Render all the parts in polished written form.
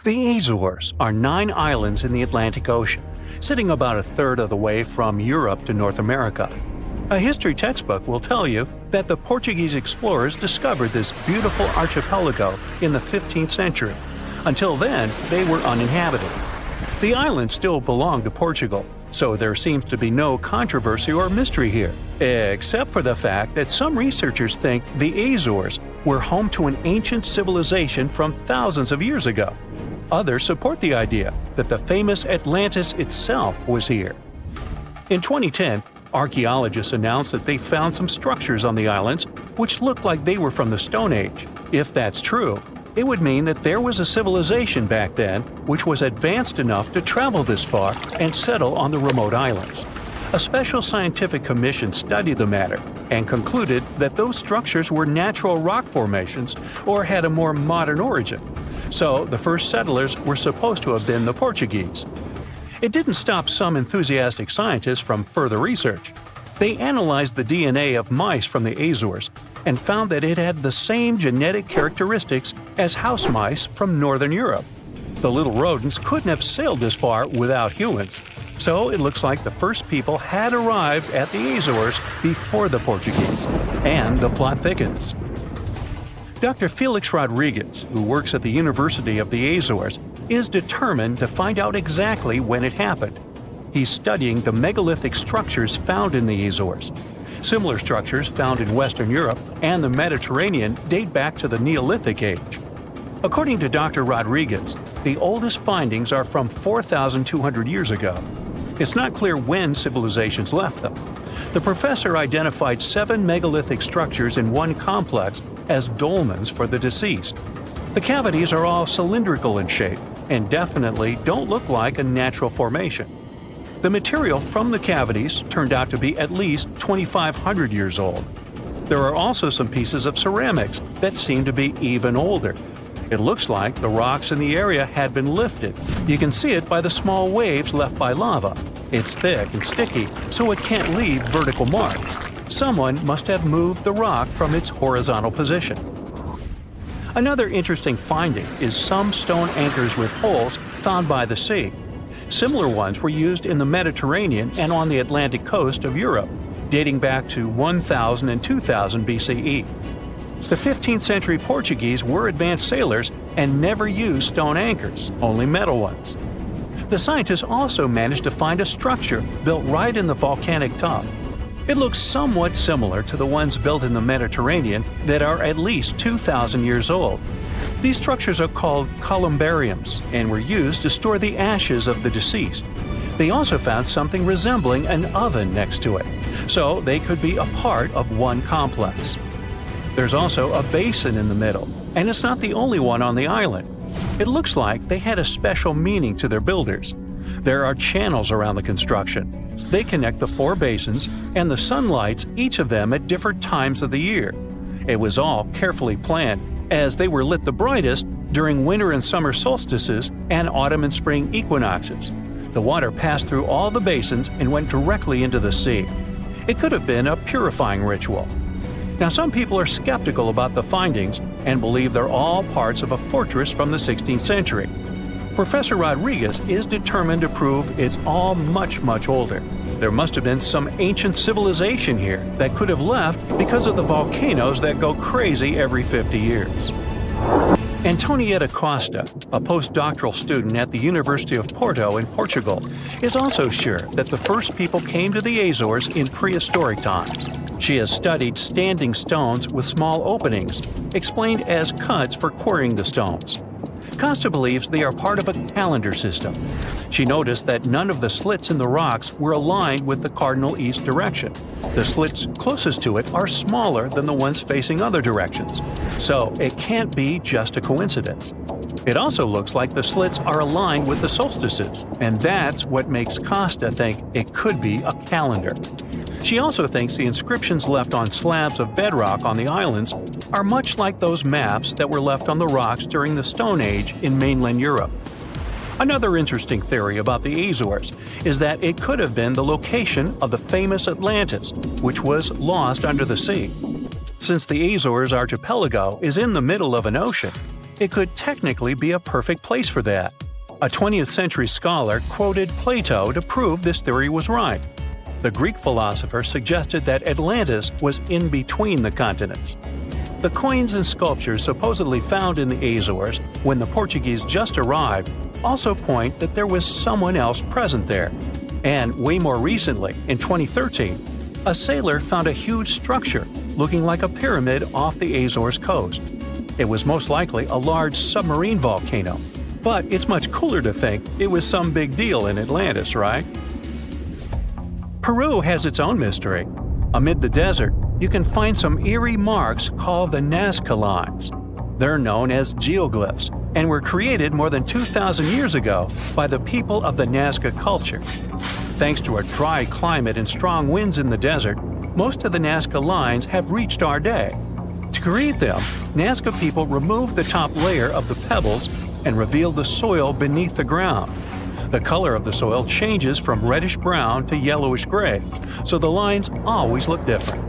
The Azores are 9 islands in the Atlantic Ocean, sitting about a third of the way from Europe to North America. A history textbook will tell you that the Portuguese explorers discovered this beautiful archipelago in the 15th century. Until then, they were uninhabited. The islands still belong to Portugal, so there seems to be no controversy or mystery here, except for the fact that some researchers think the Azores were home to an ancient civilization from thousands of years ago. Others support the idea that the famous Atlantis itself was here. In 2010, archaeologists announced that they found some structures on the islands which looked like they were from the Stone Age. If that's true, it would mean that there was a civilization back then which was advanced enough to travel this far and settle on the remote islands. A special scientific commission studied the matter and concluded that those structures were natural rock formations or had a more modern origin. So the first settlers were supposed to have been the Portuguese. It didn't stop some enthusiastic scientists from further research. They analyzed the DNA of mice from the Azores and found that it had the same genetic characteristics as house mice from Northern Europe. The little rodents couldn't have sailed this far without humans, so it looks like the first people had arrived at the Azores before the Portuguese, and the plot thickens. Dr. Felix Rodriguez, who works at the University of the Azores, is determined to find out exactly when it happened. He's studying the megalithic structures found in the Azores. Similar structures found in Western Europe and the Mediterranean date back to the Neolithic age. According to Dr. Rodriguez, the oldest findings are from 4,200 years ago. It's not clear when civilizations left them. The professor identified 7 megalithic structures in one complex as dolmens for the deceased. The cavities are all cylindrical in shape and definitely don't look like a natural formation. The material from the cavities turned out to be at least 2,500 years old. There are also some pieces of ceramics that seem to be even older. It looks like the rocks in the area had been lifted. You can see it by the small waves left by lava. It's thick and sticky, so it can't leave vertical marks. Someone must have moved the rock from its horizontal position. Another interesting finding is some stone anchors with holes found by the sea. Similar ones were used in the Mediterranean and on the Atlantic coast of Europe, dating back to 1000 and 2000 BCE. The 15th century Portuguese were advanced sailors and never used stone anchors, only metal ones. The scientists also managed to find a structure built right in the volcanic tuff. It looks somewhat similar to the ones built in the Mediterranean that are at least 2,000 years old. These structures are called columbariums and were used to store the ashes of the deceased. They also found something resembling an oven next to it, so they could be a part of one complex. There's also a basin in the middle, and it's not the only one on the island. It looks like they had a special meaning to their builders. There are channels around the construction. They connect the 4 basins, and the sun lights each of them at different times of the year. It was all carefully planned, as they were lit the brightest during winter and summer solstices and autumn and spring equinoxes. The water passed through all the basins and went directly into the sea. It could have been a purifying ritual. Now, some people are skeptical about the findings and believe they're all parts of a fortress from the 16th century. Professor Rodriguez is determined to prove it's all much older. There must have been some ancient civilization here that could have left because of the volcanoes that go crazy every 50 years. Antonietta Costa, a postdoctoral student at the University of Porto in Portugal, is also sure that the first people came to the Azores in prehistoric times. She has studied standing stones with small openings, explained as cuts for quarrying the stones. Costa believes they are part of a calendar system. She noticed that none of the slits in the rocks were aligned with the cardinal east direction. The slits closest to it are smaller than the ones facing other directions, so it can't be just a coincidence. It also looks like the slits are aligned with the solstices, and that's what makes Costa think it could be a calendar. She also thinks the inscriptions left on slabs of bedrock on the islands are much like those maps that were left on the rocks during the Stone Age in mainland Europe. Another interesting theory about the Azores is that it could have been the location of the famous Atlantis, which was lost under the sea. Since the Azores archipelago is in the middle of an ocean, it could technically be a perfect place for that. A 20th century scholar quoted Plato to prove this theory was right. The Greek philosopher suggested that Atlantis was in between the continents. The coins and sculptures supposedly found in the Azores when the Portuguese just arrived also point that there was someone else present there. And way more recently, in 2013, a sailor found a huge structure looking like a pyramid off the Azores coast. It was most likely a large submarine volcano, but it's much cooler to think it was some big deal in Atlantis, right? Peru has its own mystery. Amid the desert, you can find some eerie marks called the Nazca lines. They're known as geoglyphs and were created more than 2,000 years ago by the people of the Nazca culture. Thanks to a dry climate and strong winds in the desert, most of the Nazca lines have reached our day. To create them, Nazca people removed the top layer of the pebbles and revealed the soil beneath the ground. The color of the soil changes from reddish-brown to yellowish-gray, so the lines always look different.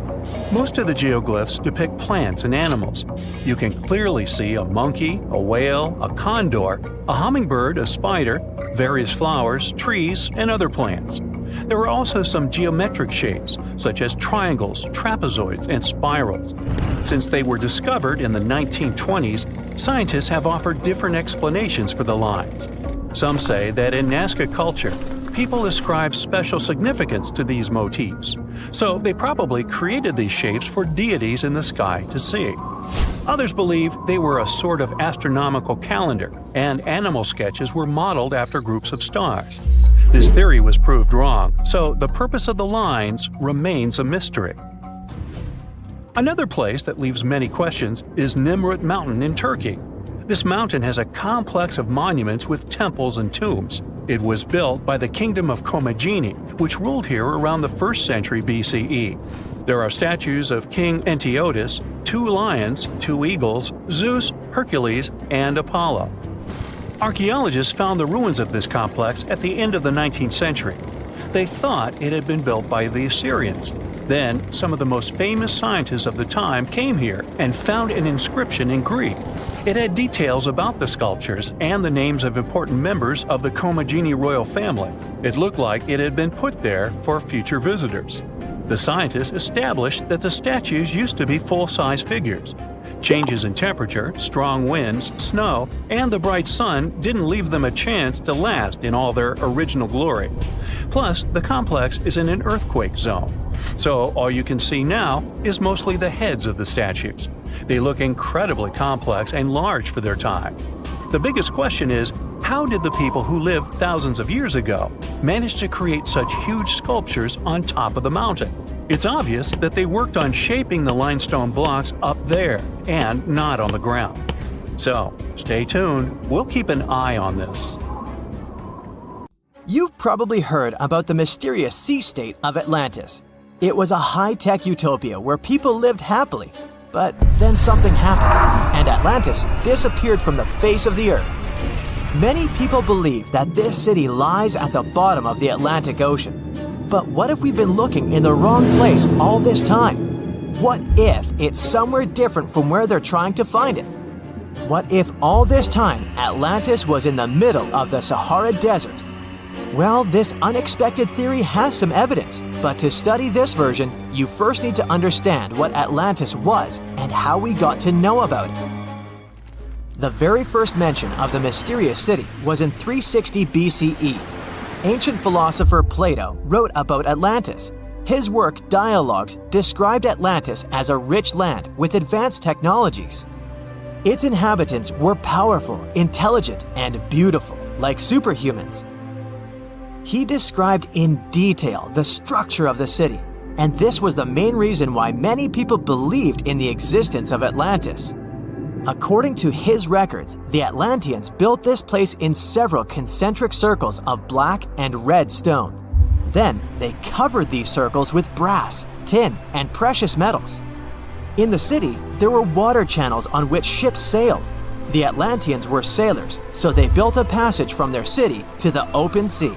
Most of the geoglyphs depict plants and animals. You can clearly see a monkey, a whale, a condor, a hummingbird, a spider, various flowers, trees, and other plants. There are also some geometric shapes, such as triangles, trapezoids, and spirals. Since they were discovered in the 1920s, scientists have offered different explanations for the lines. Some say that in Nazca culture, people ascribe special significance to these motifs, so they probably created these shapes for deities in the sky to see. Others believe they were a sort of astronomical calendar, and animal sketches were modeled after groups of stars. This theory was proved wrong, so the purpose of the lines remains a mystery. Another place that leaves many questions is Nummulite Mountain in Turkey. This mountain has a complex of monuments with temples and tombs. It was built by the Kingdom of Commagene, which ruled here around the 1st century BCE. There are statues of King Antiochus, 2 lions, 2 eagles, Zeus, Hercules, and Apollo. Archaeologists found the ruins of this complex at the end of the 19th century. They thought it had been built by the Assyrians. Then, some of the most famous scientists of the time came here and found an inscription in Greek. It had details about the sculptures and the names of important members of the Commagene royal family. It looked like it had been put there for future visitors. The scientists established that the statues used to be full-size figures. Changes in temperature, strong winds, snow, and the bright sun didn't leave them a chance to last in all their original glory. Plus, the complex is in an earthquake zone, so all you can see now is mostly the heads of the statues. They look incredibly complex and large for their time. The biggest question is, how did the people who lived thousands of years ago manage to create such huge sculptures on top of the mountain? It's obvious that they worked on shaping the limestone blocks up there and not on the ground. So, stay tuned. We'll keep an eye on this. You've probably heard about the mysterious sea state of Atlantis. It was a high-tech utopia where people lived happily. But then something happened, and Atlantis disappeared from the face of the earth. Many people believe that this city lies at the bottom of the Atlantic Ocean. But what if we've been looking in the wrong place all this time? What if it's somewhere different from where they're trying to find it? What if all this time Atlantis was in the middle of the Sahara Desert? Well, this unexpected theory has some evidence, but to study this version, you first need to understand what Atlantis was and how we got to know about it. The very first mention of the mysterious city was in 360 BCE. Ancient philosopher Plato wrote about Atlantis. His work, Dialogues, described Atlantis as a rich land with advanced technologies. Its inhabitants were powerful, intelligent, and beautiful, like superhumans. He described in detail the structure of the city, and this was the main reason why many people believed in the existence of Atlantis. According to his records, the Atlanteans built this place in several concentric circles of black and red stone. Then they covered these circles with brass, tin, and precious metals. In the city, there were water channels on which ships sailed. The Atlanteans were sailors, so they built a passage from their city to the open sea.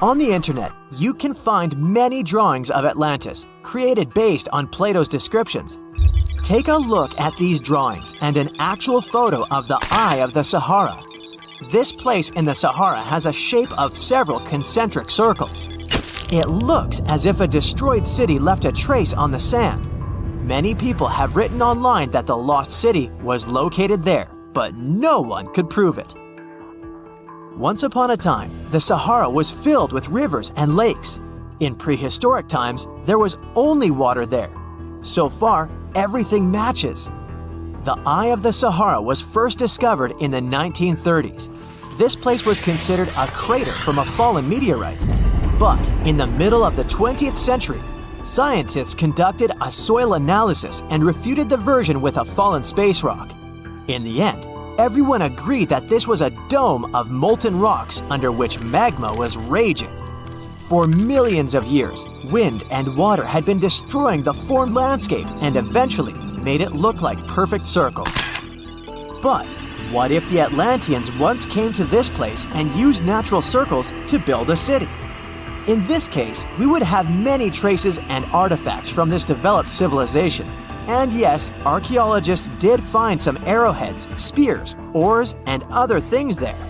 On the internet, you can find many drawings of Atlantis, created based on Plato's descriptions. Take a look at these drawings and an actual photo of the Eye of the Sahara. This place in the Sahara has a shape of several concentric circles. It looks as if a destroyed city left a trace on the sand. Many people have written online that the lost city was located there, but no one could prove it. Once upon a time, the Sahara was filled with rivers and lakes. In prehistoric times, there was only water there. So far, everything matches. The Eye of the Sahara was first discovered in the 1930s. This place was considered a crater from a fallen meteorite. But in the middle of the 20th century, scientists conducted a soil analysis and refuted the version with a fallen space rock. In the end, everyone agreed that this was a dome of molten rocks under which magma was raging. For millions of years, wind and water had been destroying the formed landscape and eventually made it look like perfect circles. But what if the Atlanteans once came to this place and used natural circles to build a city? In this case, we would have many traces and artifacts from this developed civilization. And yes, archaeologists did find some arrowheads, spears, oars, and other things there.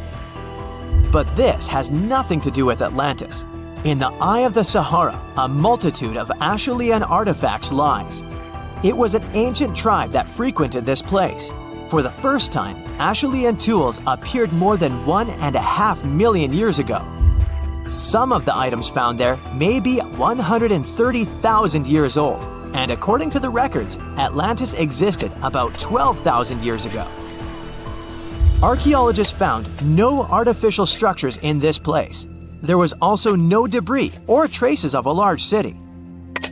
But this has nothing to do with Atlantis. In the Eye of the Sahara, a multitude of Acheulean artifacts lies. It was an ancient tribe that frequented this place. For the first time, Acheulean tools appeared more than 1.5 million years ago. Some of the items found there may be 130,000 years old, and according to the records, Atlantis existed about 12,000 years ago. Archaeologists found no artificial structures in this place. There was also no debris or traces of a large city.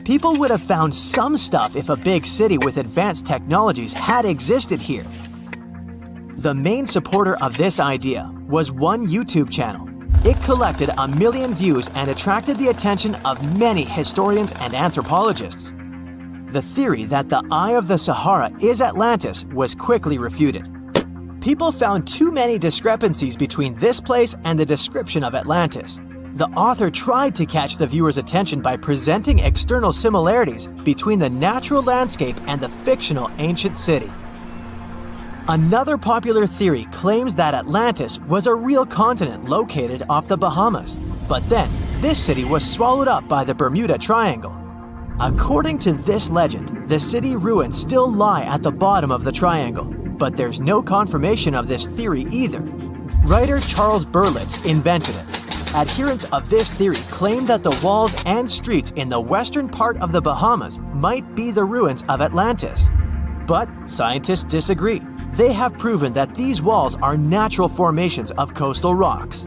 People would have found some stuff if a big city with advanced technologies had existed here. The main supporter of this idea was one YouTube channel. It collected 1 million views and attracted the attention of many historians and anthropologists. The theory that the Eye of the Sahara is Atlantis was quickly refuted. People found too many discrepancies between this place and the description of Atlantis. The author tried to catch the viewer's attention by presenting external similarities between the natural landscape and the fictional ancient city. Another popular theory claims that Atlantis was a real continent located off the Bahamas, but then this city was swallowed up by the Bermuda Triangle. According to this legend, the city ruins still lie at the bottom of the triangle, but there's no confirmation of this theory either. Writer Charles Berlitz invented it. Adherents of this theory claim that the walls and streets in the western part of the Bahamas might be the ruins of Atlantis. But scientists disagree. They have proven that these walls are natural formations of coastal rocks.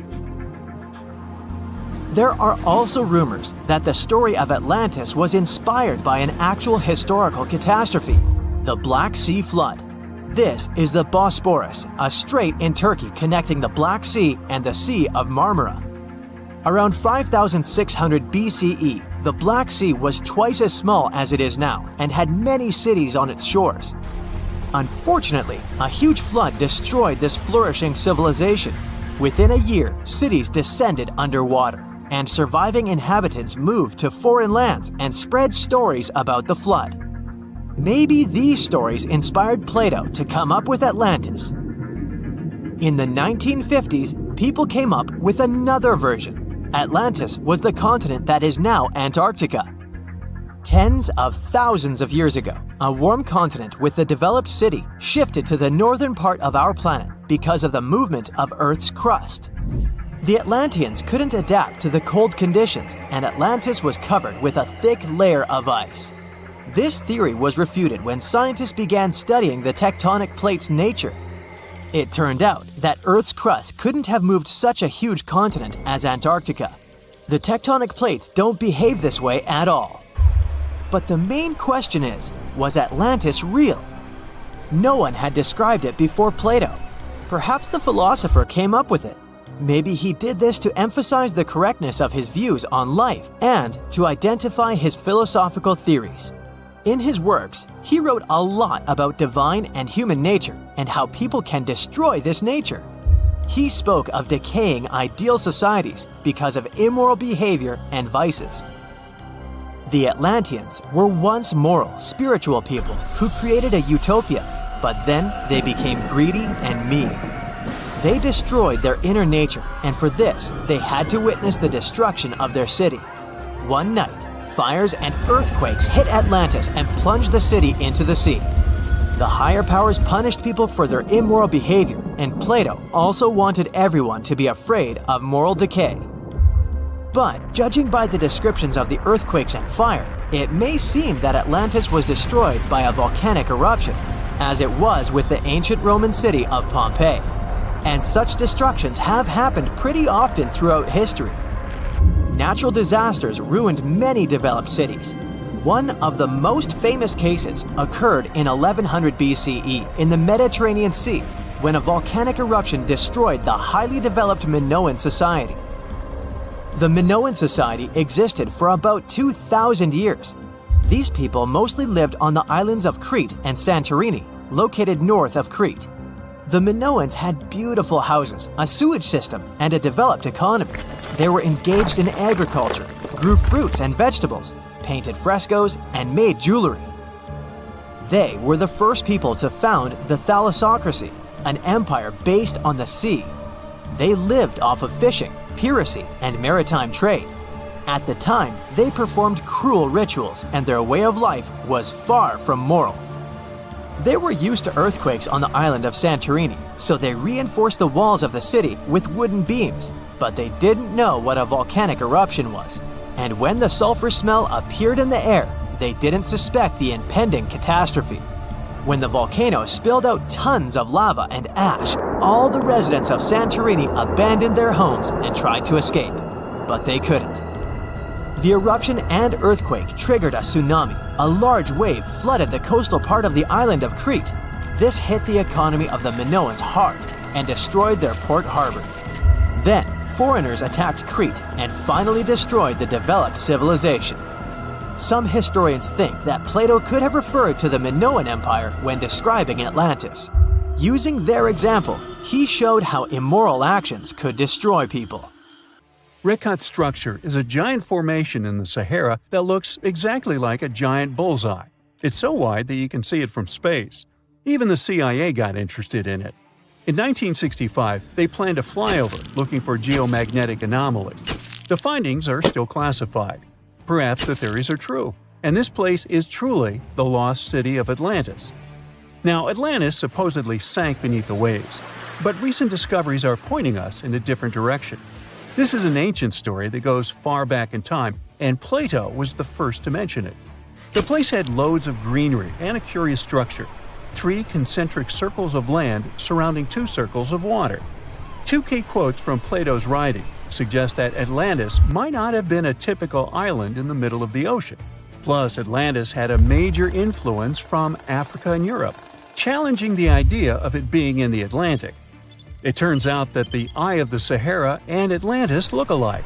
There are also rumors that the story of Atlantis was inspired by an actual historical catastrophe, the Black Sea Flood. This is the Bosporus, a strait in Turkey connecting the Black Sea and the Sea of Marmara. Around 5600 BCE, the Black Sea was twice as small as it is now and had many cities on its shores. Unfortunately, a huge flood destroyed this flourishing civilization. Within a year, cities descended underwater, and surviving inhabitants moved to foreign lands and spread stories about the flood. Maybe these stories inspired Plato to come up with Atlantis. In the 1950s, people came up with another version. Atlantis was the continent that is now Antarctica. Tens of thousands of years ago, a warm continent with a developed city shifted to the northern part of our planet because of the movement of Earth's crust. The Atlanteans couldn't adapt to the cold conditions, and Atlantis was covered with a thick layer of ice. This theory was refuted when scientists began studying the tectonic plate's nature. It turned out that Earth's crust couldn't have moved such a huge continent as Antarctica. The tectonic plates don't behave this way at all. But the main question is, was Atlantis real? No one had described it before Plato. Perhaps the philosopher came up with it. Maybe he did this to emphasize the correctness of his views on life and to identify his philosophical theories. In his works, he wrote a lot about divine and human nature and how people can destroy this nature. He spoke of decaying ideal societies because of immoral behavior and vices. The Atlanteans were once moral, spiritual people who created a utopia, but then they became greedy and mean. They destroyed their inner nature, and for this, they had to witness the destruction of their city. One night, fires and earthquakes hit Atlantis and plunged the city into the sea. The higher powers punished people for their immoral behavior, and Plato also wanted everyone to be afraid of moral decay. But judging by the descriptions of the earthquakes and fire, it may seem that Atlantis was destroyed by a volcanic eruption, as it was with the ancient Roman city of Pompeii. And such destructions have happened pretty often throughout history. Natural disasters ruined many developed cities. One of the most famous cases occurred in 1100 BCE in the Mediterranean Sea, when a volcanic eruption destroyed the highly developed Minoan society. The Minoan society existed for about 2,000 years. These people mostly lived on the islands of Crete and Santorini, located north of Crete. The Minoans had beautiful houses, a sewage system, and a developed economy. They were engaged in agriculture, grew fruits and vegetables, painted frescoes, and made jewelry. They were the first people to found the thalassocracy, an empire based on the sea. They lived off of fishing, piracy, and maritime trade. At the time, they performed cruel rituals, and their way of life was far from moral. They were used to earthquakes on the island of Santorini, so they reinforced the walls of the city with wooden beams, but they didn't know what a volcanic eruption was. And when the sulfur smell appeared in the air, they didn't suspect the impending catastrophe. When the volcano spilled out tons of lava and ash, all the residents of Santorini abandoned their homes and tried to escape, but they couldn't. The eruption and earthquake triggered a tsunami. A large wave flooded the coastal part of the island of Crete. This hit the economy of the Minoans hard and destroyed their port harbor. Then, foreigners attacked Crete and finally destroyed the developed civilization. Some historians think that Plato could have referred to the Minoan Empire when describing Atlantis. Using their example, he showed how immoral actions could destroy people. Rekat structure is a giant formation in the Sahara that looks exactly like a giant bullseye. It's so wide that you can see it from space. Even the CIA got interested in it. In 1965, they planned a flyover looking for geomagnetic anomalies. The findings are still classified. Perhaps the theories are true, and this place is truly the lost city of Atlantis. Now, Atlantis supposedly sank beneath the waves, but recent discoveries are pointing us in a different direction. This is an ancient story that goes far back in time, and Plato was the first to mention it. The place had loads of greenery and a curious structure: 3 concentric circles of land surrounding 2 circles of water. 2 key quotes from Plato's writing suggest that Atlantis might not have been a typical island in the middle of the ocean. Plus, Atlantis had a major influence from Africa and Europe, challenging the idea of it being in the Atlantic. It turns out that the Eye of the Sahara and Atlantis look alike.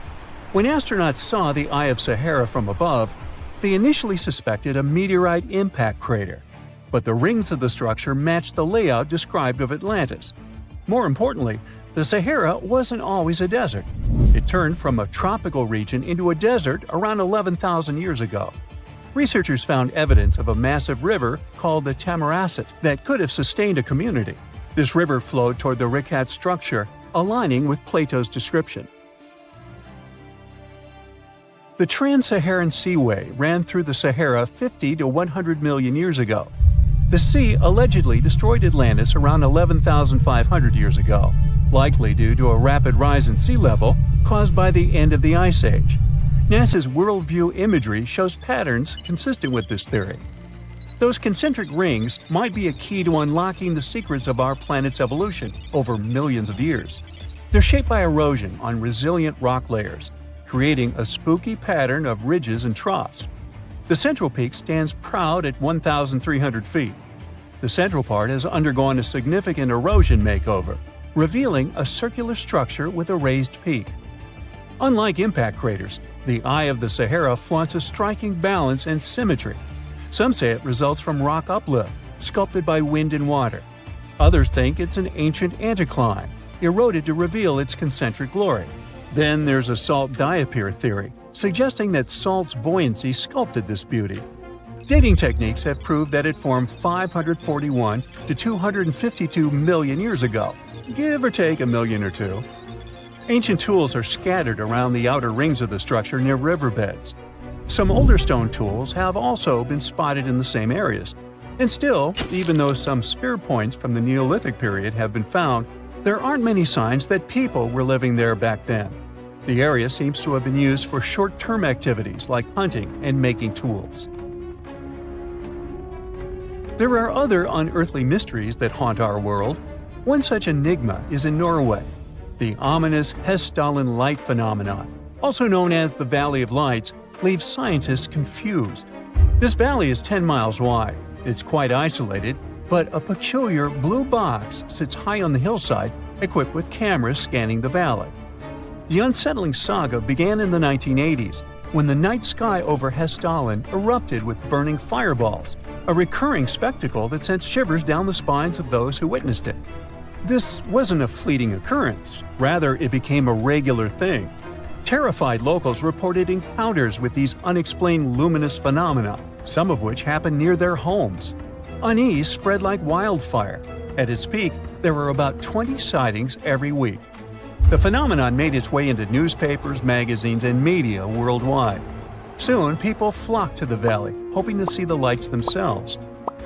When astronauts saw the Eye of Sahara from above, they initially suspected a meteorite impact crater, but the rings of the structure matched the layout described of Atlantis. More importantly, the Sahara wasn't always a desert. It turned from a tropical region into a desert around 11,000 years ago. Researchers found evidence of a massive river called the Tamaracet that could have sustained a community. This river flowed toward the Rekat structure, aligning with Plato's description. The Trans-Saharan Seaway ran through the Sahara 50 to 100 million years ago. The sea allegedly destroyed Atlantis around 11,500 years ago, likely due to a rapid rise in sea level caused by the end of the Ice Age. NASA's worldview imagery shows patterns consistent with this theory. Those concentric rings might be a key to unlocking the secrets of our planet's evolution over millions of years. They're shaped by erosion on resilient rock layers, creating a spooky pattern of ridges and troughs. The central peak stands proud at 1,300 feet. The central part has undergone a significant erosion makeover, revealing a circular structure with a raised peak. Unlike impact craters, the Eye of the Sahara flaunts a striking balance and symmetry. Some say it results from rock uplift, sculpted by wind and water. Others think it's an ancient anticline, eroded to reveal its concentric glory. Then there's a salt diapir theory, suggesting that salt's buoyancy sculpted this beauty. Dating techniques have proved that it formed 541 to 252 million years ago, give or take a million or two. Ancient tools are scattered around the outer rings of the structure near riverbeds. Some older stone tools have also been spotted in the same areas. And still, even though some spear points from the Neolithic period have been found, there aren't many signs that people were living there back then. The area seems to have been used for short-term activities like hunting and making tools. There are other unearthly mysteries that haunt our world. One such enigma is in Norway, the ominous Hessdalen light phenomenon, also known as the Valley of Lights, leaves scientists confused. This valley is 10 miles wide. It's quite isolated, but a peculiar blue box sits high on the hillside, equipped with cameras scanning the valley. The unsettling saga began in the 1980s, when the night sky over Hessdalen erupted with burning fireballs, a recurring spectacle that sent shivers down the spines of those who witnessed it. This wasn't a fleeting occurrence, rather it became a regular thing. Terrified locals reported encounters with these unexplained luminous phenomena, some of which happened near their homes. Unease spread like wildfire. At its peak, there were about 20 sightings every week. The phenomenon made its way into newspapers, magazines, and media worldwide. Soon, people flocked to the valley, hoping to see the lights themselves.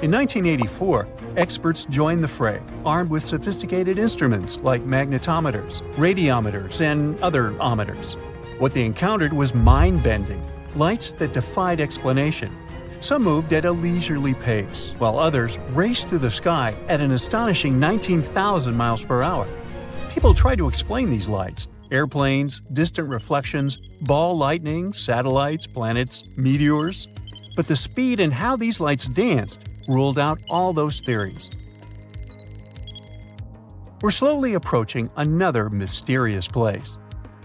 In 1984, experts joined the fray, armed with sophisticated instruments like magnetometers, radiometers, and other ometers. What they encountered was mind-bending, lights that defied explanation. Some moved at a leisurely pace, while others raced through the sky at an astonishing 19,000 miles per hour. People tried to explain these lights: airplanes, distant reflections, ball lightning, satellites, planets, meteors. But the speed and how these lights danced ruled out all those theories. We're slowly approaching another mysterious place.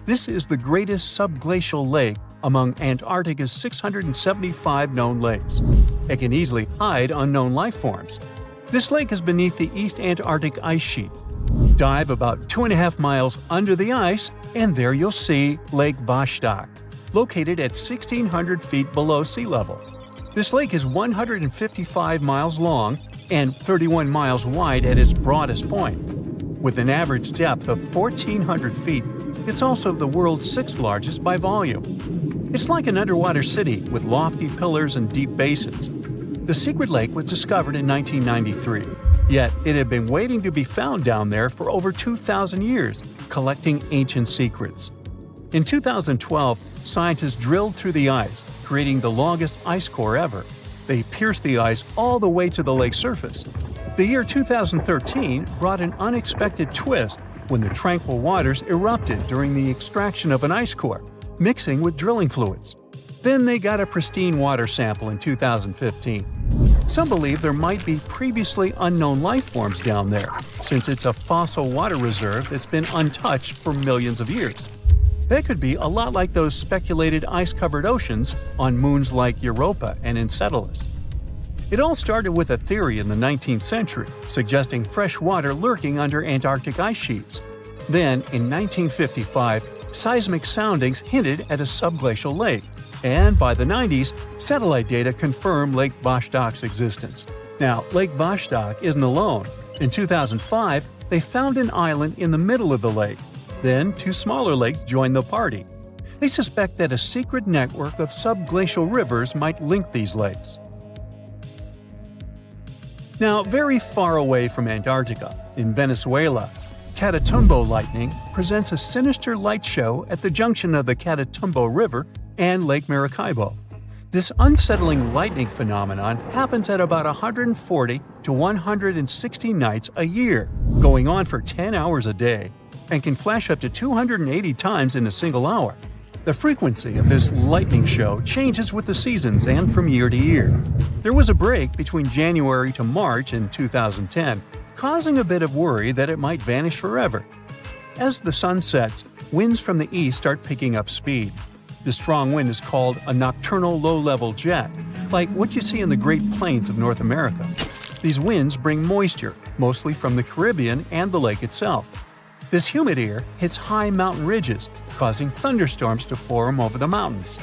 This is the greatest subglacial lake among Antarctica's 675 known lakes. It can easily hide unknown life forms. This lake is beneath the East Antarctic ice sheet. Dive about 2.5 miles under the ice, and there you'll see Lake Vostok, located at 1,600 feet below sea level. This lake is 155 miles long and 31 miles wide at its broadest point. With an average depth of 1,400 feet, it's also the world's sixth largest by volume. It's like an underwater city with lofty pillars and deep basins. The secret lake was discovered in 1993, yet it had been waiting to be found down there for over 2,000 years, collecting ancient secrets. In 2012, scientists drilled through the ice, creating the longest ice core ever. They pierced the ice all the way to the lake's surface. The year 2013 brought an unexpected twist when the tranquil waters erupted during the extraction of an ice core, mixing with drilling fluids. Then they got a pristine water sample in 2015. Some believe there might be previously unknown life forms down there, since it's a fossil water reserve that's been untouched for millions of years. That could be a lot like those speculated ice-covered oceans on moons like Europa and Enceladus. It all started with a theory in the 19th century, suggesting fresh water lurking under Antarctic ice sheets. Then, in 1955, seismic soundings hinted at a subglacial lake, and by the 90s, satellite data confirmed Lake Vostok's existence. Now, Lake Vostok isn't alone. In 2005, they found an island in the middle of the lake. Then, two smaller lakes joined the party. They suspect that a secret network of subglacial rivers might link these lakes. Now, very far away from Antarctica, in Venezuela, Catatumbo lightning presents a sinister light show at the junction of the Catatumbo River and Lake Maracaibo. This unsettling lightning phenomenon happens at about 140 to 160 nights a year, going on for 10 hours a day, and can flash up to 280 times in a single hour. The frequency of this lightning show changes with the seasons and from year to year. There was a break between January to March in 2010, causing a bit of worry that it might vanish forever. As the sun sets, winds from the east start picking up speed. The strong wind is called a nocturnal low-level jet, like what you see in the Great Plains of North America. These winds bring moisture, mostly from the Caribbean and the lake itself. This humid air hits high mountain ridges, causing thunderstorms to form over the mountains.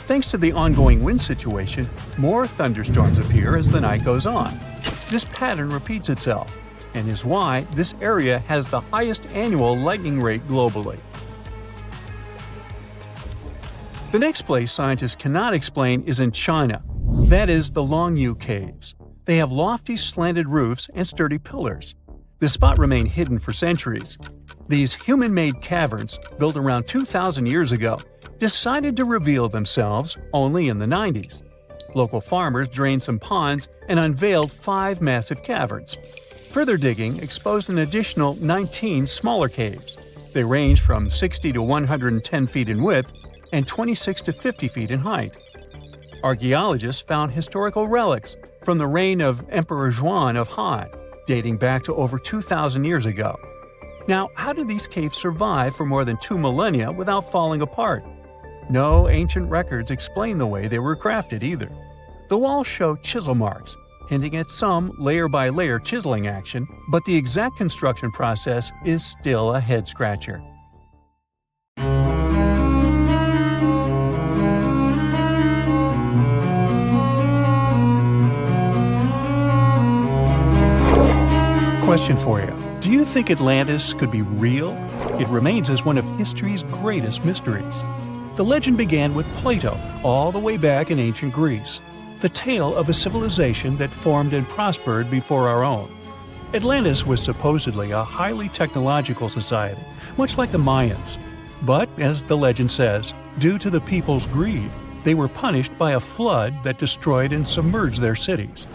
Thanks to the ongoing wind situation, more thunderstorms appear as the night goes on. This pattern repeats itself, and is why this area has the highest annual lightning rate globally. The next place scientists cannot explain is in China. That is the Longyu Caves. They have lofty slanted roofs and sturdy pillars. The spot remained hidden for centuries. These human-made caverns, built around 2,000 years ago, decided to reveal themselves only in the 90s. Local farmers drained some ponds and unveiled 5 massive caverns. Further digging exposed an additional 19 smaller caves. They range from 60 to 110 feet in width and 26 to 50 feet in height. Archaeologists found historical relics from the reign of Emperor Zhuan of Han, dating back to over 2,000 years ago. Now, how did these caves survive for more than 2 millennia without falling apart? No ancient records explain the way they were crafted either. The walls show chisel marks, hinting at some layer-by-layer chiseling action, but the exact construction process is still a head-scratcher. Question for you. Do you think Atlantis could be real? It remains as one of history's greatest mysteries. The legend began with Plato, all the way back in ancient Greece. The tale of a civilization that formed and prospered before our own. Atlantis was supposedly a highly technological society, much like the Mayans. But, as the legend says, due to the people's greed, they were punished by a flood that destroyed and submerged their cities.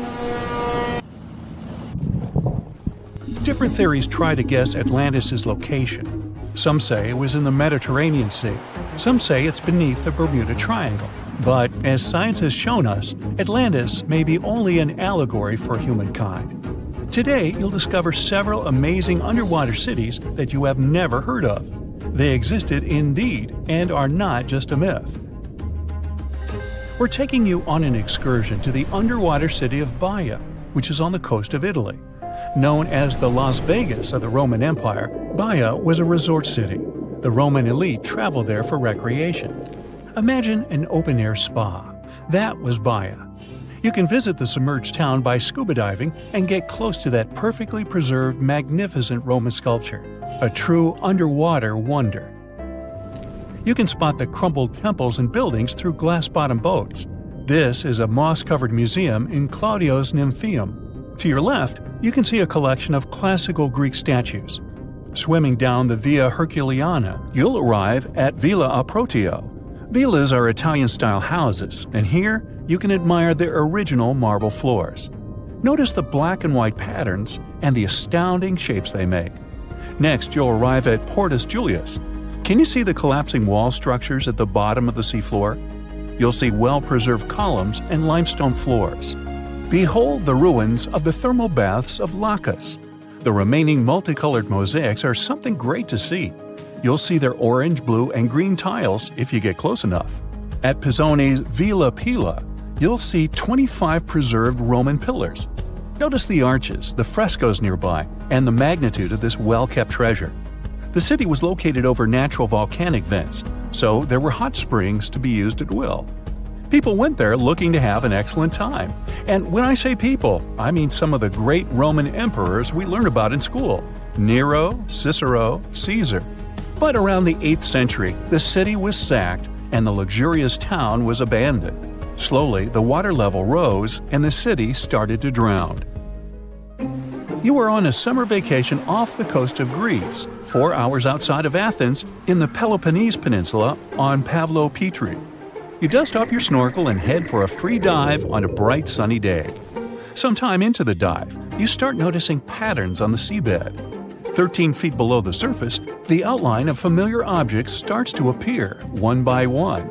Different theories try to guess Atlantis' location. Some say it was in the Mediterranean Sea. Some say it's beneath the Bermuda Triangle. But, as science has shown us, Atlantis may be only an allegory for humankind. Today, you'll discover several amazing underwater cities that you have never heard of. They existed indeed, and are not just a myth. We're taking you on an excursion to the underwater city of Baia, which is on the coast of Italy. Known as the Las Vegas of the Roman Empire, Baia was a resort city. The Roman elite traveled there for recreation. Imagine an open-air spa. That was Baia. You can visit the submerged town by scuba diving and get close to that perfectly preserved, magnificent Roman sculpture, a true underwater wonder. You can spot the crumbled temples and buildings through glass-bottom boats. This is a moss-covered museum in Claudio's Nymphaeum. To your left, you can see a collection of classical Greek statues. Swimming down the Via Herculeana, you'll arrive at Villa Aprotio. Villas are Italian-style houses, and here you can admire their original marble floors. Notice the black and white patterns and the astounding shapes they make. Next, you'll arrive at Portus Julius. Can you see the collapsing wall structures at the bottom of the seafloor? You'll see well-preserved columns and limestone floors. Behold the ruins of the thermal baths of Lacus. The remaining multicolored mosaics are something great to see. You'll see their orange, blue, and green tiles if you get close enough. At Pisoni's Villa Pila, you'll see 25 preserved Roman pillars. Notice the arches, the frescoes nearby, and the magnitude of this well-kept treasure. The city was located over natural volcanic vents, so there were hot springs to be used at will. People went there looking to have an excellent time. And when I say people, I mean some of the great Roman emperors we learned about in school: Nero, Cicero, Caesar. But around the 8th century, the city was sacked and the luxurious town was abandoned. Slowly, the water level rose and the city started to drown. You are on a summer vacation off the coast of Greece, 4 hours outside of Athens, in the Peloponnese Peninsula on Pavlopetri. You dust off your snorkel and head for a free dive on a bright sunny day. Sometime into the dive, you start noticing patterns on the seabed. 13 feet below the surface, the outline of familiar objects starts to appear, one by one.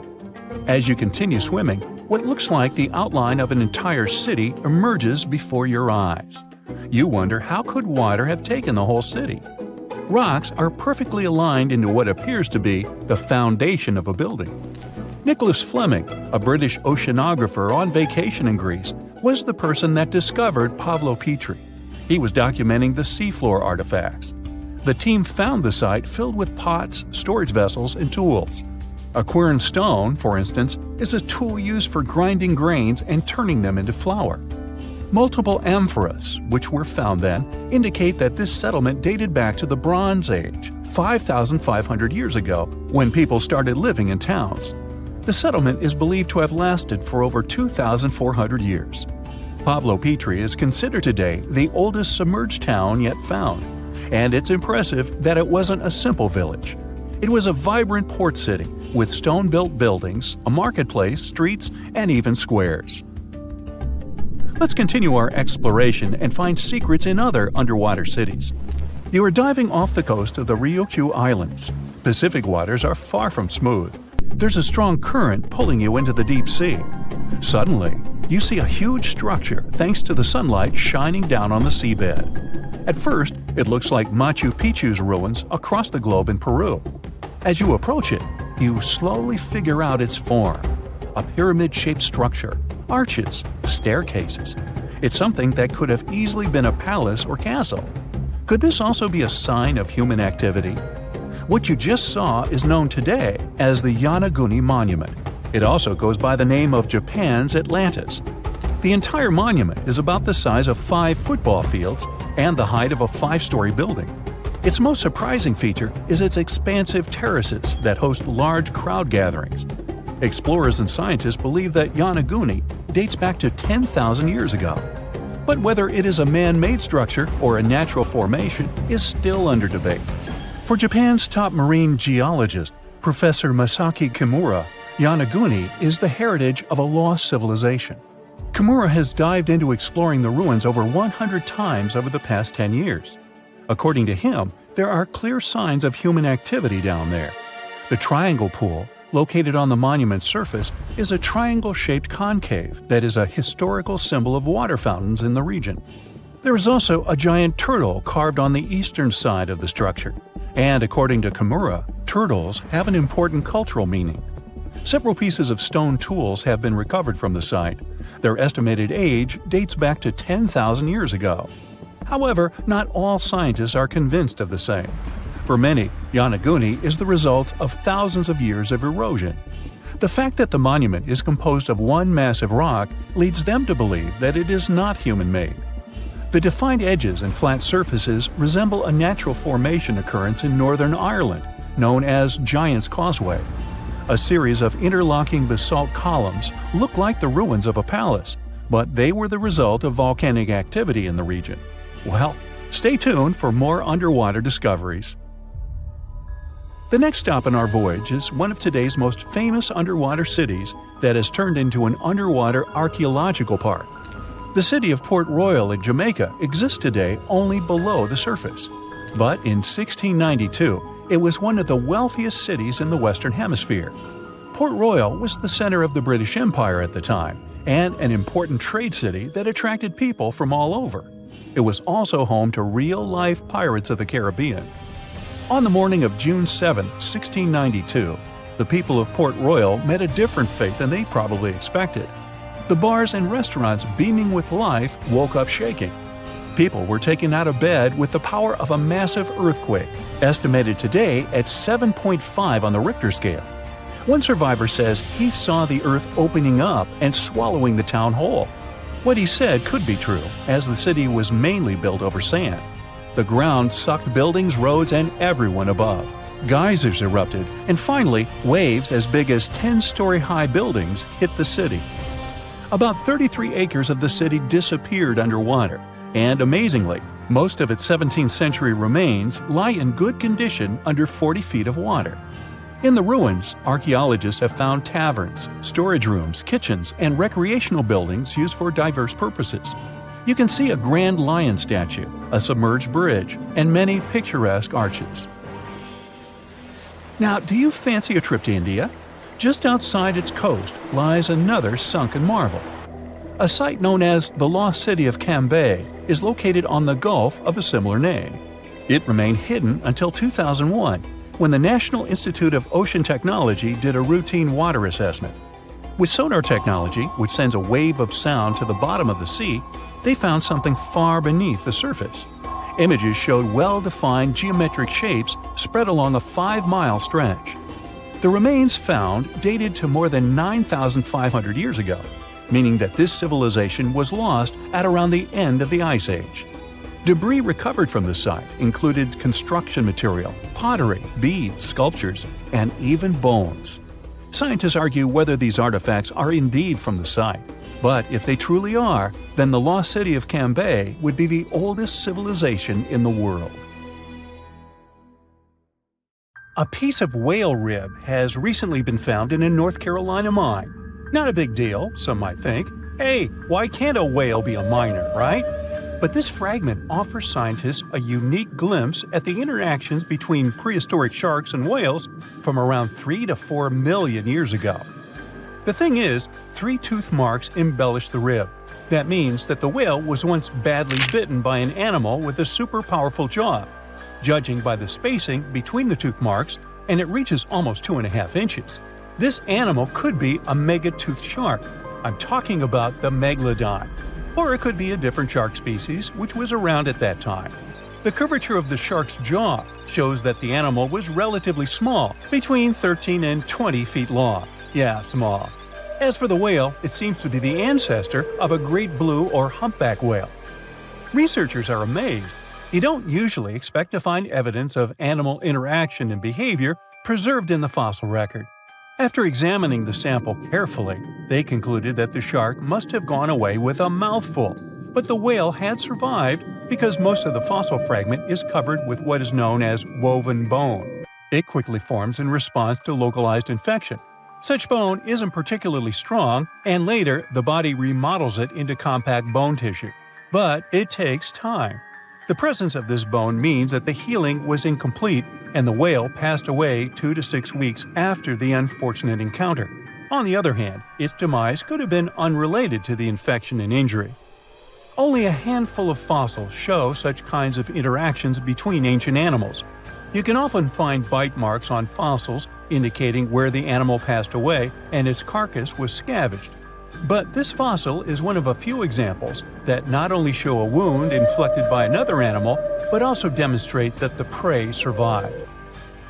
As you continue swimming, what looks like the outline of an entire city emerges before your eyes. You wonder, how could water have taken the whole city? Rocks are perfectly aligned into what appears to be the foundation of a building. Nicholas Fleming, a British oceanographer on vacation in Greece, was the person that discovered Pavlopetri. He was documenting the seafloor artifacts. The team found the site filled with pots, storage vessels, and tools. A quern stone, for instance, is a tool used for grinding grains and turning them into flour. Multiple amphoras, which were found then, indicate that this settlement dated back to the Bronze Age, 5,500 years ago, when people started living in towns. The settlement is believed to have lasted for over 2,400 years. Pavlopetri is considered today the oldest submerged town yet found, and it's impressive that it wasn't a simple village. It was a vibrant port city with stone-built buildings, a marketplace, streets, and even squares. Let's continue our exploration and find secrets in other underwater cities. You are diving off the coast of the Ryukyu Islands. Pacific waters are far from smooth. There's a strong current pulling you into the deep sea. Suddenly, you see a huge structure thanks to the sunlight shining down on the seabed. At first, it looks like Machu Picchu's ruins across the globe in Peru. As you approach it, you slowly figure out its form. A pyramid-shaped structure, arches, staircases. It's something that could have easily been a palace or castle. Could this also be a sign of human activity? What you just saw is known today as the Yonaguni Monument. It also goes by the name of Japan's Atlantis. The entire monument is about the size of 5 football fields and the height of a 5-story building. Its most surprising feature is its expansive terraces that host large crowd gatherings. Explorers and scientists believe that Yonaguni dates back to 10,000 years ago. But whether it is a man-made structure or a natural formation is still under debate. For Japan's top marine geologist, Professor Masaki Kimura, Yonaguni is the heritage of a lost civilization. Kimura has dived into exploring the ruins over 100 times over the past 10 years. According to him, there are clear signs of human activity down there. The Triangle Pool, located on the monument's surface, is a triangle-shaped concave that is a historical symbol of water fountains in the region. There is also a giant turtle carved on the eastern side of the structure, and according to Kimura, turtles have an important cultural meaning. Several pieces of stone tools have been recovered from the site. Their estimated age dates back to 10,000 years ago. However, not all scientists are convinced of the same. For many, Yonaguni is the result of thousands of years of erosion. The fact that the monument is composed of one massive rock leads them to believe that it is not human-made. The defined edges and flat surfaces resemble a natural formation occurrence in Northern Ireland, known as Giant's Causeway. A series of interlocking basalt columns look like the ruins of a palace, but they were the result of volcanic activity in the region. Well, stay tuned for more underwater discoveries. The next stop on our voyage is one of today's most famous underwater cities that has turned into an underwater archaeological park. The city of Port Royal in Jamaica exists today only below the surface. But in 1692, it was one of the wealthiest cities in the Western Hemisphere. Port Royal was the center of the British Empire at the time, and an important trade city that attracted people from all over. It was also home to real-life pirates of the Caribbean. On the morning of June 7, 1692, the people of Port Royal met a different fate than they probably expected. The bars and restaurants beaming with life woke up shaking. People were taken out of bed with the power of a massive earthquake, estimated today at 7.5 on the Richter scale. One survivor says he saw the earth opening up and swallowing the town whole. What he said could be true, as the city was mainly built over sand. The ground sucked buildings, roads, and everyone above. Geysers erupted, and finally, waves as big as 10-story-high buildings hit the city. About 33 acres of the city disappeared underwater, and amazingly, most of its 17th century remains lie in good condition under 40 feet of water. In the ruins, archaeologists have found taverns, storage rooms, kitchens, and recreational buildings used for diverse purposes. You can see a grand lion statue, a submerged bridge, and many picturesque arches. Now, do you fancy a trip to India? Just outside its coast lies another sunken marvel. A site known as the Lost City of Cambay is located on the Gulf of a similar name. It remained hidden until 2001, when the National Institute of Ocean Technology did a routine water assessment. With sonar technology, which sends a wave of sound to the bottom of the sea, they found something far beneath the surface. Images showed well-defined geometric shapes spread along a 5-mile stretch. The remains found dated to more than 9,500 years ago, meaning that this civilization was lost at around the end of the Ice Age. Debris recovered from the site included construction material, pottery, beads, sculptures, and even bones. Scientists argue whether these artifacts are indeed from the site, but if they truly are, then the lost city of Cambay would be the oldest civilization in the world. A piece of whale rib has recently been found in a North Carolina mine. Not a big deal, some might think. Hey, why can't a whale be a miner, right? But this fragment offers scientists a unique glimpse at the interactions between prehistoric sharks and whales from around 3 to 4 million years ago. The thing is, 3 tooth marks embellish the rib. That means that the whale was once badly bitten by an animal with a super powerful jaw. Judging by the spacing between the tooth marks, and it reaches almost 2.5 inches, this animal could be a megatoothed shark. I'm talking about the megalodon. Or it could be a different shark species which was around at that time. The curvature of the shark's jaw shows that the animal was relatively small, between 13 and 20 feet long. Yeah, small. As for the whale, it seems to be the ancestor of a great blue or humpback whale. Researchers are amazed. You don't usually expect to find evidence of animal interaction and behavior preserved in the fossil record. After examining the sample carefully, they concluded that the shark must have gone away with a mouthful, but the whale had survived because most of the fossil fragment is covered with what is known as woven bone. It quickly forms in response to localized infection. Such bone isn't particularly strong, and later the body remodels it into compact bone tissue. But it takes time. The presence of this bone means that the healing was incomplete and the whale passed away 2 to 6 weeks after the unfortunate encounter. On the other hand, its demise could have been unrelated to the infection and injury. Only a handful of fossils show such kinds of interactions between ancient animals. You can often find bite marks on fossils indicating where the animal passed away and its carcass was scavenged. But this fossil is one of a few examples that not only show a wound inflicted by another animal, but also demonstrate that the prey survived.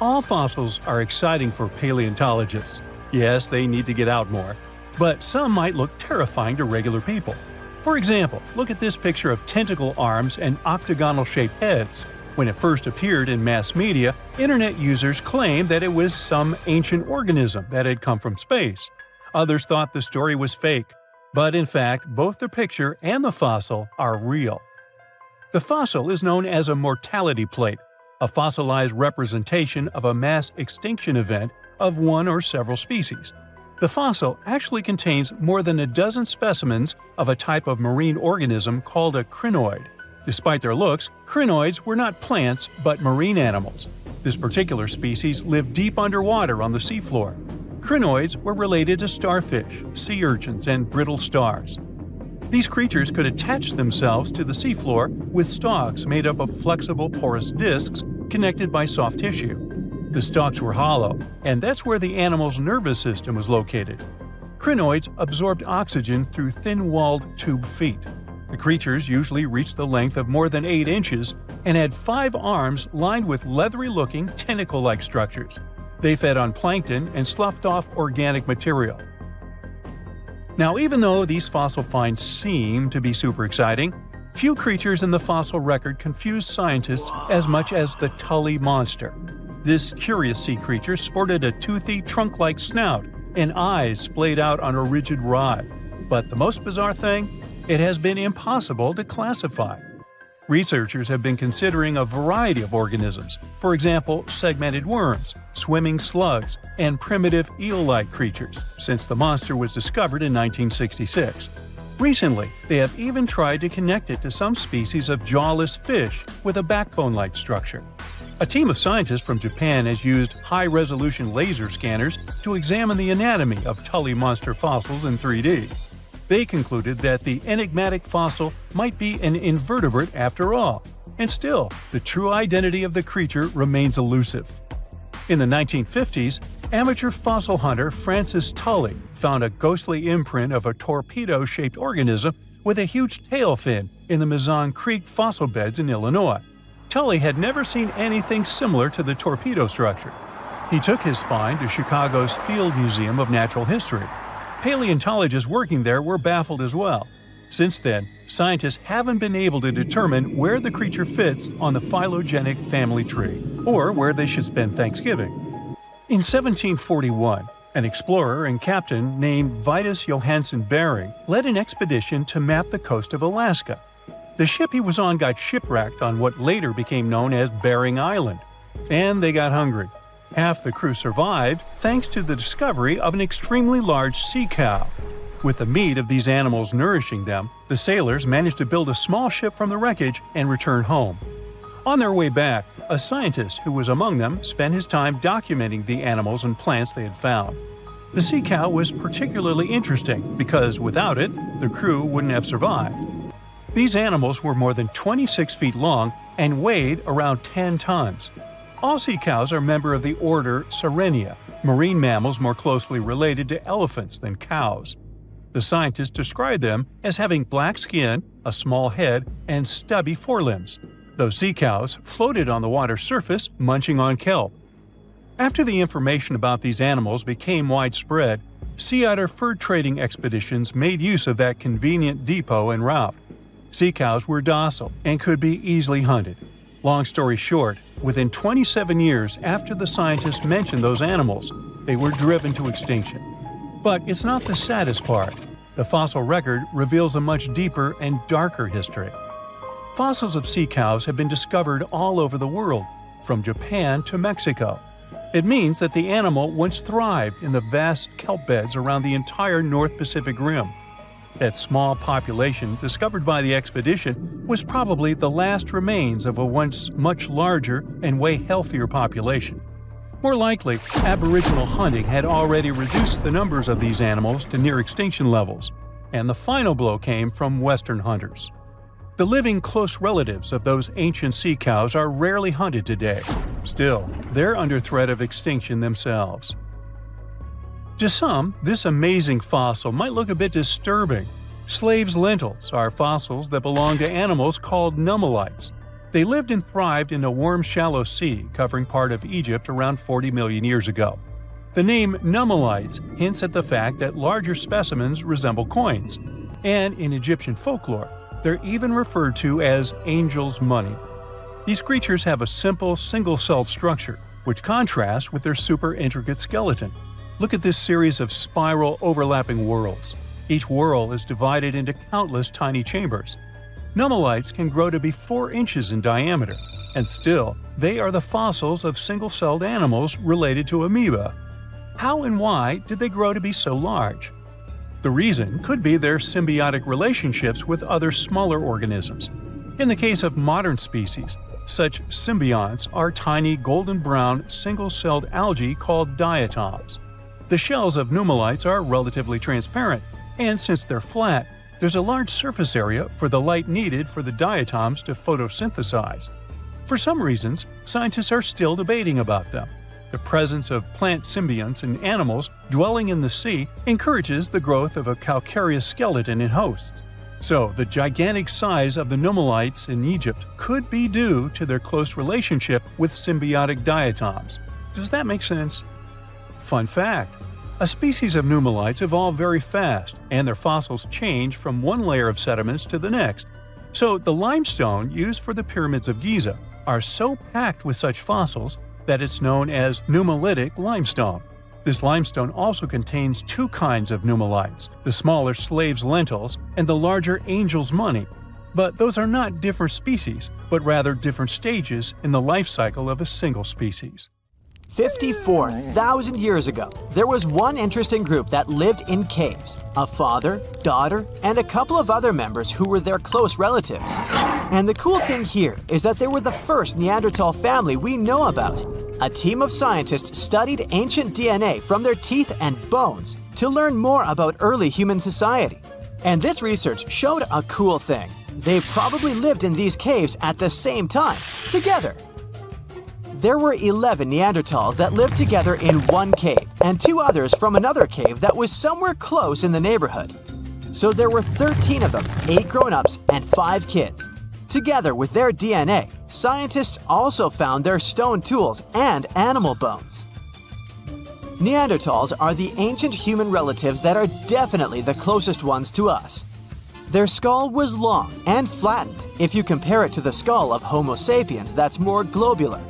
All fossils are exciting for paleontologists. Yes, they need to get out more. But some might look terrifying to regular people. For example, look at this picture of tentacle arms and octagonal-shaped heads. When it first appeared in mass media, internet users claimed that it was some ancient organism that had come from space. Others thought the story was fake, but in fact, both the picture and the fossil are real. The fossil is known as a mortality plate, a fossilized representation of a mass extinction event of one or several species. The fossil actually contains more than a dozen specimens of a type of marine organism called a crinoid. Despite their looks, crinoids were not plants but marine animals. This particular species lived deep underwater on the seafloor. Crinoids were related to starfish, sea urchins, and brittle stars. These creatures could attach themselves to the seafloor with stalks made up of flexible porous discs connected by soft tissue. The stalks were hollow, and that's where the animal's nervous system was located. Crinoids absorbed oxygen through thin-walled tube feet. The creatures usually reached the length of more than 8 inches and had 5 arms lined with leathery-looking tentacle-like structures. They fed on plankton and sloughed off organic material. Now, even though these fossil finds seem to be super exciting, few creatures in the fossil record confuse scientists as much as the Tully monster. This curious sea creature sported a toothy, trunk-like snout and eyes splayed out on a rigid rod. But the most bizarre thing? It has been impossible to classify. Researchers have been considering a variety of organisms, for example, segmented worms, swimming slugs, and primitive eel-like creatures, since the monster was discovered in 1966. Recently, they have even tried to connect it to some species of jawless fish with a backbone-like structure. A team of scientists from Japan has used high-resolution laser scanners to examine the anatomy of Tully monster fossils in 3D. They concluded that the enigmatic fossil might be an invertebrate after all, and still, the true identity of the creature remains elusive. In the 1950s, amateur fossil hunter Francis Tully found a ghostly imprint of a torpedo-shaped organism with a huge tail fin in the Mizon Creek fossil beds in Illinois. Tully had never seen anything similar to the torpedo structure. He took his find to Chicago's Field Museum of Natural History. Paleontologists working there were baffled as well. Since then, scientists haven't been able to determine where the creature fits on the phylogenetic family tree, or where they should spend Thanksgiving. In 1741, an explorer and captain named Vitus Johansen Bering led an expedition to map the coast of Alaska. The ship he was on got shipwrecked on what later became known as Bering Island, and they got hungry. Half the crew survived thanks to the discovery of an extremely large sea cow. With the meat of these animals nourishing them, the sailors managed to build a small ship from the wreckage and return home. On their way back, a scientist who was among them spent his time documenting the animals and plants they had found. The sea cow was particularly interesting because without it, the crew wouldn't have survived. These animals were more than 26 feet long and weighed around 10 tons. All sea cows are member of the order Sirenia, marine mammals more closely related to elephants than cows. The scientists described them as having black skin, a small head, and stubby forelimbs. Those sea cows floated on the water's surface, munching on kelp. After the information about these animals became widespread, sea otter fur trading expeditions made use of that convenient depot en route. Sea cows were docile and could be easily hunted. Long story short, within 27 years after the scientists mentioned those animals, they were driven to extinction. But it's not the saddest part. The fossil record reveals a much deeper and darker history. Fossils of sea cows have been discovered all over the world, from Japan to Mexico. It means that the animal once thrived in the vast kelp beds around the entire North Pacific Rim. That small population discovered by the expedition was probably the last remains of a once much larger and way healthier population. More likely, Aboriginal hunting had already reduced the numbers of these animals to near extinction levels, and the final blow came from Western hunters. The living close relatives of those ancient sea cows are rarely hunted today. Still, they're under threat of extinction themselves. To some, this amazing fossil might look a bit disturbing. Slaves' lentils are fossils that belong to animals called Nummulites. They lived and thrived in a warm, shallow sea covering part of Egypt around 40 million years ago. The name Nummulites hints at the fact that larger specimens resemble coins, and in Egyptian folklore, they're even referred to as angels' money. These creatures have a simple, single-celled structure, which contrasts with their super intricate skeleton. Look at this series of spiral overlapping whorls. Each whorl is divided into countless tiny chambers. Nummulites can grow to be 4 inches in diameter, and still, they are the fossils of single-celled animals related to amoeba. How and why did they grow to be so large? The reason could be their symbiotic relationships with other smaller organisms. In the case of modern species, such symbionts are tiny golden-brown single-celled algae called diatoms. The shells of nummulites are relatively transparent, and since they're flat, there's a large surface area for the light needed for the diatoms to photosynthesize. For some reasons, scientists are still debating about them. The presence of plant symbionts in animals dwelling in the sea encourages the growth of a calcareous skeleton in hosts. So, the gigantic size of the nummulites in Egypt could be due to their close relationship with symbiotic diatoms. Does that make sense? Fun fact: a species of nummulites evolve very fast, and their fossils change from one layer of sediments to the next. So the limestone used for the pyramids of Giza are so packed with such fossils that it's known as Nummulitic limestone. This limestone also contains 2 kinds of nummulites, the smaller slaves' lentils and the larger angel's money. But those are not different species, but rather different stages in the life cycle of a single species. 54,000 years ago, there was one interesting group that lived in caves. A father, daughter, and a couple of other members who were their close relatives. And the cool thing here is that they were the first Neanderthal family we know about. A team of scientists studied ancient DNA from their teeth and bones to learn more about early human society. And this research showed a cool thing. They probably lived in these caves at the same time, together. There were 11 Neanderthals that lived together in one cave, and 2 others from another cave that was somewhere close in the neighborhood. So there were 13 of them, 8 grown-ups and 5 kids. Together with their DNA, scientists also found their stone tools and animal bones. Neanderthals are the ancient human relatives that are definitely the closest ones to us. Their skull was long and flattened if you compare it to the skull of Homo sapiens that's more globular.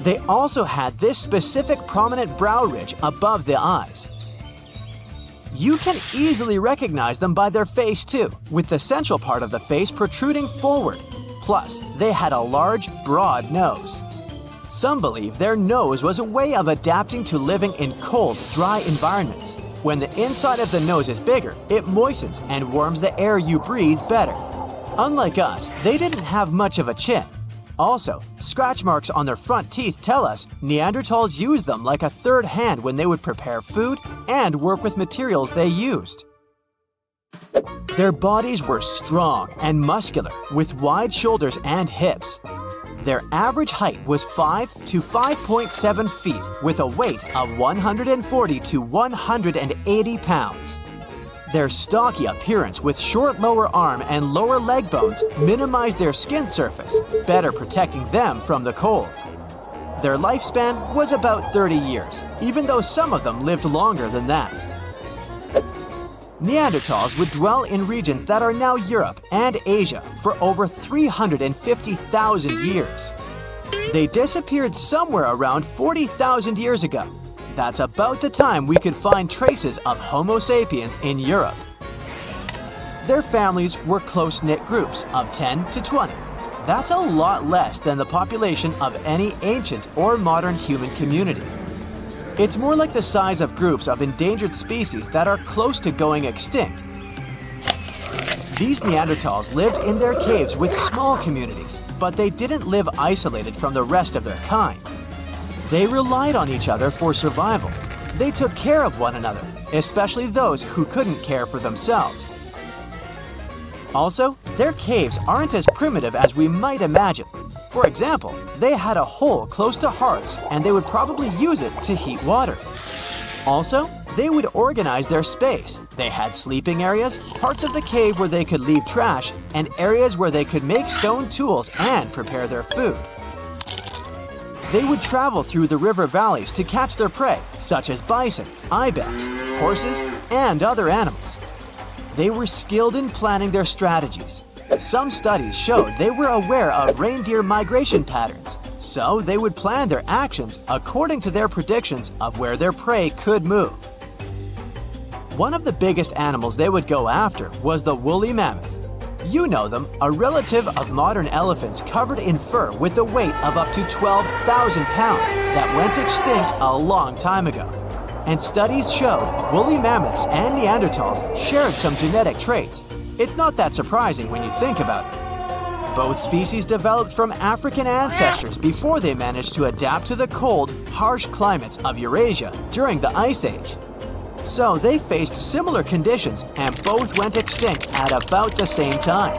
They also had this specific prominent brow ridge above the eyes. You can easily recognize them by their face too, with the central part of the face protruding forward. Plus, they had a large, broad nose. Some believe their nose was a way of adapting to living in cold, dry environments. When the inside of the nose is bigger, it moistens and warms the air you breathe better. Unlike us, they didn't have much of a chin. Also, scratch marks on their front teeth tell us Neanderthals used them like a third hand when they would prepare food and work with materials they used. Their bodies were strong and muscular, with wide shoulders and hips. Their average height was 5 to 5.7 feet, with a weight of 140 to 180 pounds. Their stocky appearance with short lower arm and lower leg bones minimized their skin surface, better protecting them from the cold. Their lifespan was about 30 years, even though some of them lived longer than that. Neanderthals would dwell in regions that are now Europe and Asia for over 350,000 years. They disappeared somewhere around 40,000 years ago. That's about the time we could find traces of Homo sapiens in Europe. Their families were close-knit groups of 10 to 20. That's a lot less than the population of any ancient or modern human community. It's more like the size of groups of endangered species that are close to going extinct. These Neanderthals lived in their caves with small communities, but they didn't live isolated from the rest of their kind. They relied on each other for survival. They took care of one another, especially those who couldn't care for themselves. Also, their caves aren't as primitive as we might imagine. For example, they had a hole close to hearths and they would probably use it to heat water. Also, they would organize their space. They had sleeping areas, parts of the cave where they could leave trash, and areas where they could make stone tools and prepare their food. They would travel through the river valleys to catch their prey, such as bison, ibex, horses, and other animals. They were skilled in planning their strategies. Some studies showed they were aware of reindeer migration patterns, so they would plan their actions according to their predictions of where their prey could move. One of the biggest animals they would go after was the woolly mammoth. You know them, a relative of modern elephants covered in fur with a weight of up to 12,000 pounds that went extinct a long time ago. And studies showed woolly mammoths and Neanderthals shared some genetic traits. It's not that surprising when you think about it. Both species developed from African ancestors before they managed to adapt to the cold, harsh climates of Eurasia during the Ice Age. So they faced similar conditions and both went extinct at about the same time.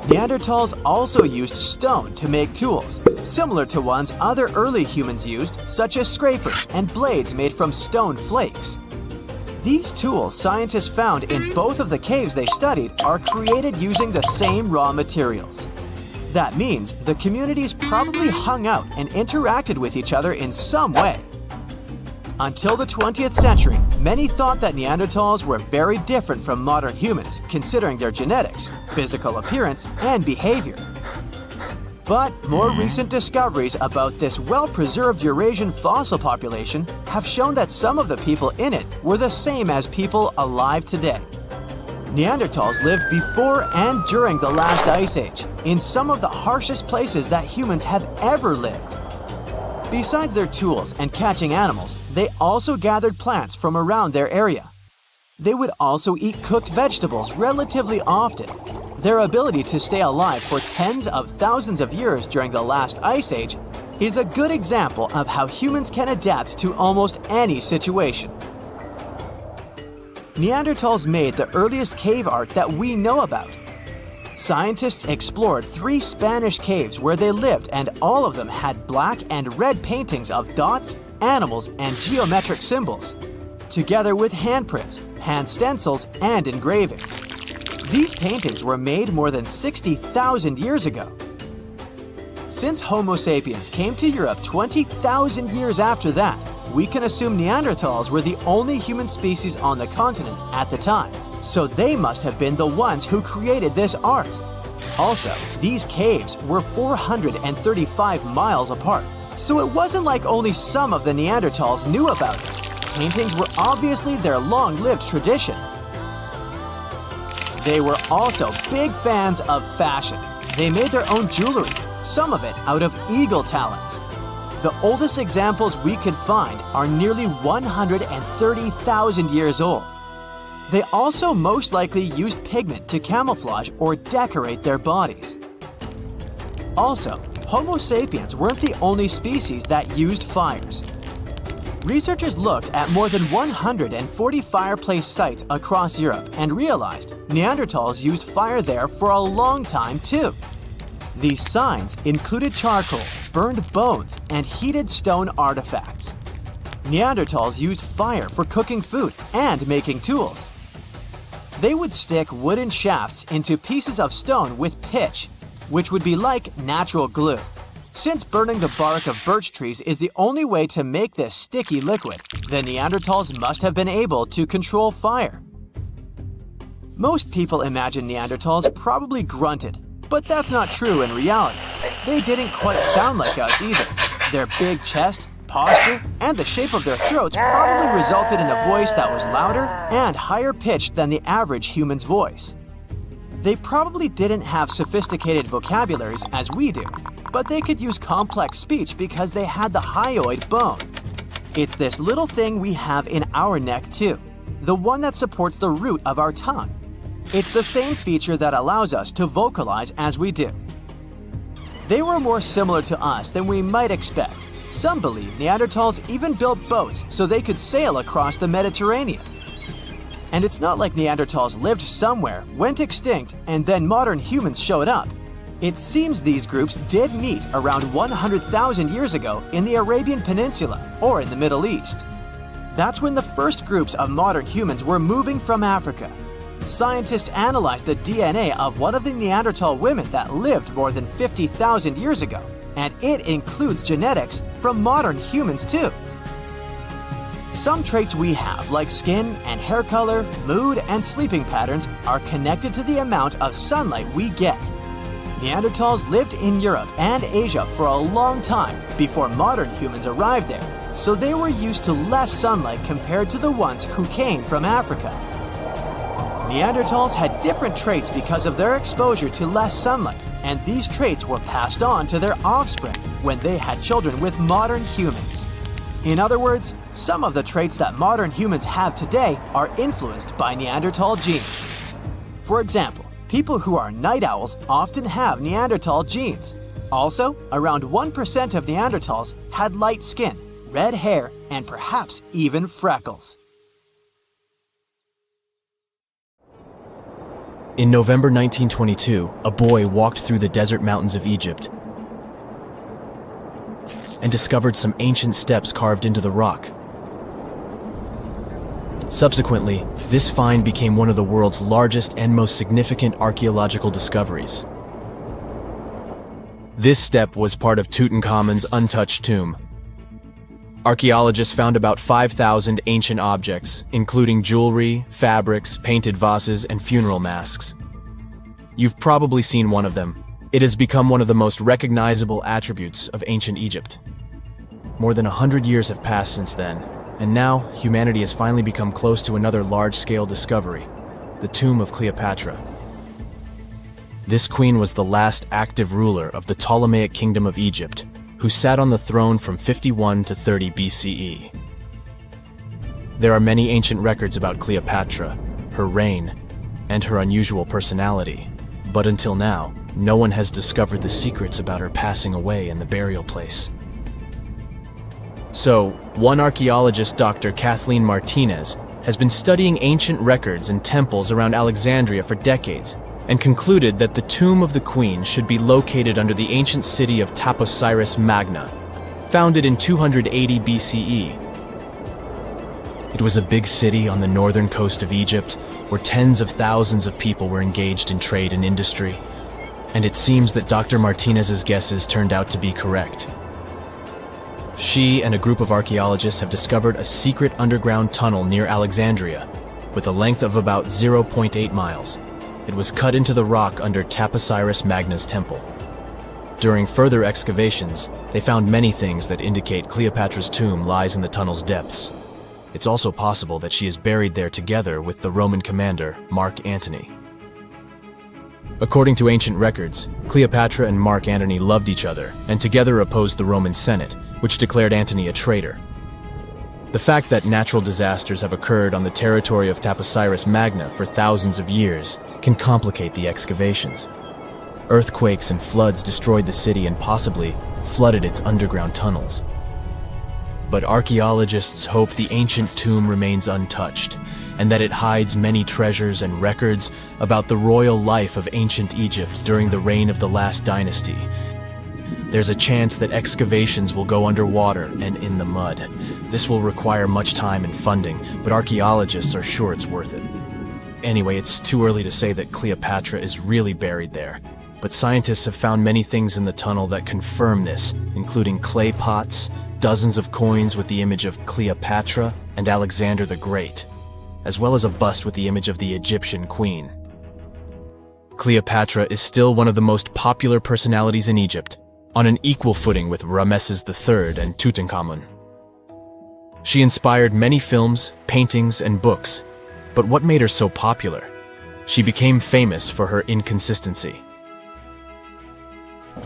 Neanderthals also used stone to make tools, similar to ones other early humans used, such as scrapers and blades made from stone flakes. These tools scientists found in both of the caves they studied are created using the same raw materials. That means the communities probably hung out and interacted with each other in some way. Until the 20th century, many thought that Neanderthals were very different from modern humans, considering their genetics, physical appearance, and behavior. But more recent discoveries about this well-preserved Eurasian fossil population have shown that some of the people in it were the same as people alive today. Neanderthals lived before and during the last ice age, in some of the harshest places that humans have ever lived. Besides their tools and catching animals, they also gathered plants from around their area. They would also eat cooked vegetables relatively often. Their ability to stay alive for tens of thousands of years during the last ice age is a good example of how humans can adapt to almost any situation. Neanderthals made the earliest cave art that we know about. Scientists explored 3 Spanish caves where they lived, and all of them had black and red paintings of dots, animals, and geometric symbols, together with handprints, hand stencils, and engravings. These paintings were made more than 60,000 years ago. Since Homo sapiens came to Europe 20,000 years after that, we can assume Neanderthals were the only human species on the continent at the time, so they must have been the ones who created this art. Also, these caves were 435 miles apart, so it wasn't like only some of the Neanderthals knew about it. Paintings were obviously their long-lived tradition. They were also big fans of fashion. They made their own jewelry, some of it out of eagle talons. The oldest examples we could find are nearly 130,000 years old. They also most likely used pigment to camouflage or decorate their bodies. Also, Homo sapiens weren't the only species that used fires. Researchers looked at more than 140 fireplace sites across Europe and realized Neanderthals used fire there for a long time too. These signs included charcoal, burned bones, and heated stone artifacts. Neanderthals used fire for cooking food and making tools. They would stick wooden shafts into pieces of stone with pitch, which would be like natural glue. Since burning the bark of birch trees is the only way to make this sticky liquid, the Neanderthals must have been able to control fire. Most people imagine Neanderthals probably grunted, but that's not true in reality. They didn't quite sound like us either. Their big chest, posture, and the shape of their throats probably resulted in a voice that was louder and higher pitched than the average human's voice. They probably didn't have sophisticated vocabularies as we do, but they could use complex speech because they had the hyoid bone. It's this little thing we have in our neck too, the one that supports the root of our tongue. It's the same feature that allows us to vocalize as we do. They were more similar to us than we might expect. Some believe Neanderthals even built boats so they could sail across the Mediterranean. And it's not like Neanderthals lived somewhere, went extinct, and then modern humans showed up. It seems these groups did meet around 100,000 years ago in the Arabian Peninsula or in the Middle East. That's when the first groups of modern humans were moving from Africa. Scientists analyzed the DNA of one of the Neanderthal women that lived more than 50,000 years ago, and it includes genetics from modern humans too. Some traits we have, like skin and hair color, mood, and sleeping patterns, are connected to the amount of sunlight we get. Neanderthals lived in Europe and Asia for a long time before modern humans arrived there, so they were used to less sunlight compared to the ones who came from Africa. Neanderthals had different traits because of their exposure to less sunlight, and these traits were passed on to their offspring when they had children with modern humans. In other words, some of the traits that modern humans have today are influenced by Neanderthal genes. For example, people who are night owls often have Neanderthal genes. Also, around 1% of Neanderthals had light skin, red hair, and perhaps even freckles. In November 1922, a boy walked through the desert mountains of Egypt and discovered some ancient steps carved into the rock. Subsequently, this find became one of the world's largest and most significant archaeological discoveries. This step was part of Tutankhamun's untouched tomb. Archaeologists found about 5,000 ancient objects, including jewelry, fabrics, painted vases, and funeral masks. You've probably seen one of them. It has become one of the most recognizable attributes of ancient Egypt. More than 100 years have passed since then, and now humanity has finally become close to another large-scale discovery, the tomb of Cleopatra. This queen was the last active ruler of the Ptolemaic Kingdom of Egypt, who sat on the throne from 51 to 30 BCE. There are many ancient records about Cleopatra, her reign, and her unusual personality, but until now, no one has discovered the secrets about her passing away in the burial place. So, one archaeologist, Dr. Kathleen Martinez, has been studying ancient records and temples around Alexandria for decades, and concluded that the tomb of the queen should be located under the ancient city of Taposiris Magna, founded in 280 BCE. It was a big city on the northern coast of Egypt, where tens of thousands of people were engaged in trade and industry. And it seems that Dr. Martinez's guesses turned out to be correct. She and a group of archaeologists have discovered a secret underground tunnel near Alexandria, with a length of about 0.8 miles. It was cut into the rock under Taposiris Magna's temple. During further excavations, they found many things that indicate Cleopatra's tomb lies in the tunnel's depths. It's also possible that she is buried there together with the Roman commander, Mark Antony. According to ancient records, Cleopatra and Mark Antony loved each other and together opposed the Roman Senate, which declared Antony a traitor. The fact that natural disasters have occurred on the territory of Taposiris Magna for thousands of years can complicate the excavations. Earthquakes and floods destroyed the city and possibly flooded its underground tunnels. But archaeologists hope the ancient tomb remains untouched, and that it hides many treasures and records about the royal life of ancient Egypt during the reign of the last dynasty. There's a chance that excavations will go underwater and in the mud. This will require much time and funding, but archaeologists are sure it's worth it. Anyway, it's too early to say that Cleopatra is really buried there, but scientists have found many things in the tunnel that confirm this, including clay pots, dozens of coins with the image of Cleopatra and Alexander the Great, as well as a bust with the image of the Egyptian queen. Cleopatra is still one of the most popular personalities in Egypt, on an equal footing with Ramesses III and Tutankhamun. She inspired many films, paintings, and books, but what made her so popular? She became famous for her inconsistency.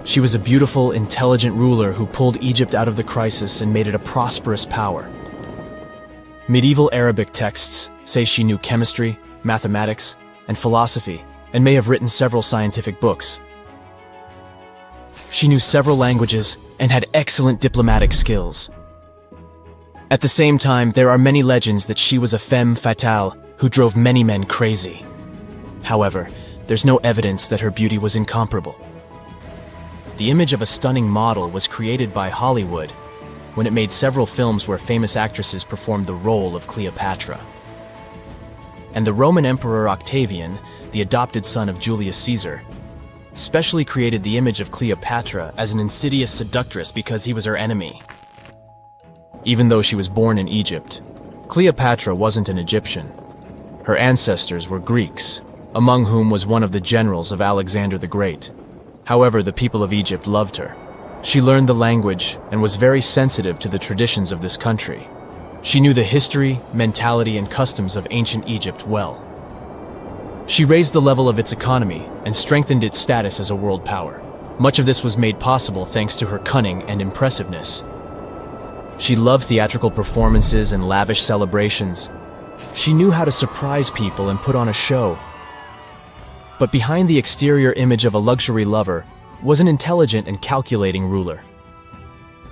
She was a beautiful, intelligent ruler who pulled Egypt out of the crisis and made it a prosperous power. Medieval Arabic texts say she knew chemistry, mathematics, and philosophy, and may have written several scientific books. She knew several languages and had excellent diplomatic skills. At the same time, there are many legends that she was a femme fatale who drove many men crazy. However, there's no evidence that her beauty was incomparable. The image of a stunning model was created by Hollywood when it made several films where famous actresses performed the role of Cleopatra. And the Roman Emperor Octavian, the adopted son of Julius Caesar, specially created the image of Cleopatra as an insidious seductress because he was her enemy. Even though she was born in Egypt, Cleopatra wasn't an Egyptian. Her ancestors were Greeks, among whom was one of the generals of Alexander the Great. However, the people of Egypt loved her. She learned the language and was very sensitive to the traditions of this country. She knew the history, mentality, and customs of ancient Egypt well. She raised the level of its economy and strengthened its status as a world power. Much of this was made possible thanks to her cunning and impressiveness. She loved theatrical performances and lavish celebrations. She knew how to surprise people and put on a show. But behind the exterior image of a luxury lover was an intelligent and calculating ruler.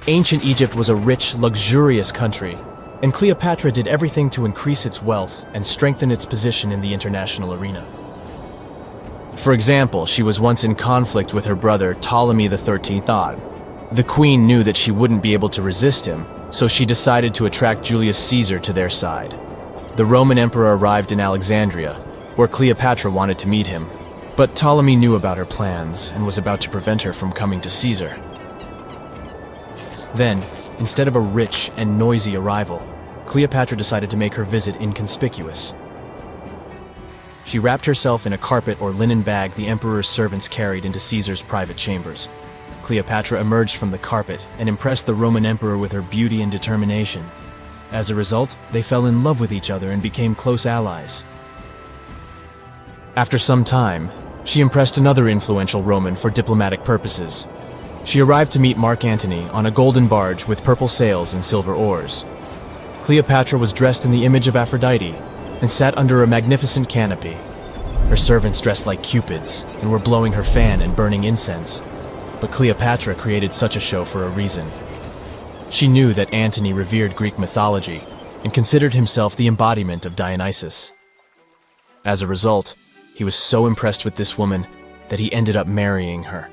Ancient Egypt was a rich, luxurious country, and Cleopatra did everything to increase its wealth and strengthen its position in the international arena. For example, she was once in conflict with her brother Ptolemy XIII Odd. The queen knew that she wouldn't be able to resist him, so she decided to attract Julius Caesar to their side. The Roman emperor arrived in Alexandria, where Cleopatra wanted to meet him, but Ptolemy knew about her plans and was about to prevent her from coming to Caesar. Then, instead of a rich and noisy arrival, Cleopatra decided to make her visit inconspicuous. She wrapped herself in a carpet or linen bag the emperor's servants carried into Caesar's private chambers. Cleopatra emerged from the carpet and impressed the Roman emperor with her beauty and determination. As a result, they fell in love with each other and became close allies. After some time, she impressed another influential Roman for diplomatic purposes. She arrived to meet Mark Antony on a golden barge with purple sails and silver oars. Cleopatra was dressed in the image of Aphrodite and sat under a magnificent canopy. Her servants dressed like cupids and were blowing her fan and burning incense. But Cleopatra created such a show for a reason. She knew that Antony revered Greek mythology and considered himself the embodiment of Dionysus. As a result, he was so impressed with this woman that he ended up marrying her.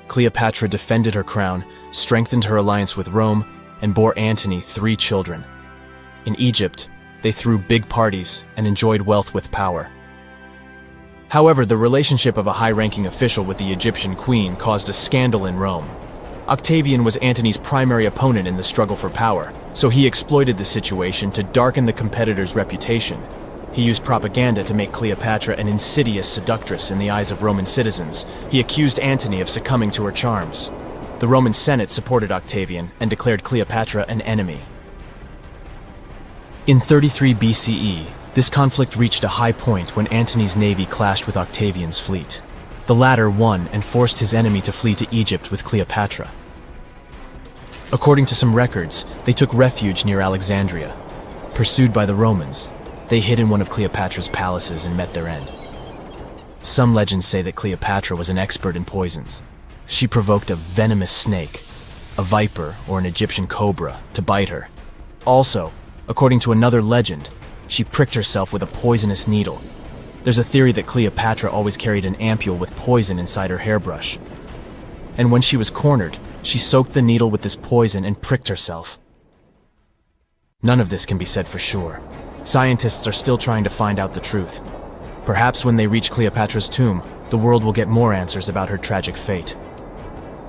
Cleopatra defended her crown, strengthened her alliance with Rome, and bore Antony 3 children. In Egypt, They threw big parties and enjoyed wealth with power. However, the relationship of a high-ranking official with the Egyptian queen caused a scandal in Rome. Octavian was Antony's primary opponent in the struggle for power, so he exploited the situation to darken the competitor's reputation. He used propaganda to make Cleopatra an insidious seductress in the eyes of Roman citizens. He accused Antony of succumbing to her charms. The Roman Senate supported Octavian and declared Cleopatra an enemy. In 33 BCE, this conflict reached a high point when Antony's navy clashed with Octavian's fleet. The latter won and forced his enemy to flee to Egypt with Cleopatra. According to some records, they took refuge near Alexandria. Pursued by the Romans, they hid in one of Cleopatra's palaces and met their end. Some legends say that Cleopatra was an expert in poisons. She provoked a venomous snake, a viper or an Egyptian cobra, to bite her. Also, according to another legend, she pricked herself with a poisonous needle. There's a theory that Cleopatra always carried an ampule with poison inside her hairbrush. And when she was cornered, she soaked the needle with this poison and pricked herself. None of this can be said for sure. Scientists are still trying to find out the truth. Perhaps when they reach Cleopatra's tomb, the world will get more answers about her tragic fate.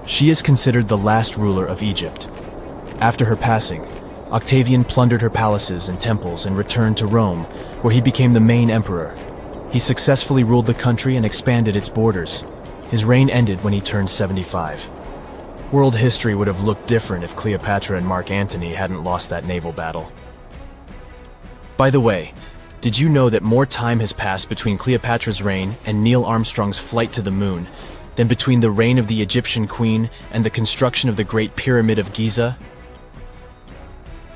She is considered the last ruler of Egypt. After her passing, Octavian plundered her palaces and temples and returned to Rome, where he became the main emperor. He successfully ruled the country and expanded its borders. His reign ended when he turned 75. World history would have looked different if Cleopatra and Mark Antony hadn't lost that naval battle. By the way, did you know that more time has passed between Cleopatra's reign and Neil Armstrong's flight to the moon than between the reign of the Egyptian queen and the construction of the Great Pyramid of Giza?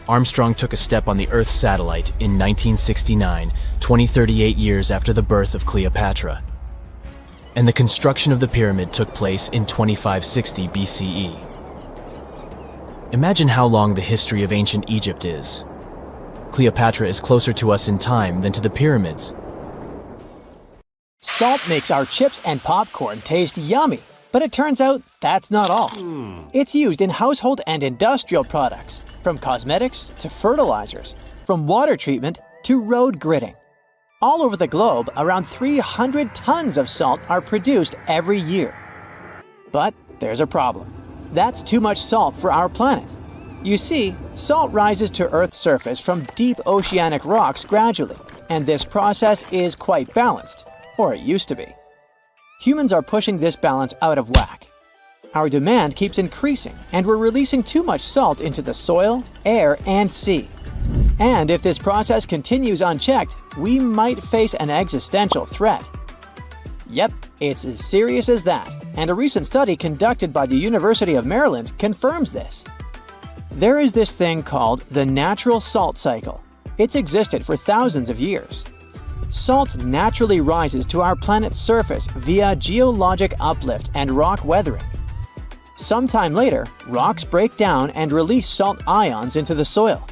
Armstrong took a step on the Earth satellite in 1969, 38 years after the birth of Cleopatra. And the construction of the pyramid took place in 2560 BCE. Imagine how long the history of ancient Egypt is. Cleopatra is closer to us in time than to the pyramids. Salt makes our chips and popcorn taste yummy, but it turns out that's not all. It's used in household and industrial products, from cosmetics to fertilizers, from water treatment to road gridding. All over the globe, around 300 tons of salt are produced every year. But there's a problem. That's too much salt for our planet. You see, salt rises to Earth's surface from deep oceanic rocks gradually, and this process is quite balanced, or it used to be. Humans are pushing this balance out of whack. Our demand keeps increasing, and we're releasing too much salt into the soil, air, and sea. And if this process continues unchecked, we might face an existential threat. Yep, it's as serious as that, and a recent study conducted by the University of Maryland confirms this. There is this thing called the natural salt cycle. It's existed for thousands of years. Salt naturally rises to our planet's surface via geologic uplift and rock weathering. Sometime later, rocks break down and release salt ions into the soil.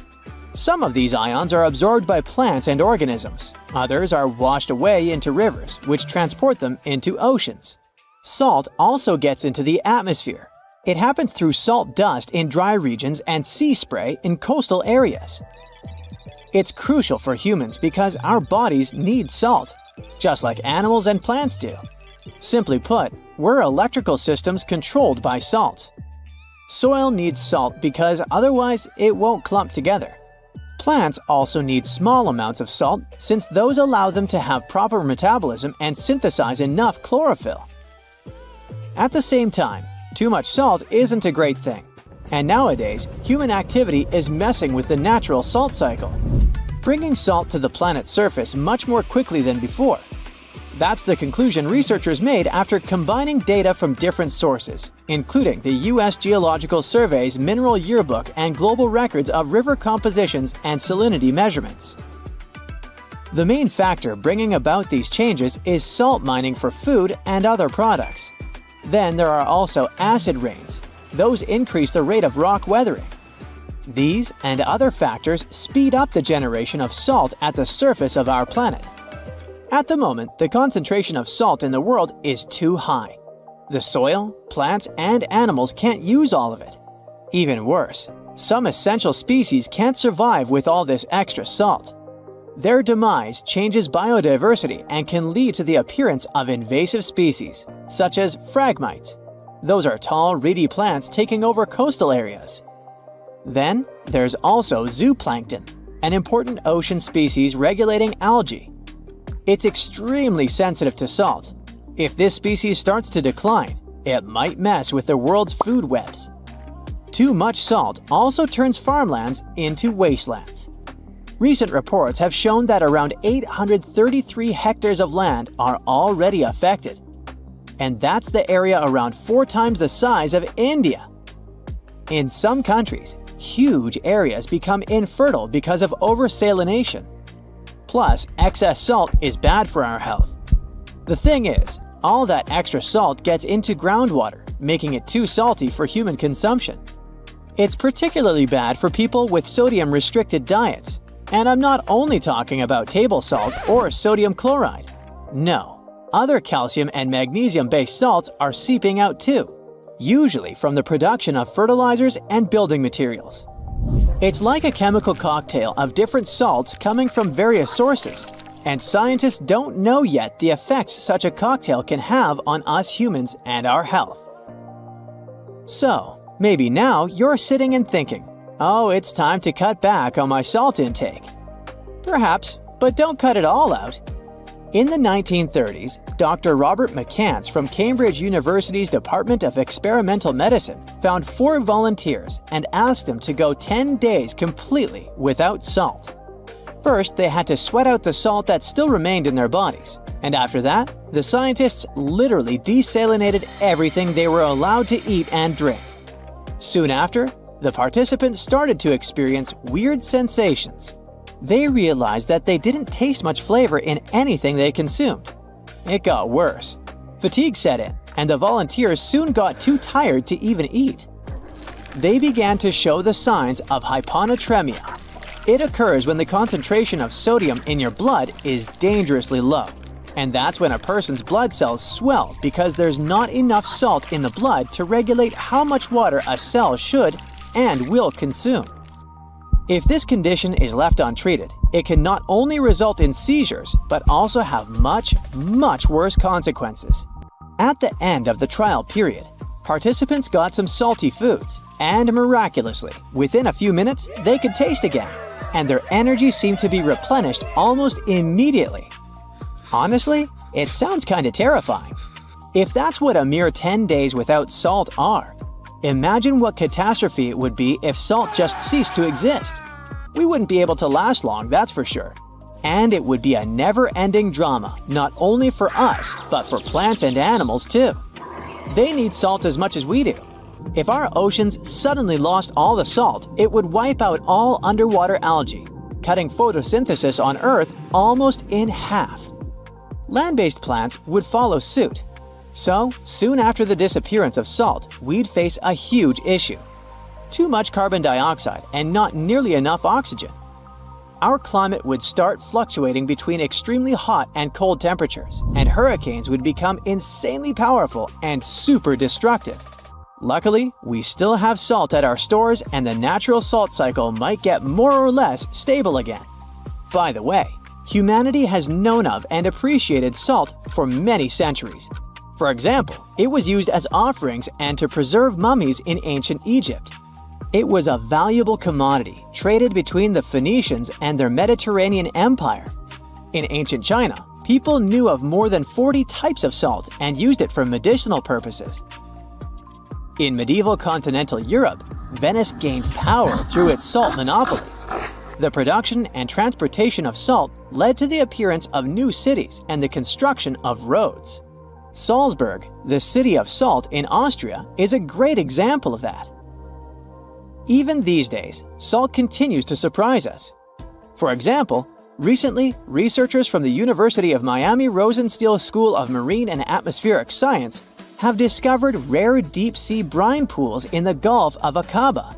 Some of these ions are absorbed by plants and organisms. Others are washed away into rivers, which transport them into oceans. Salt also gets into the atmosphere. It happens through salt dust in dry regions and sea spray in coastal areas. It's crucial for humans because our bodies need salt, just like animals and plants do. Simply put, we're electrical systems controlled by salt. Soil needs salt because otherwise it won't clump together. Plants also need small amounts of salt since those allow them to have proper metabolism and synthesize enough chlorophyll. At the same time, too much salt isn't a great thing, and nowadays, human activity is messing with the natural salt cycle, bringing salt to the planet's surface much more quickly than before. That's the conclusion researchers made after combining data from different sources, including the U.S. Geological Survey's Mineral Yearbook and global records of river compositions and salinity measurements. The main factor bringing about these changes is salt mining for food and other products. Then there are also acid rains. Those increase the rate of rock weathering. These and other factors speed up the generation of salt at the surface of our planet. At the moment, the concentration of salt in the world is too high. The soil, plants, and animals can't use all of it. Even worse, some essential species can't survive with all this extra salt. Their demise changes biodiversity and can lead to the appearance of invasive species, such as phragmites. Those are tall, reedy plants taking over coastal areas. Then, there's also zooplankton, an important ocean species regulating algae. It's extremely sensitive to salt. If this species starts to decline, it might mess with the world's food webs. Too much salt also turns farmlands into wastelands. Recent reports have shown that around 833 hectares of land are already affected. And that's the area around 4 times the size of India. In some countries, huge areas become infertile because of oversalination. Plus, excess salt is bad for our health. The thing is, all that extra salt gets into groundwater, making it too salty for human consumption. It's particularly bad for people with sodium-restricted diets. And I'm not only talking about table salt or sodium chloride. No, other calcium and magnesium-based salts are seeping out too, usually from the production of fertilizers and building materials. It's like a chemical cocktail of different salts coming from various sources, and scientists don't know yet the effects such a cocktail can have on us humans and our health. So, maybe now you're sitting and thinking, oh, it's time to cut back on my salt intake. Perhaps, but don't cut it all out. In the 1930s, Dr. Robert McCants from Cambridge University's Department of Experimental Medicine found 4 volunteers and asked them to go 10 days completely without salt. First, they had to sweat out the salt that still remained in their bodies, and after that, the scientists literally desalinated everything they were allowed to eat and drink. Soon after, the participants started to experience weird sensations. They realized that they didn't taste much flavor in anything they consumed. It got worse. Fatigue set in, and the volunteers soon got too tired to even eat. They began to show the signs of hyponatremia. It occurs when the concentration of sodium in your blood is dangerously low. And that's when a person's blood cells swell because there's not enough salt in the blood to regulate how much water a cell should and will consume. If this condition is left untreated, it can not only result in seizures, but also have much, much worse consequences. At the end of the trial period, participants got some salty foods, and miraculously, within a few minutes, they could taste again, and their energy seemed to be replenished almost immediately. Honestly, it sounds kinda terrifying. If that's what a mere 10 days without salt are, imagine what catastrophe it would be if salt just ceased to exist. We wouldn't be able to last long, that's for sure. And it would be a never-ending drama, not only for us, but for plants and animals too. They need salt as much as we do. If our oceans suddenly lost all the salt, it would wipe out all underwater algae, cutting photosynthesis on Earth almost in half. Land-based plants would follow suit. So, soon after the disappearance of salt, we'd face a huge issue. Too much carbon dioxide and not nearly enough oxygen. Our climate would start fluctuating between extremely hot and cold temperatures, and hurricanes would become insanely powerful and super destructive. Luckily, we still have salt at our stores, and the natural salt cycle might get more or less stable again. By the way, humanity has known of and appreciated salt for many centuries. For example, it was used as offerings and to preserve mummies in ancient Egypt. It was a valuable commodity traded between the Phoenicians and their Mediterranean empire. In ancient China, people knew of more than 40 types of salt and used it for medicinal purposes. In medieval continental Europe, Venice gained power through its salt monopoly. The production and transportation of salt led to the appearance of new cities and the construction of roads. Salzburg, the city of salt in Austria, is a great example of that. Even these days, salt continues to surprise us. For example, recently, researchers from the University of Miami Rosenstiel School of Marine and Atmospheric Science have discovered rare deep-sea brine pools in the Gulf of Aqaba.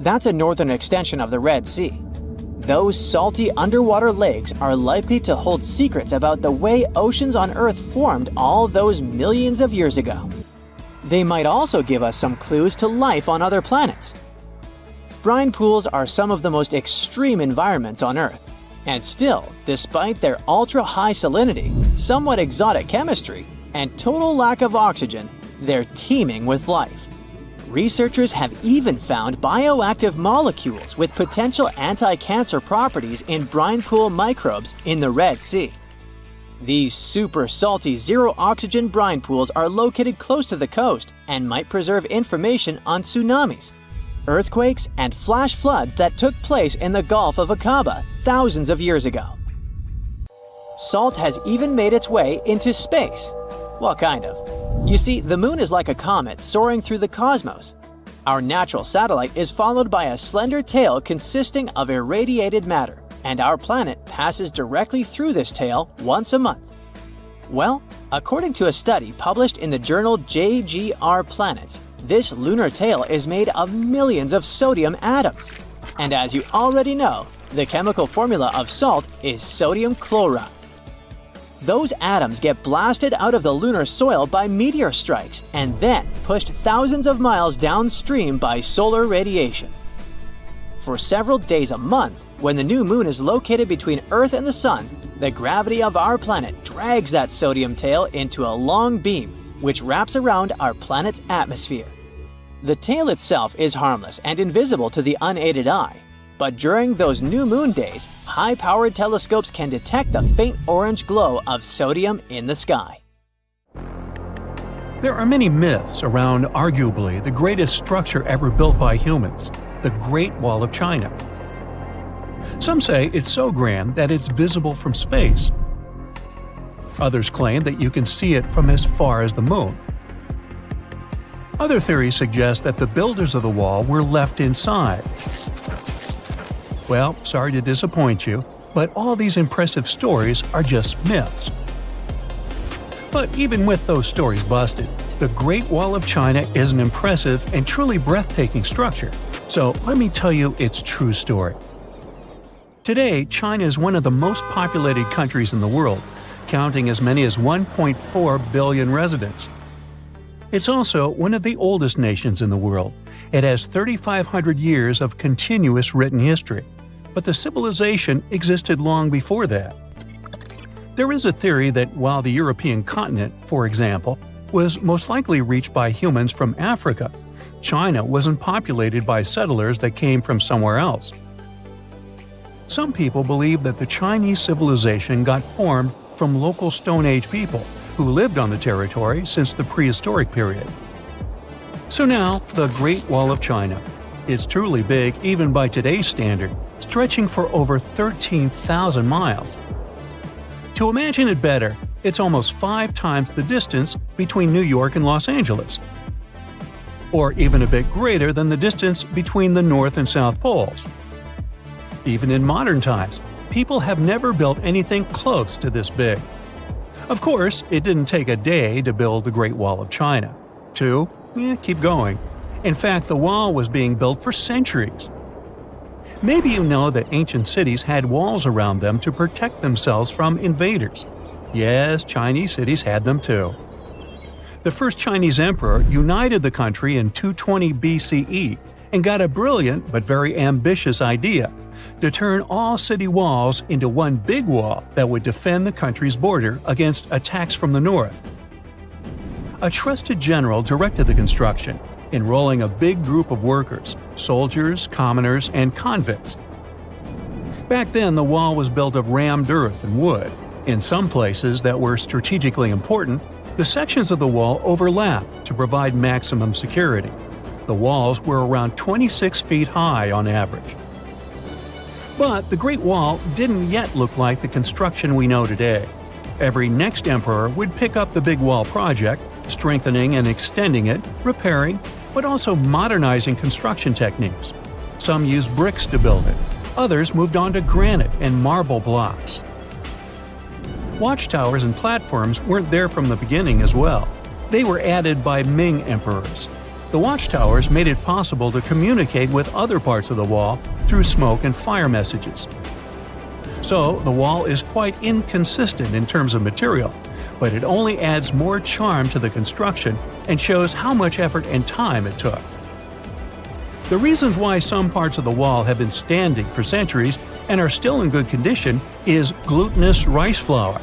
That's a northern extension of the Red Sea. Those salty underwater lakes are likely to hold secrets about the way oceans on Earth formed all those millions of years ago. They might also give us some clues to life on other planets. Brine pools are some of the most extreme environments on Earth, And still, despite their ultra-high salinity, somewhat exotic chemistry, and total lack of oxygen, they're teeming with life. Researchers have even found bioactive molecules with potential anti-cancer properties in brine pool microbes in the Red Sea. These super salty zero-oxygen brine pools are located close to the coast and might preserve information on tsunamis, earthquakes, and flash floods that took place in the Gulf of Aqaba thousands of years ago. Salt has even made its way into space. Well, kind of. You see, the moon is like a comet soaring through the cosmos. Our natural satellite is followed by a slender tail consisting of irradiated matter, and our planet passes directly through this tail once a month. Well, according to a study published in the journal JGR Planets, this lunar tail is made of millions of sodium atoms. And as you already know, the chemical formula of salt is sodium chloride. Those atoms get blasted out of the lunar soil by meteor strikes and then pushed thousands of miles downstream by solar radiation. For several days a month, when the new moon is located between Earth and the Sun, the gravity of our planet drags that sodium tail into a long beam, which wraps around our planet's atmosphere. The tail itself is harmless and invisible to the unaided eye, but during those new moon days, high-powered telescopes can detect the faint orange glow of sodium in the sky. There are many myths around arguably the greatest structure ever built by humans, the Great Wall of China. Some say it's so grand that it's visible from space. Others claim that you can see it from as far as the moon. Other theories suggest that the builders of the wall were left inside. Well, sorry to disappoint you, but all these impressive stories are just myths. But even with those stories busted, the Great Wall of China is an impressive and truly breathtaking structure. So let me tell you its true story. Today, China is one of the most populated countries in the world, counting as many as 1.4 billion residents. It's also one of the oldest nations in the world. It has 3,500 years of continuous written history, but the civilization existed long before that. There is a theory that while the European continent, for example, was most likely reached by humans from Africa, China wasn't populated by settlers that came from somewhere else. Some people believe that the Chinese civilization got formed from local Stone Age people who lived on the territory since the prehistoric period. So now, the Great Wall of China. It's truly big even by today's standard, stretching for over 13,000 miles. To imagine it better, it's almost 5 times the distance between New York and Los Angeles. Or even a bit greater than the distance between the North and South Poles. Even in modern times, people have never built anything close to this big. Of course, it didn't take a day to build the Great Wall of China. 2? Keep going. In fact, the wall was being built for centuries. Maybe you know that ancient cities had walls around them to protect themselves from invaders. Yes, Chinese cities had them too. The first Chinese emperor united the country in 220 BCE and got a brilliant but very ambitious idea to turn all city walls into one big wall that would defend the country's border against attacks from the north. A trusted general directed the construction, enrolling a big group of workers, soldiers, commoners, and convicts. Back then, the wall was built of rammed earth and wood. In some places that were strategically important, the sections of the wall overlapped to provide maximum security. The walls were around 26 feet high on average. But the Great Wall didn't yet look like the construction we know today. Every next emperor would pick up the Big Wall project, strengthening and extending it, repairing, but also modernizing construction techniques. Some used bricks to build it, others moved on to granite and marble blocks. Watchtowers and platforms weren't there from the beginning as well. They were added by Ming emperors. The watchtowers made it possible to communicate with other parts of the wall through smoke and fire messages. So, the wall is quite inconsistent in terms of material, but it only adds more charm to the construction and shows how much effort and time it took. The reasons why some parts of the wall have been standing for centuries and are still in good condition is glutinous rice flour.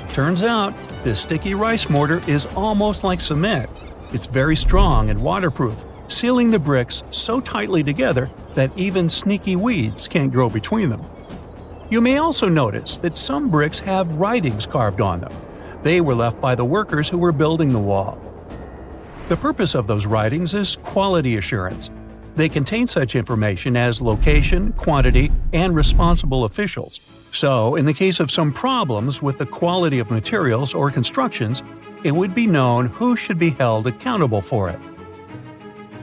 Turns out, this sticky rice mortar is almost like cement. It's very strong and waterproof, sealing the bricks so tightly together that even sneaky weeds can't grow between them. You may also notice that some bricks have writings carved on them. They were left by the workers who were building the wall. The purpose of those writings is quality assurance. They contain such information as location, quantity, and responsible officials. So, in the case of some problems with the quality of materials or constructions, it would be known who should be held accountable for it.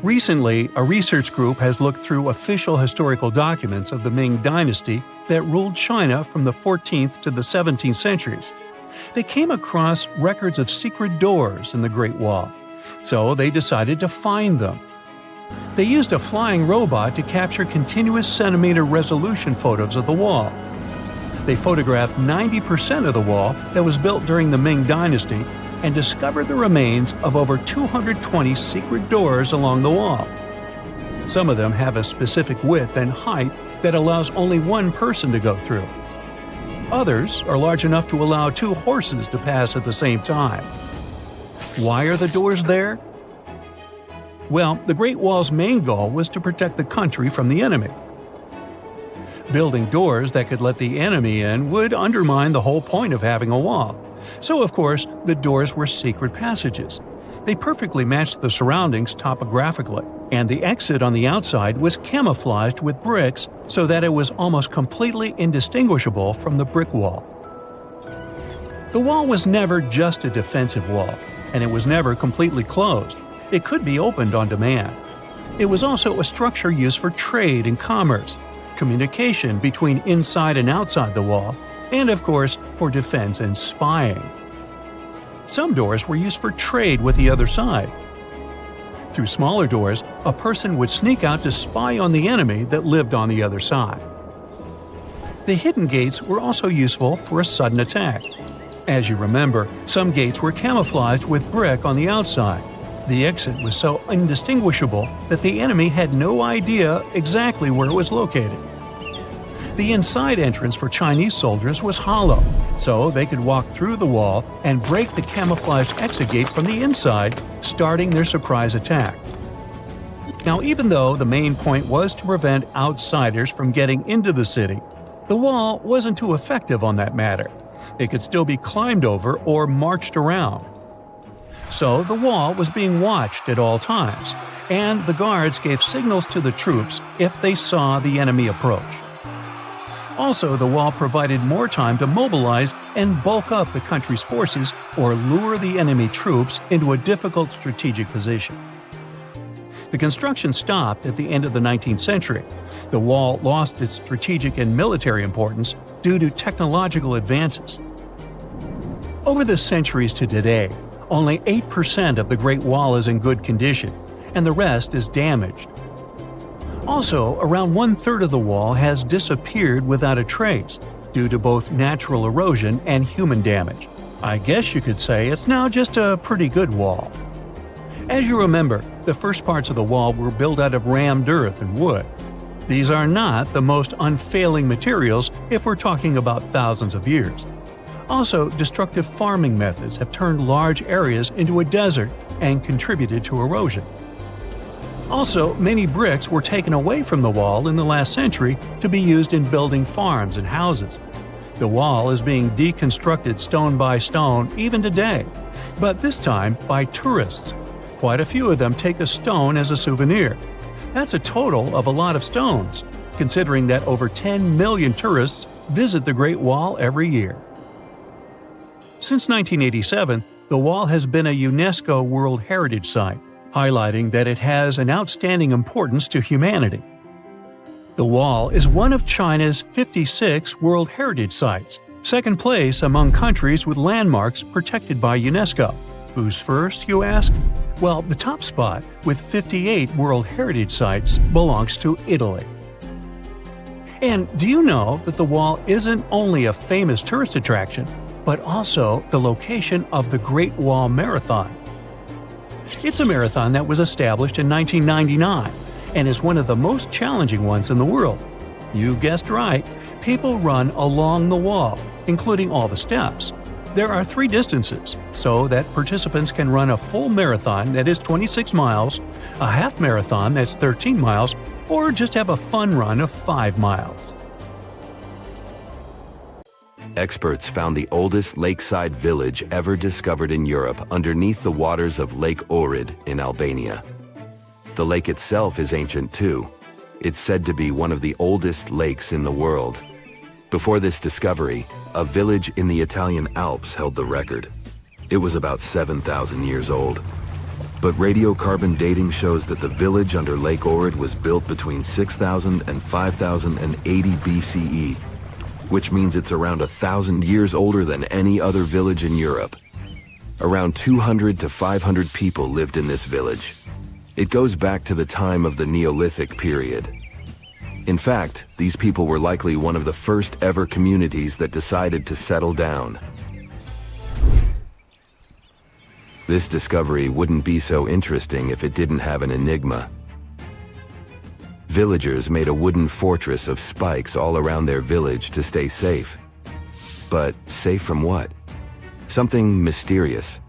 Recently, a research group has looked through official historical documents of the Ming Dynasty that ruled China from the 14th to the 17th centuries. They came across records of secret doors in the Great Wall, so they decided to find them. They used a flying robot to capture continuous centimeter resolution photos of the wall. They photographed 90% of the wall that was built during the Ming Dynasty and discovered the remains of over 220 secret doors along the wall. Some of them have a specific width and height that allows only one person to go through. Others are large enough to allow 2 horses to pass at the same time. Why are the doors there? Well, the Great Wall's main goal was to protect the country from the enemy. Building doors that could let the enemy in would undermine the whole point of having a wall. So, of course, the doors were secret passages. They perfectly matched the surroundings topographically, and the exit on the outside was camouflaged with bricks so that it was almost completely indistinguishable from the brick wall. The wall was never just a defensive wall, and it was never completely closed. It could be opened on demand. It was also a structure used for trade and commerce, communication between inside and outside the wall, and of course, for defense and spying. Some doors were used for trade with the other side. Through smaller doors, a person would sneak out to spy on the enemy that lived on the other side. The hidden gates were also useful for a sudden attack. As you remember, some gates were camouflaged with brick on the outside. The exit was so indistinguishable that the enemy had no idea exactly where it was located. The inside entrance for Chinese soldiers was hollow, so they could walk through the wall and break the camouflaged exit gate from the inside, starting their surprise attack. Now, even though the main point was to prevent outsiders from getting into the city, the wall wasn't too effective on that matter. It could still be climbed over or marched around. So the wall was being watched at all times, and the guards gave signals to the troops if they saw the enemy approach. Also, the wall provided more time to mobilize and bulk up the country's forces or lure the enemy troops into a difficult strategic position. The construction stopped at the end of the 19th century. The wall lost its strategic and military importance due to technological advances. Over the centuries to today, only 8% of the Great Wall is in good condition, and the rest is damaged. Also, around 1/3 of the wall has disappeared without a trace, due to both natural erosion and human damage. I guess you could say it's now just a pretty good wall. As you remember, the first parts of the wall were built out of rammed earth and wood. These are not the most unfailing materials if we're talking about thousands of years. Also, destructive farming methods have turned large areas into a desert and contributed to erosion. Also, many bricks were taken away from the wall in the last century to be used in building farms and houses. The wall is being deconstructed stone by stone even today, but this time by tourists. Quite a few of them take a stone as a souvenir. That's a total of a lot of stones, considering that over 10 million tourists visit the Great Wall every year. Since 1987, the wall has been a UNESCO World Heritage Site, highlighting that it has an outstanding importance to humanity. The wall is one of China's 56 World Heritage Sites, second place among countries with landmarks protected by UNESCO. Who's first, you ask? Well, the top spot, with 58 World Heritage Sites, belongs to Italy. And do you know that the wall isn't only a famous tourist attraction, but also the location of the Great Wall Marathon? It's a marathon that was established in 1999. and is one of the most challenging ones in the world. You guessed right, people run along the wall, including all the steps. There are 3 distances, so that participants can run a full marathon that is 26 miles, a half marathon that's 13 miles, or just have a fun run of 5 miles. Experts found the oldest lakeside village ever discovered in Europe underneath the waters of Lake Ohrid in Albania. The lake itself is ancient too. It's said to be one of the oldest lakes in the world. Before this discovery, a village in the Italian Alps held the record. It was about 7,000 years old. But radiocarbon dating shows that the village under Lake Ohrid was built between 6,000 and 5,080 BCE, which means it's around 1,000 years older than any other village in Europe. Around 200 to 500 people lived in this village. It goes back to the time of the Neolithic period. In fact, these people were likely one of the first ever communities that decided to settle down. This discovery wouldn't be so interesting if it didn't have an enigma. Villagers made a wooden fortress of spikes all around their village to stay safe. But safe from what? Something mysterious.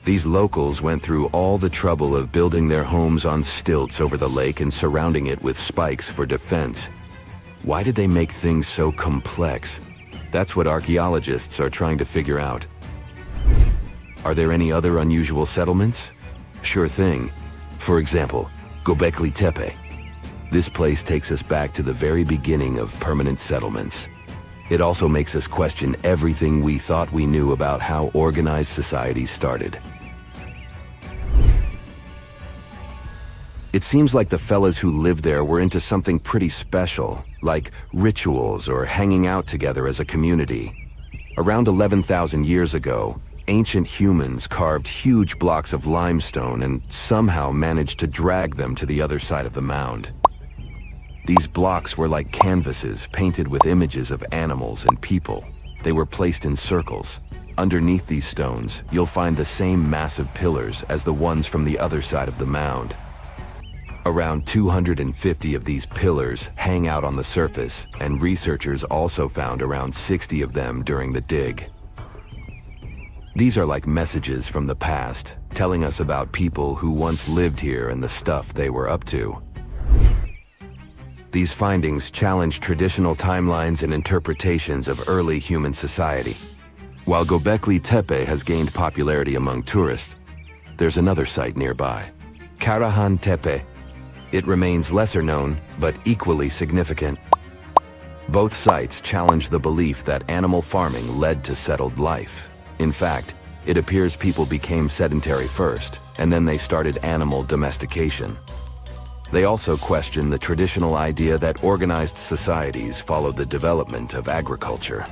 These locals went through all the trouble of building their homes on stilts over the lake and surrounding it with spikes for defense. Why did they make things so complex? That's what archaeologists are trying to figure out. Are there any other unusual settlements? Sure thing. For example, Göbekli Tepe. This place takes us back to the very beginning of permanent settlements. It also makes us question everything we thought we knew about how organized societies started. It seems like the fellas who lived there were into something pretty special, like rituals or hanging out together as a community. Around 11,000 years ago, ancient humans carved huge blocks of limestone and somehow managed to drag them to the other side of the mound. These blocks were like canvases painted with images of animals and people. They were placed in circles. Underneath these stones, you'll find the same massive pillars as the ones from the other side of the mound. Around 250 of these pillars hang out on the surface, and researchers also found around 60 of them during the dig. These are like messages from the past, telling us about people who once lived here and the stuff they were up to. These findings challenge traditional timelines and interpretations of early human society. While Göbekli Tepe has gained popularity among tourists, there's another site nearby, Karahan Tepe. It remains lesser known, but equally significant. Both sites challenge the belief that animal farming led to settled life. In fact, it appears people became sedentary first, and then they started animal domestication. They also question the traditional idea that organized societies followed the development of agriculture.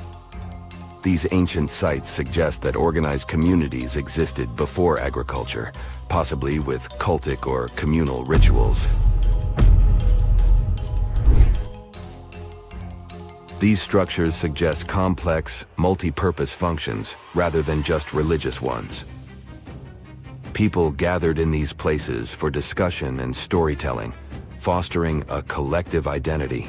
These ancient sites suggest that organized communities existed before agriculture, possibly with cultic or communal rituals. These structures suggest complex, multi-purpose functions rather than just religious ones. People gathered in these places for discussion and storytelling, fostering a collective identity.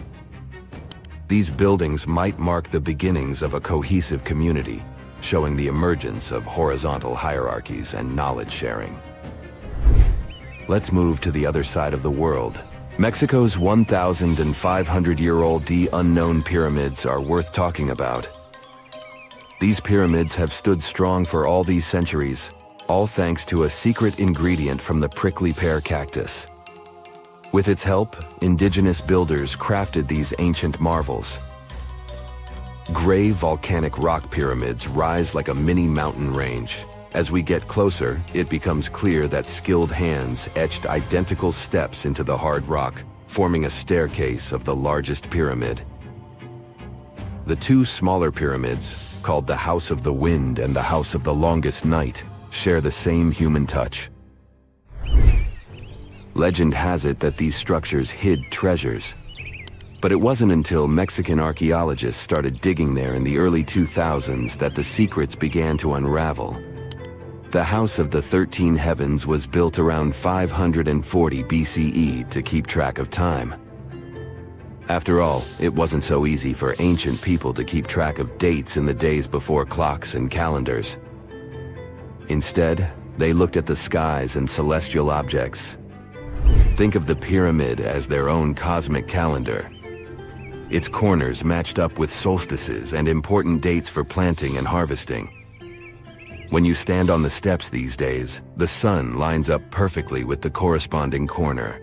These buildings might mark the beginnings of a cohesive community, showing the emergence of horizontal hierarchies and knowledge sharing. Let's move to the other side of the world. Mexico's 1,500-year-old unknown pyramids are worth talking about. These pyramids have stood strong for all these centuries, all thanks to a secret ingredient from the prickly pear cactus. With its help, indigenous builders crafted these ancient marvels. Gray volcanic rock pyramids rise like a mini mountain range. As we get closer, it becomes clear that skilled hands etched identical steps into the hard rock, forming a staircase of the largest pyramid. The two smaller pyramids, called the House of the Wind and the House of the Longest Night, share the same human touch. Legend has it that these structures hid treasures. But it wasn't until Mexican archaeologists started digging there in the early 2000s that the secrets began to unravel. The House of the 13 Heavens was built around 540 BCE to keep track of time. After all, it wasn't so easy for ancient people to keep track of dates in the days before clocks and calendars. Instead, they looked at the skies and celestial objects. Think of the pyramid as their own cosmic calendar. Its corners matched up with solstices and important dates for planting and harvesting. When you stand on the steps these days, the sun lines up perfectly with the corresponding corner.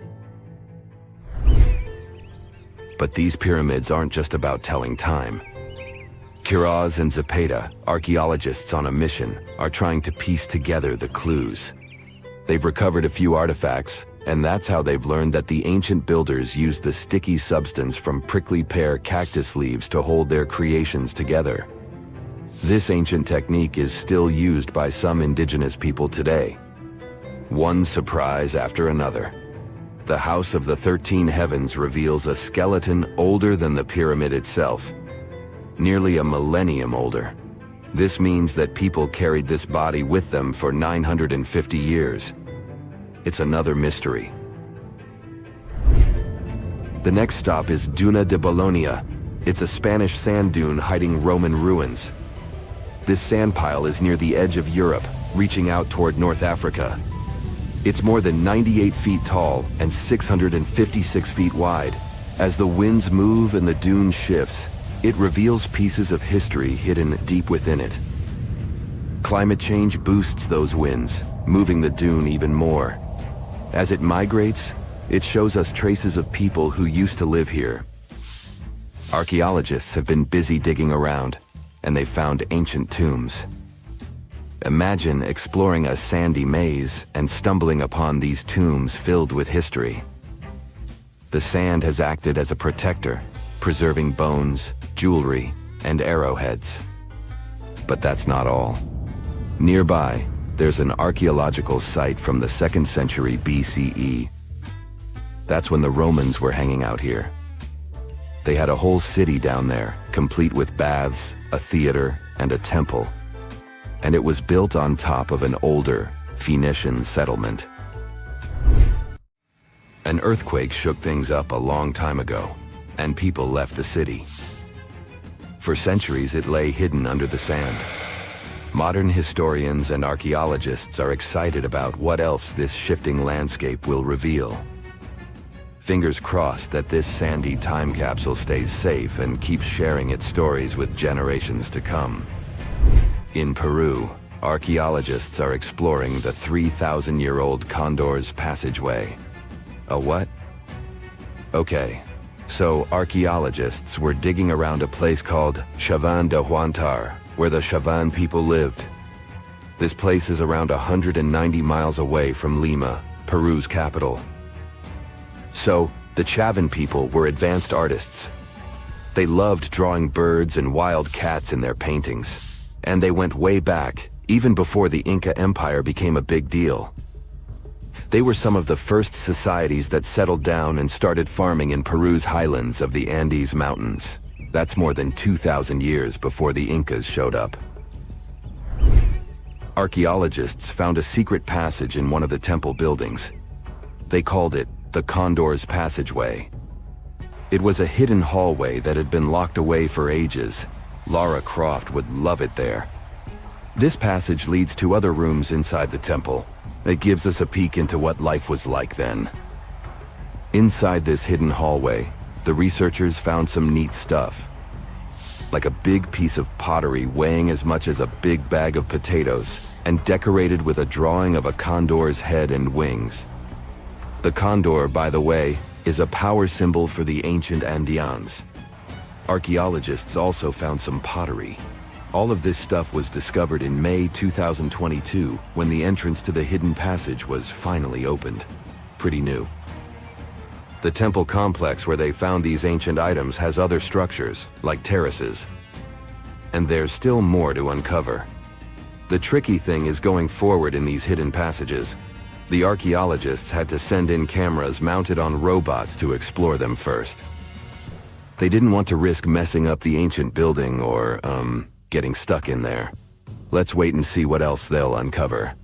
But these pyramids aren't just about telling time. Quiroz and Zapata, archaeologists on a mission, are trying to piece together the clues. They've recovered a few artifacts, and that's how they've learned that the ancient builders used the sticky substance from prickly pear cactus leaves to hold their creations together. This ancient technique is still used by some indigenous people today. One surprise after another. The House of the 13 Heavens reveals a skeleton older than the pyramid itself, nearly a millennium older. This means that people carried this body with them for 950 years. It's another mystery. The next stop is Duna de Bologna. It's a Spanish sand dune hiding Roman ruins. This sand pile is near the edge of Europe, reaching out toward North Africa. It's more than 98 feet tall and 656 feet wide. As the winds move and the dune shifts, it reveals pieces of history hidden deep within it. Climate change boosts those winds, moving the dune even more. As it migrates, it shows us traces of people who used to live here. Archaeologists have been busy digging around, and they found ancient tombs. Imagine exploring a sandy maze and stumbling upon these tombs filled with history. The sand has acted as a protector, preserving bones, jewelry, and arrowheads. But that's not all. Nearby, there's an archaeological site from the 2nd century BCE. That's when the Romans were hanging out here. They had a whole city down there, complete with baths, a theater, and a temple. And it was built on top of an older Phoenician settlement. An earthquake shook things up a long time ago, and people left the city. For centuries, it lay hidden under the sand. Modern historians and archaeologists are excited about what else this shifting landscape will reveal. Fingers crossed that this sandy time capsule stays safe and keeps sharing its stories with generations to come. In Peru, archaeologists are exploring the 3,000-year-old Condor's Passageway. A what? Okay, so archaeologists were digging around a place called Chavan de Huantar, where the Chavan people lived. This place is around 190 miles away from Lima, Peru's capital. So, the Chavan people were advanced artists. They loved drawing birds and wild cats in their paintings. And they went way back, even before the Inca Empire became a big deal. They were some of the first societies that settled down and started farming in Peru's highlands of the Andes Mountains. That's more than 2,000 years before the Incas showed up. Archaeologists found a secret passage in one of the temple buildings. They called it the Condor's Passageway. It was a hidden hallway that had been locked away for ages. Lara Croft would love it there. This passage leads to other rooms inside the temple. It gives us a peek into what life was like then. Inside this hidden hallway, the researchers found some neat stuff. Like a big piece of pottery weighing as much as a big bag of potatoes and decorated with a drawing of a condor's head and wings. The condor, by the way, is a power symbol for the ancient Andeans. Archaeologists also found some pottery. All of this stuff was discovered in May 2022 when the entrance to the hidden passage was finally opened. Pretty new. The temple complex where they found these ancient items has other structures, like terraces. And there's still more to uncover. The tricky thing is going forward in these hidden passages. The archaeologists had to send in cameras mounted on robots to explore them first. They didn't want to risk messing up the ancient building or, getting stuck in there. Let's wait and see what else they'll uncover.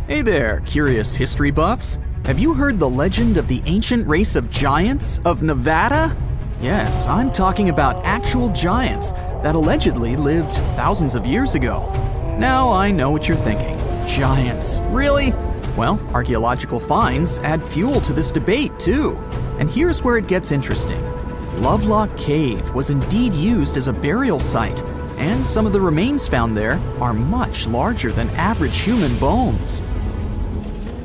Hey there, curious history buffs. Have you heard the legend of the ancient race of giants of Nevada? Yes, I'm talking about actual giants that allegedly lived thousands of years ago. Now I know what you're thinking. Giants, really? Well, archaeological finds add fuel to this debate too. And here's where it gets interesting. Lovelock Cave was indeed used as a burial site, and some of the remains found there are much larger than average human bones.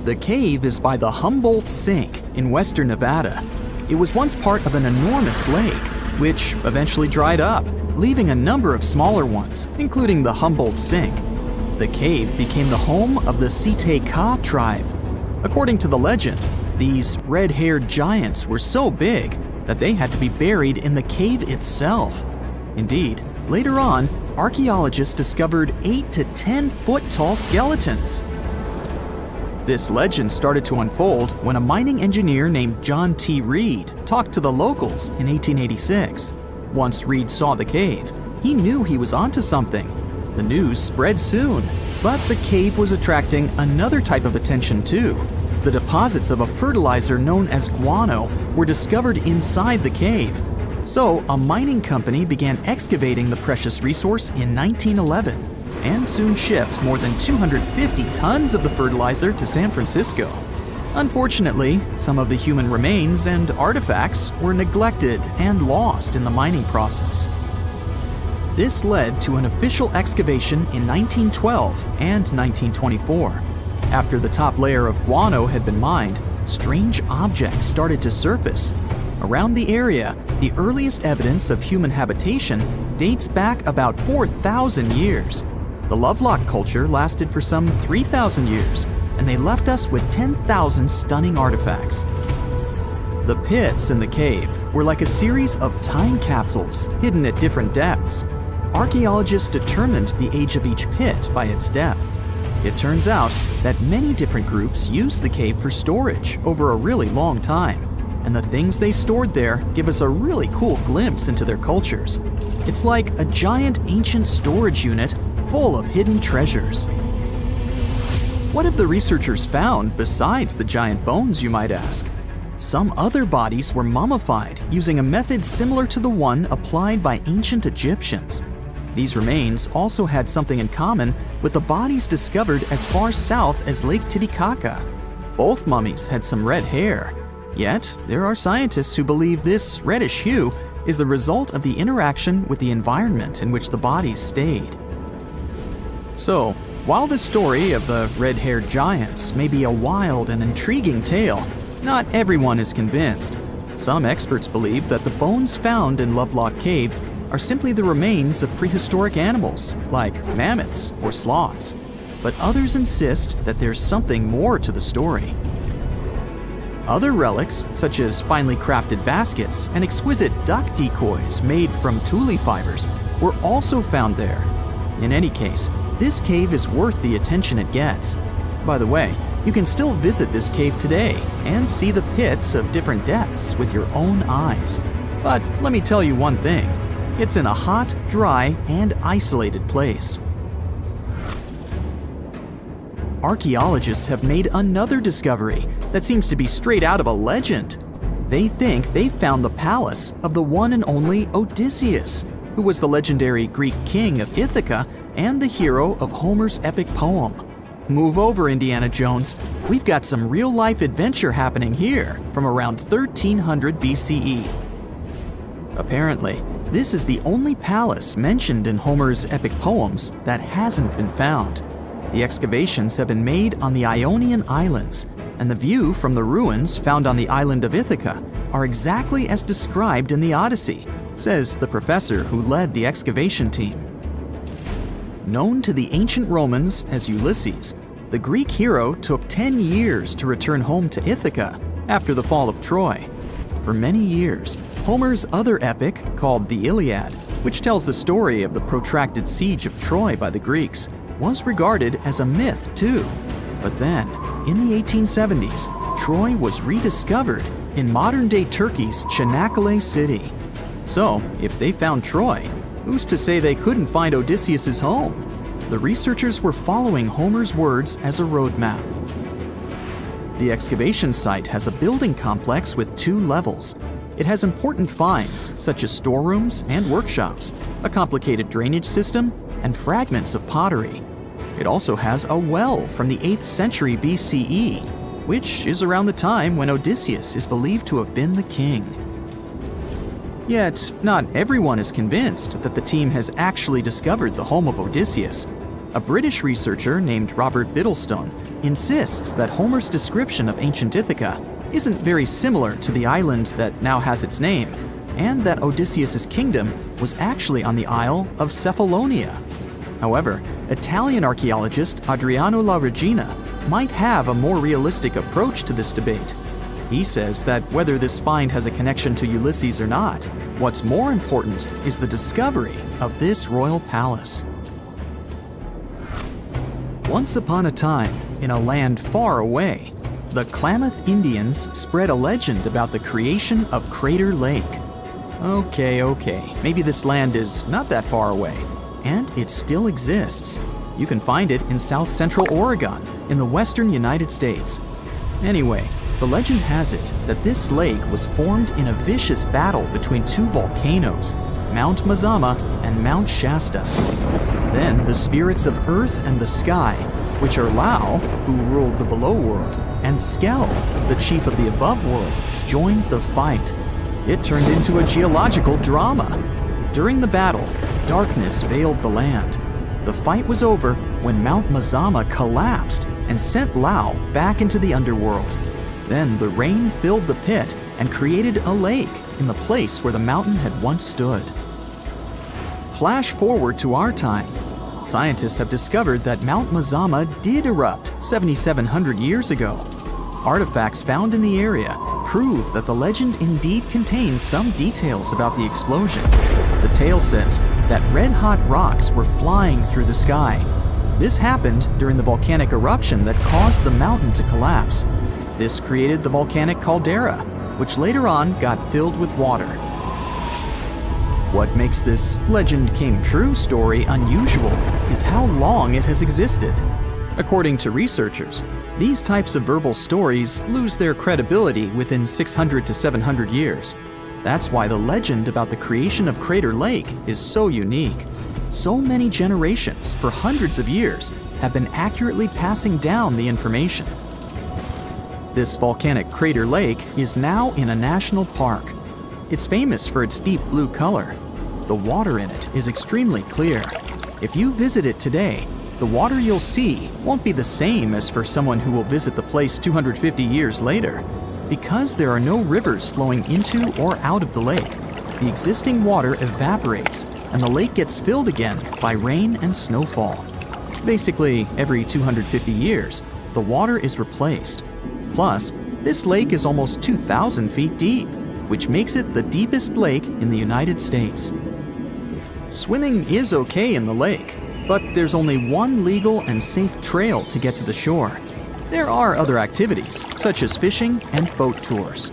The cave is by the Humboldt Sink in western Nevada. It was once part of an enormous lake, which eventually dried up, leaving a number of smaller ones, including the Humboldt Sink. The cave became the home of the Site-Ka tribe. According to the legend, these red-haired giants were so big that they had to be buried in the cave itself. Indeed, later on, archaeologists discovered 8 to 10 foot tall skeletons. This legend started to unfold when a mining engineer named John T. Reed talked to the locals in 1886. Once Reed saw the cave, he knew he was onto something. The news spread soon, but the cave was attracting another type of attention too. The deposits of a fertilizer known as guano were discovered inside the cave. So a mining company began excavating the precious resource in 1911 and soon shipped more than 250 tons of the fertilizer to San Francisco. Unfortunately, some of the human remains and artifacts were neglected and lost in the mining process. This led to an official excavation in 1912 and 1924. After the top layer of guano had been mined, strange objects started to surface. Around the area, the earliest evidence of human habitation dates back about 4,000 years. The Lovelock culture lasted for some 3,000 years, and they left us with 10,000 stunning artifacts. The pits in the cave were like a series of time capsules hidden at different depths. Archaeologists determined the age of each pit by its depth. It turns out that many different groups used the cave for storage over a really long time, and the things they stored there give us a really cool glimpse into their cultures. It's like a giant ancient storage unit full of hidden treasures. What have the researchers found besides the giant bones, you might ask? Some other bodies were mummified using a method similar to the one applied by ancient Egyptians. These remains also had something in common with the bodies discovered as far south as Lake Titicaca. Both mummies had some red hair. Yet, there are scientists who believe this reddish hue is the result of the interaction with the environment in which the bodies stayed. So, while the story of the red-haired giants may be a wild and intriguing tale, not everyone is convinced. Some experts believe that the bones found in Lovelock Cave are simply the remains of prehistoric animals, like mammoths or sloths. But others insist that there's something more to the story. Other relics, such as finely crafted baskets and exquisite duck decoys made from tule fibers, were also found there. In any case, this cave is worth the attention it gets. By the way, you can still visit this cave today and see the pits of different depths with your own eyes. But let me tell you one thing. It's in a hot, dry, and isolated place. Archaeologists have made another discovery that seems to be straight out of a legend. They think they found the palace of the one and only Odysseus, who was the legendary Greek king of Ithaca and the hero of Homer's epic poem. Move over, Indiana Jones. We've got some real-life adventure happening here from around 1300 BCE. Apparently, this is the only palace mentioned in Homer's epic poems that hasn't been found. The excavations have been made on the Ionian Islands, and the view from the ruins found on the island of Ithaca are exactly as described in the Odyssey, says the professor who led the excavation team. Known to the ancient Romans as Ulysses, the Greek hero took 10 years to return home to Ithaca after the fall of Troy. For many years, Homer's other epic, called the Iliad, which tells the story of the protracted siege of Troy by the Greeks, was regarded as a myth too. But then, in the 1870s, Troy was rediscovered in modern-day Turkey's Çanakkale city. So, if they found Troy, who's to say they couldn't find Odysseus's home? the researchers were following Homer's words as a roadmap. The excavation site has a building complex with 2 levels. It has important finds, such as storerooms and workshops, a complicated drainage system, and fragments of pottery. It also has a well from the 8th century BCE, which is around the time when Odysseus is believed to have been the king. Yet, not everyone is convinced that the team has actually discovered the home of Odysseus. A British researcher named Robert Biddlestone insists that Homer's description of ancient Ithaca isn't very similar to the island that now has its name, and that Odysseus's kingdom was actually on the Isle of Cephalonia. However, Italian archaeologist Adriano La Regina might have a more realistic approach to this debate. He says that whether this find has a connection to Ulysses or not, what's more important is the discovery of this royal palace. Once upon a time, in a land far away, the Klamath Indians spread a legend about the creation of Crater Lake. Okay, maybe this land is not that far away, and it still exists. You can find it in south-central Oregon, in the western United States. Anyway, the legend has it that this lake was formed in a vicious battle between 2 volcanoes, Mount Mazama and Mount Shasta. Then the spirits of Earth and the Sky, which are Lau, who ruled the below world, and Skell, the chief of the above world, joined the fight. It turned into a geological drama. During the battle, darkness veiled the land. The fight was over when Mount Mazama collapsed and sent Lau back into the underworld. Then the rain filled the pit and created a lake in the place where the mountain had once stood. Flash forward to our time. Scientists have discovered that Mount Mazama did erupt 7,700 years ago. Artifacts found in the area prove that the legend indeed contains some details about the explosion. The tale says that red-hot rocks were flying through the sky. This happened during the volcanic eruption that caused the mountain to collapse. This created the volcanic caldera, which later on got filled with water. What makes this legend came true story unusual is how long it has existed. According to researchers, these types of verbal stories lose their credibility within 600 to 700 years. That's why the legend about the creation of Crater Lake is so unique. So many generations, for hundreds of years, have been accurately passing down the information. This volcanic crater lake is now in a national park. It's famous for its deep blue color. The water in it is extremely clear. If you visit it today, the water you'll see won't be the same as for someone who will visit the place 250 years later. Because there are no rivers flowing into or out of the lake, the existing water evaporates and the lake gets filled again by rain and snowfall. Basically, every 250 years, the water is replaced. Plus, this lake is almost 2,000 feet deep, which makes it the deepest lake in the United States. Swimming is okay in the lake, but there's only one legal and safe trail to get to the shore. There are other activities, such as fishing and boat tours.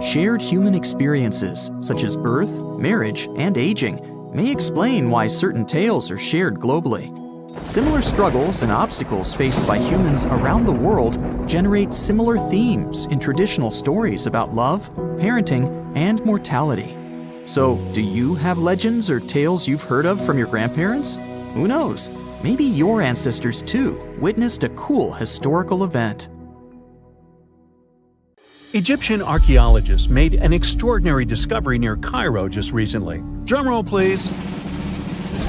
Shared human experiences, such as birth, marriage, and aging, may explain why certain tales are shared globally. Similar struggles and obstacles faced by humans around the world generate similar themes in traditional stories about love, parenting, and mortality. So, do you have legends or tales you've heard of from your grandparents? Who knows? Maybe your ancestors, too, witnessed a cool historical event. Egyptian archaeologists made an extraordinary discovery near Cairo just recently. Drumroll, please.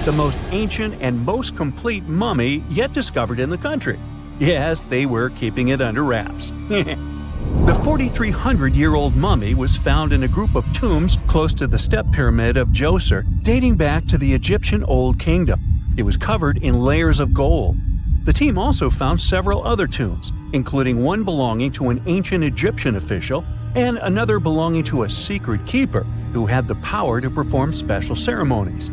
The most ancient and most complete mummy yet discovered in the country. Yes, they were keeping it under wraps. The 4,300-year-old mummy was found in a group of tombs close to the step pyramid of Djoser, dating back to the Egyptian Old Kingdom. It was covered in layers of gold. The team also found several other tombs, including one belonging to an ancient Egyptian official and another belonging to a secret keeper who had the power to perform special ceremonies.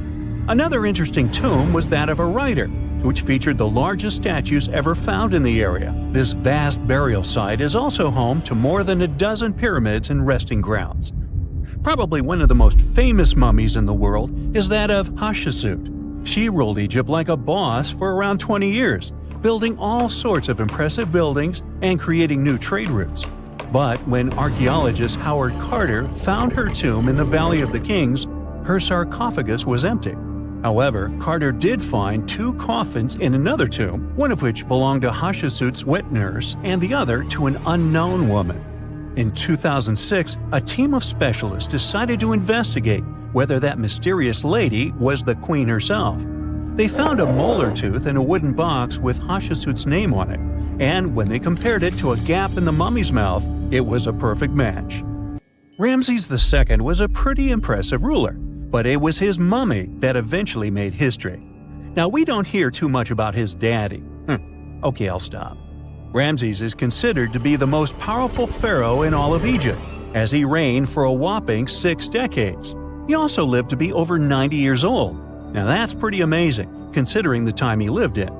Another interesting tomb was that of a writer, which featured the largest statues ever found in the area. This vast burial site is also home to more than a dozen pyramids and resting grounds. Probably one of the most famous mummies in the world is that of Hatshepsut. She ruled Egypt like a boss for around 20 years, building all sorts of impressive buildings and creating new trade routes. But when archaeologist Howard Carter found her tomb in the Valley of the Kings, her sarcophagus was empty. However, Carter did find 2 coffins in another tomb, one of which belonged to Hatshepsut's wet nurse and the other to an unknown woman. In 2006, a team of specialists decided to investigate whether that mysterious lady was the queen herself. They found a molar tooth in a wooden box with Hatshepsut's name on it, and when they compared it to a gap in the mummy's mouth, it was a perfect match. Ramses II was a pretty impressive ruler, but it was his mummy that eventually made history. Now, we don't hear too much about his daddy. Okay, I'll stop. Ramses is considered to be the most powerful pharaoh in all of Egypt, as he reigned for a whopping 6 decades. He also lived to be over 90 years old. Now that's pretty amazing, considering the time he lived in.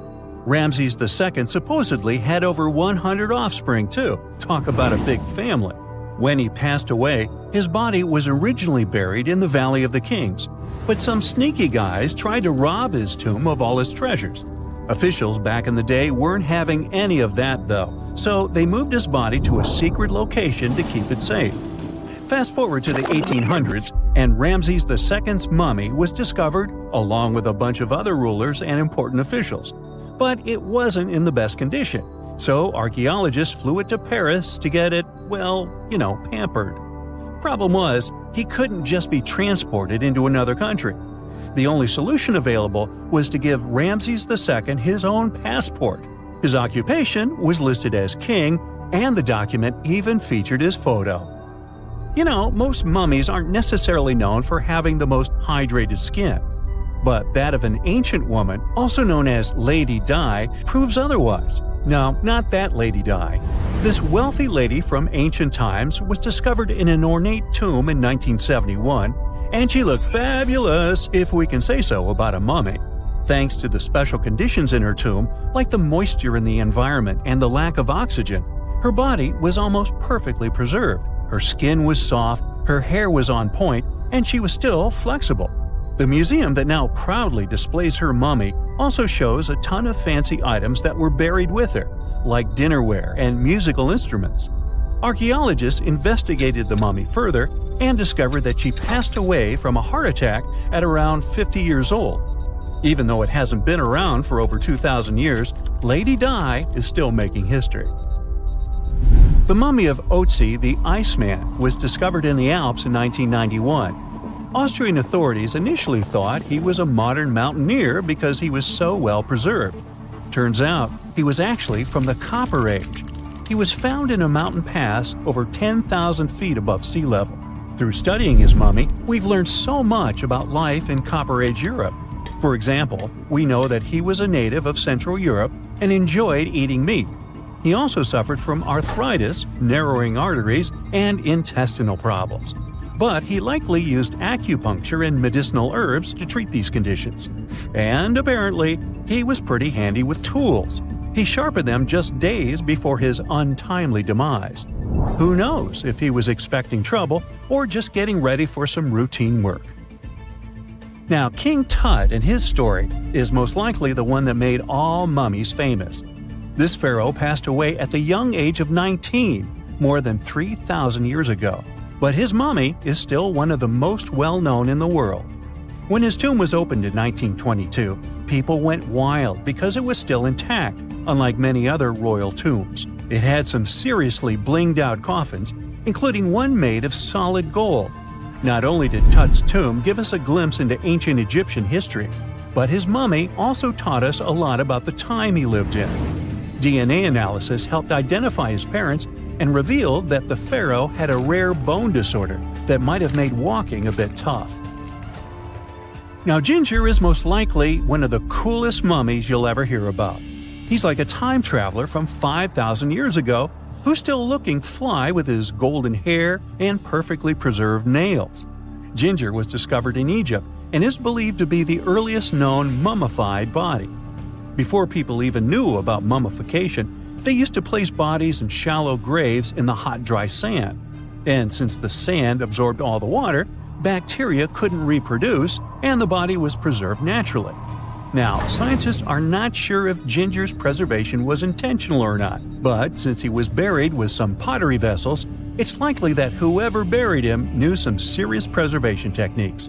Ramses II supposedly had over 100 offspring too. Talk about a big family. When he passed away, his body was originally buried in the Valley of the Kings, but some sneaky guys tried to rob his tomb of all his treasures. Officials back in the day weren't having any of that though, so they moved his body to a secret location to keep it safe. Fast forward to the 1800s, and Ramses II's mummy was discovered along with a bunch of other rulers and important officials. But it wasn't in the best condition, so archaeologists flew it to Paris to get it, pampered. Problem was, he couldn't just be transported into another country. The only solution available was to give Ramses II his own passport. His occupation was listed as king, and the document even featured his photo. Most mummies aren't necessarily known for having the most hydrated skin. But that of an ancient woman, also known as Lady Di, proves otherwise. No, not that Lady Di. This wealthy lady from ancient times was discovered in an ornate tomb in 1971, and she looked fabulous, if we can say so about a mummy. Thanks to the special conditions in her tomb, like the moisture in the environment and the lack of oxygen, her body was almost perfectly preserved. Her skin was soft, her hair was on point, and she was still flexible. The museum that now proudly displays her mummy also shows a ton of fancy items that were buried with her, like dinnerware and musical instruments. Archaeologists investigated the mummy further and discovered that she passed away from a heart attack at around 50 years old. Even though it hasn't been around for over 2,000 years, Lady Di is still making history. The mummy of Otzi the Iceman was discovered in the Alps in 1991. Austrian authorities initially thought he was a modern mountaineer because he was so well preserved. Turns out, he was actually from the Copper Age. He was found in a mountain pass over 10,000 feet above sea level. Through studying his mummy, we've learned so much about life in Copper Age Europe. For example, we know that he was a native of Central Europe and enjoyed eating meat. He also suffered from arthritis, narrowing arteries, and intestinal problems. But he likely used acupuncture and medicinal herbs to treat these conditions. And apparently, he was pretty handy with tools. He sharpened them just days before his untimely demise. Who knows if he was expecting trouble or just getting ready for some routine work. Now, King Tut and his story is most likely the one that made all mummies famous. This pharaoh passed away at the young age of 19, more than 3,000 years ago. But his mummy is still one of the most well-known in the world. When his tomb was opened in 1922, people went wild because it was still intact, unlike many other royal tombs. It had some seriously blinged-out coffins, including one made of solid gold. Not only did Tut's tomb give us a glimpse into ancient Egyptian history, but his mummy also taught us a lot about the time he lived in. DNA analysis helped identify his parents and revealed that the pharaoh had a rare bone disorder that might have made walking a bit tough. Now, Ginger is most likely one of the coolest mummies you'll ever hear about. He's like a time traveler from 5,000 years ago who's still looking fly with his golden hair and perfectly preserved nails. Ginger was discovered in Egypt and is believed to be the earliest known mummified body. Before people even knew about mummification, they used to place bodies in shallow graves in the hot, dry sand. And since the sand absorbed all the water, bacteria couldn't reproduce and the body was preserved naturally. Now, scientists are not sure if Ginger's preservation was intentional or not, but since he was buried with some pottery vessels, it's likely that whoever buried him knew some serious preservation techniques.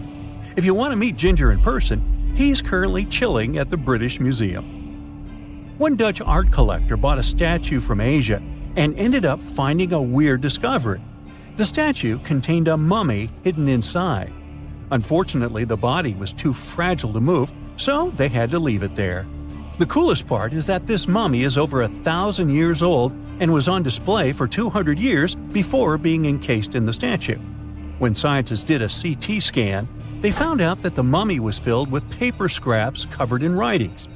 If you want to meet Ginger in person, he's currently chilling at the British Museum. One Dutch art collector bought a statue from Asia and ended up finding a weird discovery. The statue contained a mummy hidden inside. Unfortunately, the body was too fragile to move, so they had to leave it there. The coolest part is that this mummy is over 1,000 years old and was on display for 200 years before being encased in the statue. When scientists did a CT scan, they found out that the mummy was filled with paper scraps covered in writings.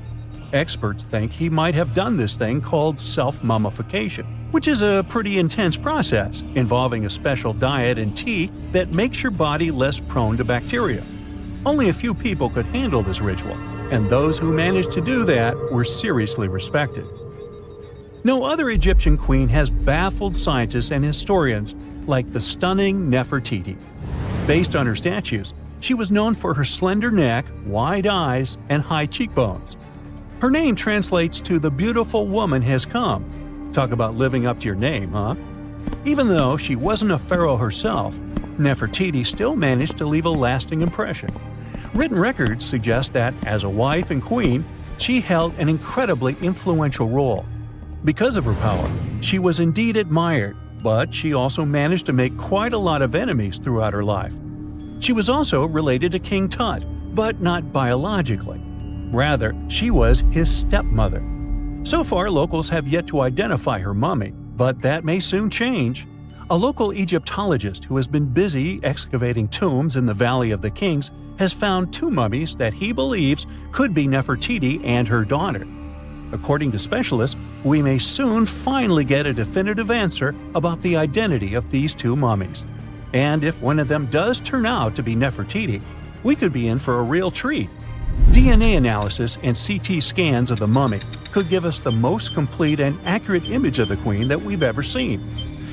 Experts think he might have done this thing called self-mummification, which is a pretty intense process involving a special diet and tea that makes your body less prone to bacteria. Only a few people could handle this ritual, and those who managed to do that were seriously respected. No other Egyptian queen has baffled scientists and historians like the stunning Nefertiti. Based on her statues, she was known for her slender neck, wide eyes, and high cheekbones. Her name translates to "the beautiful woman has come." Talk about living up to your name, huh? Even though she wasn't a pharaoh herself, Nefertiti still managed to leave a lasting impression. Written records suggest that, as a wife and queen, she held an incredibly influential role. Because of her power, she was indeed admired, but she also managed to make quite a lot of enemies throughout her life. She was also related to King Tut, but not biologically. Rather, she was his stepmother. So far, locals have yet to identify her mummy, but that may soon change. A local Egyptologist who has been busy excavating tombs in the Valley of the Kings has found 2 mummies that he believes could be Nefertiti and her daughter. According to specialists, we may soon finally get a definitive answer about the identity of these 2 mummies. And if one of them does turn out to be Nefertiti, we could be in for a real treat. DNA analysis and CT scans of the mummy could give us the most complete and accurate image of the queen that we've ever seen.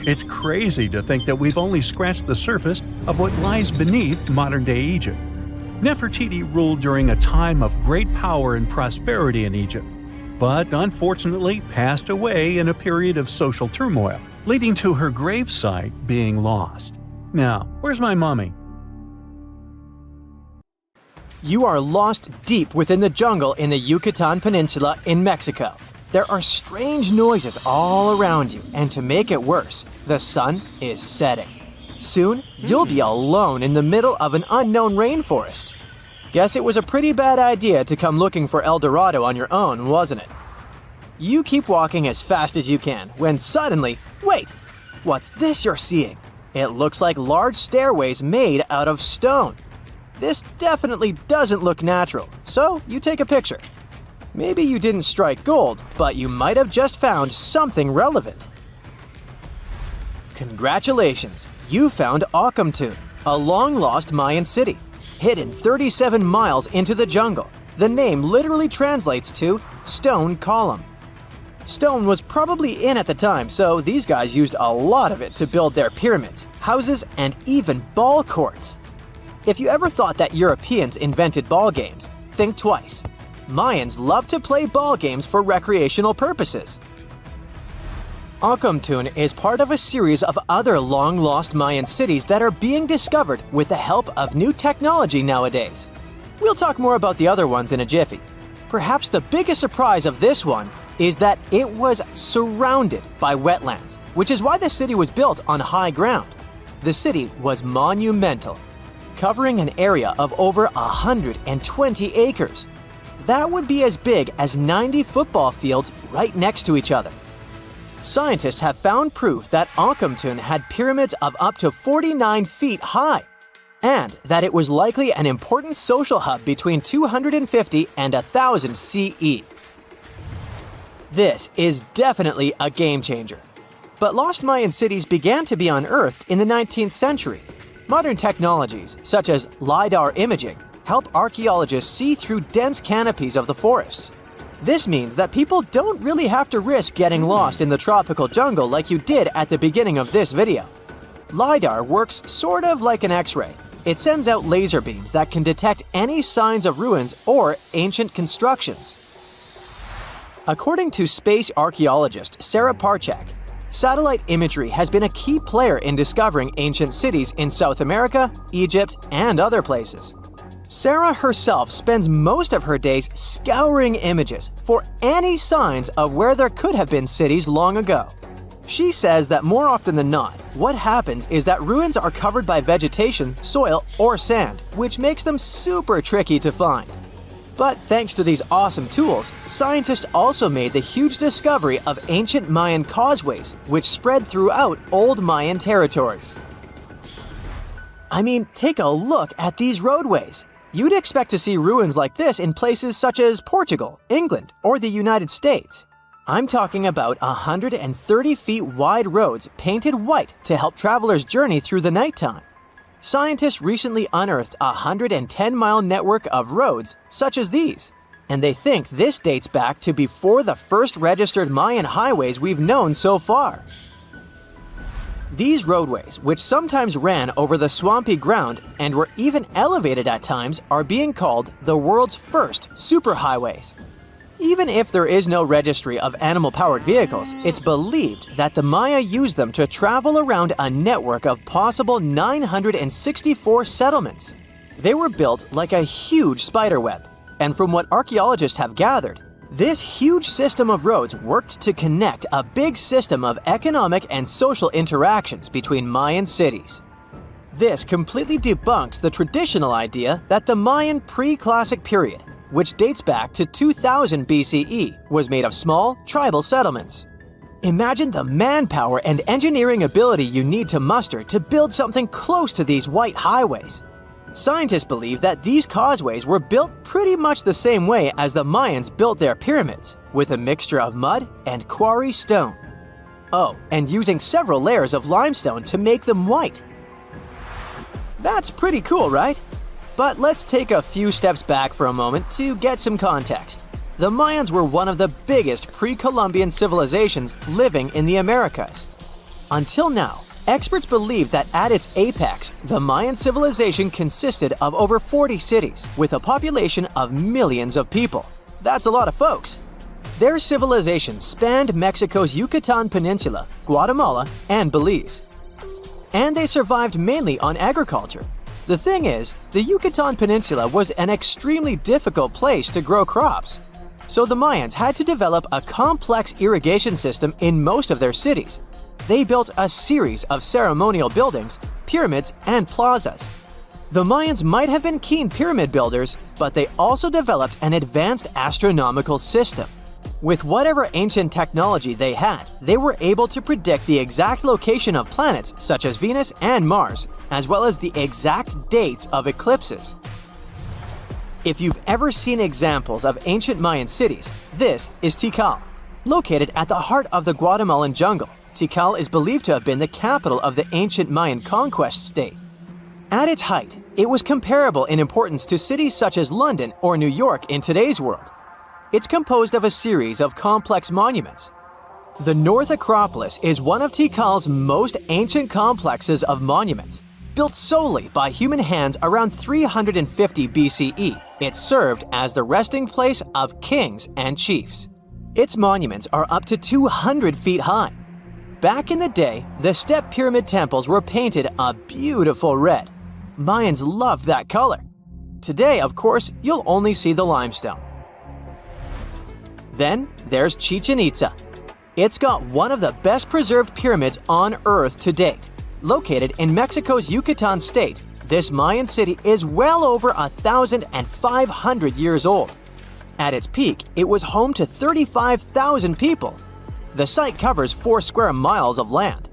It's crazy to think that we've only scratched the surface of what lies beneath modern-day Egypt. Nefertiti ruled during a time of great power and prosperity in Egypt, but unfortunately passed away in a period of social turmoil, leading to her gravesite being lost. Now, where's my mummy? You are lost deep within the jungle in the Yucatan Peninsula in Mexico. There are strange noises all around you, and to make it worse, the sun is setting. Soon, you'll be alone in the middle of an unknown rainforest. Guess it was a pretty bad idea to come looking for El Dorado on your own, wasn't it? You keep walking as fast as you can, when suddenly, wait! What's this you're seeing? It looks like large stairways made out of stone. This definitely doesn't look natural, so you take a picture. Maybe you didn't strike gold, but you might have just found something relevant. Congratulations! You found Akamtun, a long-lost Mayan city. Hidden 37 miles into the jungle, the name literally translates to stone column. Stone was probably in at the time, so these guys used a lot of it to build their pyramids, houses, and even ball courts. If you ever thought that Europeans invented ball games, think twice. Mayans loved to play ball games for recreational purposes. Akamtun is part of a series of other long-lost Mayan cities that are being discovered with the help of new technology nowadays. We'll talk more about the other ones in a jiffy. Perhaps the biggest surprise of this one is that it was surrounded by wetlands, which is why the city was built on high ground. The city was monumental, covering an area of over 120 acres. That would be as big as 90 football fields right next to each other. Scientists have found proof that Akamtun had pyramids of up to 49 feet high, and that it was likely an important social hub between 250 and 1000 CE. This is definitely a game changer. But lost Mayan cities began to be unearthed in the 19th century. Modern technologies, such as LiDAR imaging, help archaeologists see through dense canopies of the forests. This means that people don't really have to risk getting lost in the tropical jungle like you did at the beginning of this video. LiDAR works sort of like an X-ray. It sends out laser beams that can detect any signs of ruins or ancient constructions. According to space archaeologist Sarah Parchak, satellite imagery has been a key player in discovering ancient cities in South America, Egypt, and other places. Sarah herself spends most of her days scouring images for any signs of where there could have been cities long ago. She says that more often than not, what happens is that ruins are covered by vegetation, soil, or sand, which makes them super tricky to find. But thanks to these awesome tools, scientists also made the huge discovery of ancient Mayan causeways, which spread throughout old Mayan territories. I mean, take a look at these roadways. You'd expect to see ruins like this in places such as Portugal, England, or the United States. I'm talking about 130 feet wide roads painted white to help travelers journey through the nighttime. Scientists recently unearthed a 110-mile network of roads such as these, and they think this dates back to before the first registered Mayan highways we've known so far. These roadways, which sometimes ran over the swampy ground and were even elevated at times, are being called the world's first superhighways. Even if there is no registry of animal-powered vehicles, it's believed that the Maya used them to travel around a network of possible 964 settlements. They were built like a huge spiderweb, and from what archaeologists have gathered, this huge system of roads worked to connect a big system of economic and social interactions between Mayan cities. This completely debunks the traditional idea that the Mayan pre-classic period, which dates back to 2000 BCE, was made of small, tribal settlements. Imagine the manpower and engineering ability you need to muster to build something close to these white highways. Scientists believe that these causeways were built pretty much the same way as the Mayans built their pyramids, with a mixture of mud and quarry stone. Oh, and using several layers of limestone to make them white. That's pretty cool, right? But let's take a few steps back for a moment to get some context. The Mayans were one of the biggest pre-Columbian civilizations living in the Americas. Until now, experts believe that at its apex, the Mayan civilization consisted of over 40 cities with a population of millions of people. That's a lot of folks. Their civilization spanned Mexico's Yucatan Peninsula, Guatemala, and Belize. And they survived mainly on agriculture. The thing is, the Yucatan Peninsula was an extremely difficult place to grow crops. So the Mayans had to develop a complex irrigation system in most of their cities. They built a series of ceremonial buildings, pyramids, and plazas. The Mayans might have been keen pyramid builders, but they also developed an advanced astronomical system. With whatever ancient technology they had, they were able to predict the exact location of planets such as Venus and Mars, as well as the exact dates of eclipses. If you've ever seen examples of ancient Mayan cities, this is Tikal. Located at the heart of the Guatemalan jungle, Tikal is believed to have been the capital of the ancient Mayan conquest state. At its height, it was comparable in importance to cities such as London or New York in today's world. It's composed of a series of complex monuments. The North Acropolis is one of Tikal's most ancient complexes of monuments. Built solely by human hands around 350 BCE, it served as the resting place of kings and chiefs. Its monuments are up to 200 feet high. Back in the day, the step pyramid temples were painted a beautiful red. Mayans loved that color. Today, of course, you'll only see the limestone. Then there's Chichen Itza. It's got one of the best preserved pyramids on Earth to date. Located in Mexico's Yucatan state, this Mayan city is well over 1,500 years old. At its peak, it was home to 35,000 people. The site covers 4 square miles of land.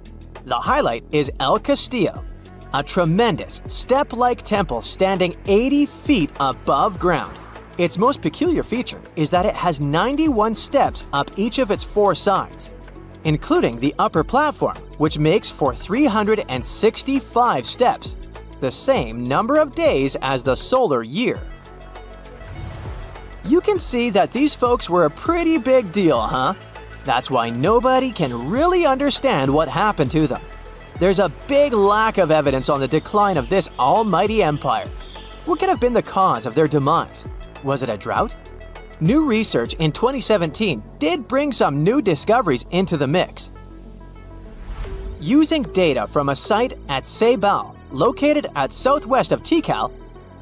The highlight is El Castillo, a tremendous step-like temple standing 80 feet above ground. Its most peculiar feature is that it has 91 steps up each of its 4 sides, including the upper platform, which makes for 365 steps, the same number of days as the solar year. You can see that these folks were a pretty big deal, huh? That's why nobody can really understand what happened to them. There's a big lack of evidence on the decline of this almighty empire. What could have been the cause of their demise? Was it a drought? New research in 2017 did bring some new discoveries into the mix. Using data from a site at Cambay, located at southwest of Tikal,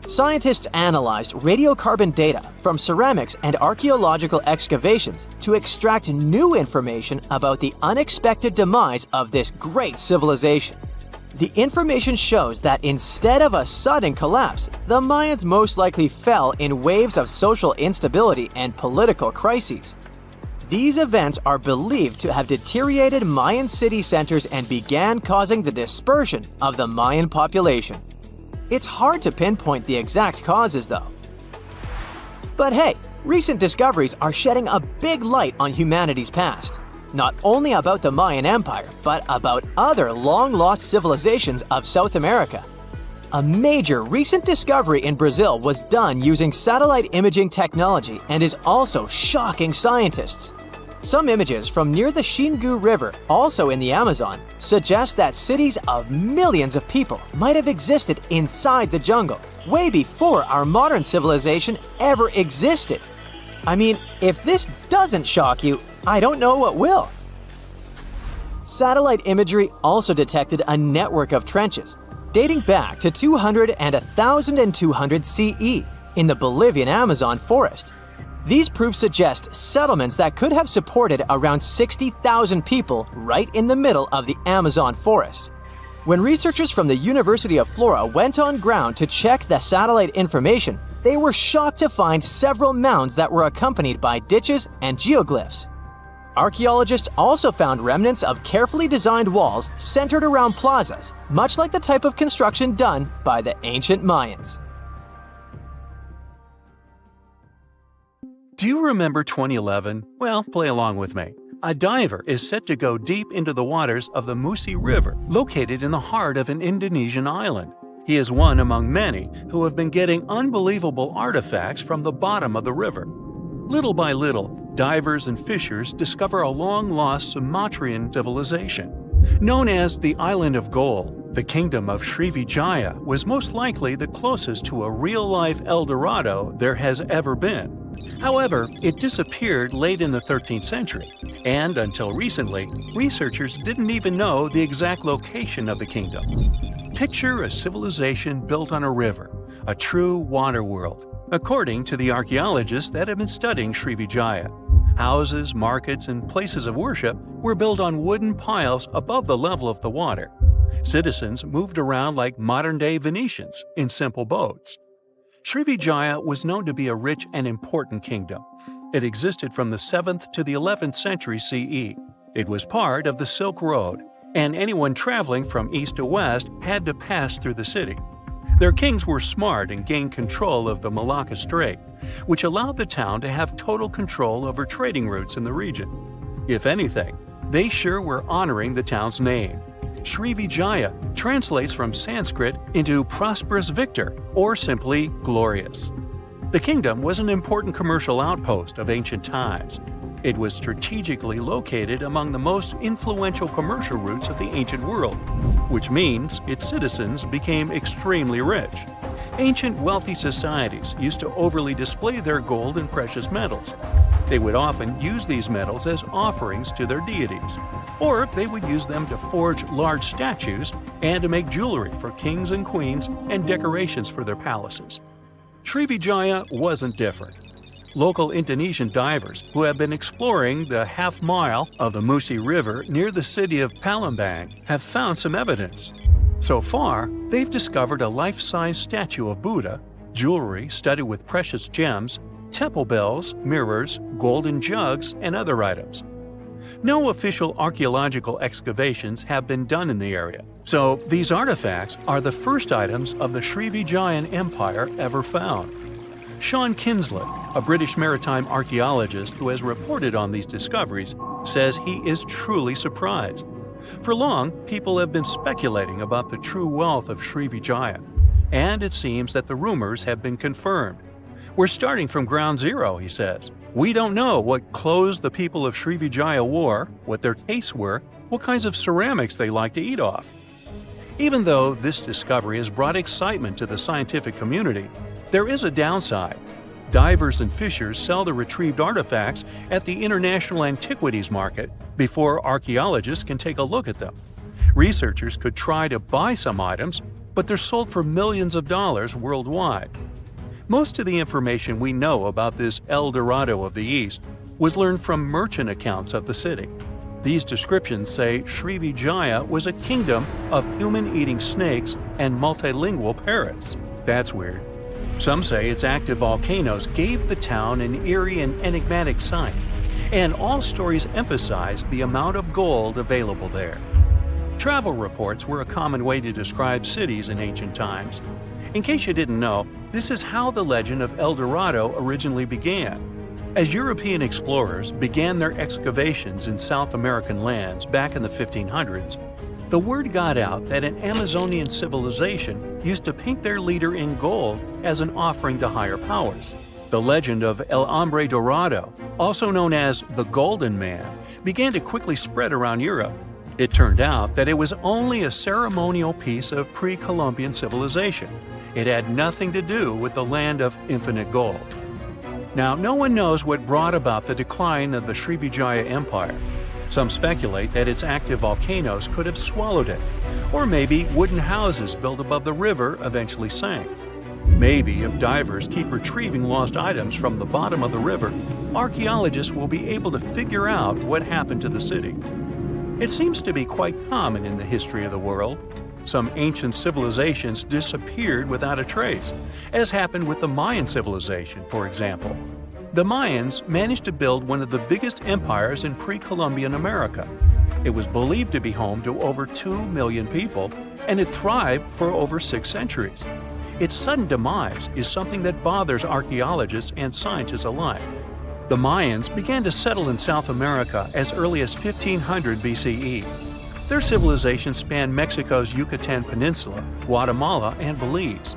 scientists analyzed radiocarbon data from ceramics and archaeological excavations to extract new information about the unexpected demise of this great civilization. The information shows that instead of a sudden collapse, the Mayans most likely fell in waves of social instability and political crises. These events are believed to have deteriorated Mayan city centers and began causing the dispersion of the Mayan population. It's hard to pinpoint the exact causes, though. But hey, recent discoveries are shedding a big light on humanity's past. Not only about the Mayan Empire, but about other long-lost civilizations of South America. A major recent discovery in Brazil was done using satellite imaging technology and is also shocking scientists. Some images from near the Xingu River, also in the Amazon, suggest that cities of millions of people might have existed inside the jungle, way before our modern civilization ever existed. I mean, if this doesn't shock you, I don't know what will. Satellite imagery also detected a network of trenches dating back to 200 and 1200 CE in the Bolivian Amazon forest. These proofs suggest settlements that could have supported around 60,000 people right in the middle of the Amazon forest. When researchers from the University of Florida went on ground to check the satellite information, they were shocked to find several mounds that were accompanied by ditches and geoglyphs. Archaeologists also found remnants of carefully designed walls centered around plazas, much like the type of construction done by the ancient Mayans. Do you remember 2011? Well, play along with me. A diver is set to go deep into the waters of the Musi River, located in the heart of an Indonesian island. He is one among many who have been getting unbelievable artifacts from the bottom of the river. Little by little, divers and fishers discover a long-lost Sumatran civilization. Known as the Island of Gold, the kingdom of Srivijaya was most likely the closest to a real-life El Dorado there has ever been. However, it disappeared late in the 13th century, and until recently, researchers didn't even know the exact location of the kingdom. Picture a civilization built on a river, a true water world, according to the archaeologists that have been studying Srivijaya. Houses, markets, and places of worship were built on wooden piles above the level of the water. Citizens moved around like modern-day Venetians in simple boats. Srivijaya was known to be a rich and important kingdom. It existed from the 7th to the 11th century CE. It was part of the Silk Road, and anyone traveling from east to west had to pass through the city. Their kings were smart and gained control of the Malacca Strait, which allowed the town to have total control over trading routes in the region. If anything, they sure were honoring the town's name. Srivijaya translates from Sanskrit into prosperous victor, or simply glorious. The kingdom was an important commercial outpost of ancient times. It was strategically located among the most influential commercial routes of the ancient world, which means its citizens became extremely rich. Ancient wealthy societies used to overly display their gold and precious metals. They would often use these metals as offerings to their deities, or they would use them to forge large statues and to make jewelry for kings and queens and decorations for their palaces. Srivijaya wasn't different. Local Indonesian divers who have been exploring the half-mile of the Musi River near the city of Palembang have found some evidence. So far, they've discovered a life-size statue of Buddha, jewelry studded with precious gems, temple bells, mirrors, golden jugs, and other items. No official archaeological excavations have been done in the area, so these artifacts are the first items of the Srivijayan Empire ever found. Sean Kinsley, a British maritime archaeologist who has reported on these discoveries, says he is truly surprised. For long, people have been speculating about the true wealth of Srivijaya, and it seems that the rumors have been confirmed. We're starting from ground zero, he says. We don't know what clothes the people of Srivijaya wore, what their tastes were, what kinds of ceramics they like to eat off. Even though this discovery has brought excitement to the scientific community, there is a downside. Divers and fishers sell the retrieved artifacts at the International Antiquities Market before archaeologists can take a look at them. Researchers could try to buy some items, but they're sold for millions of dollars worldwide. Most of the information we know about this El Dorado of the East was learned from merchant accounts of the city. These descriptions say Srivijaya was a kingdom of human-eating snakes and multilingual parrots. That's weird. Some say its active volcanoes gave the town an eerie and enigmatic sight, and all stories emphasize the amount of gold available there. Travel reports were a common way to describe cities in ancient times. In case you didn't know, this is how the legend of El Dorado originally began. As European explorers began their excavations in South American lands back in the 1500s, the word got out that an Amazonian civilization used to paint their leader in gold as an offering to higher powers. The legend of El Hombre Dorado, also known as the Golden Man, began to quickly spread around Europe. It turned out that it was only a ceremonial piece of pre-Columbian civilization. It had nothing to do with the land of infinite gold. Now, no one knows what brought about the decline of the Srivijaya Empire. Some speculate that its active volcanoes could have swallowed it, or maybe wooden houses built above the river eventually sank. Maybe if divers keep retrieving lost items from the bottom of the river, archaeologists will be able to figure out what happened to the city. It seems to be quite common in the history of the world. Some ancient civilizations disappeared without a trace, as happened with the Mayan civilization, for example. The Mayans managed to build one of the biggest empires in pre-Columbian America. It was believed to be home to over 2 million people, and it thrived for over 6 centuries. Its sudden demise is something that bothers archaeologists and scientists alike. The Mayans began to settle in South America as early as 1500 BCE. Their civilization spanned Mexico's Yucatan Peninsula, Guatemala, and Belize.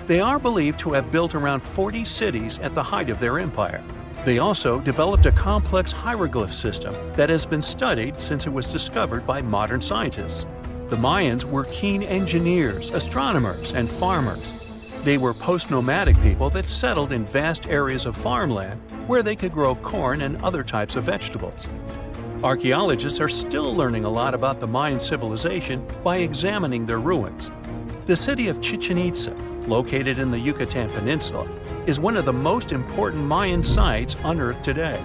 They are believed to have built around 40 cities at the height of their empire. They also developed a complex hieroglyph system that has been studied since it was discovered by modern scientists. The Mayans were keen engineers, astronomers, and farmers. They were post-nomadic people that settled in vast areas of farmland where they could grow corn and other types of vegetables. Archaeologists are still learning a lot about the Mayan civilization by examining their ruins. The city of Chichen Itza, located in the Yucatan Peninsula, is one of the most important Mayan sites unearthed today.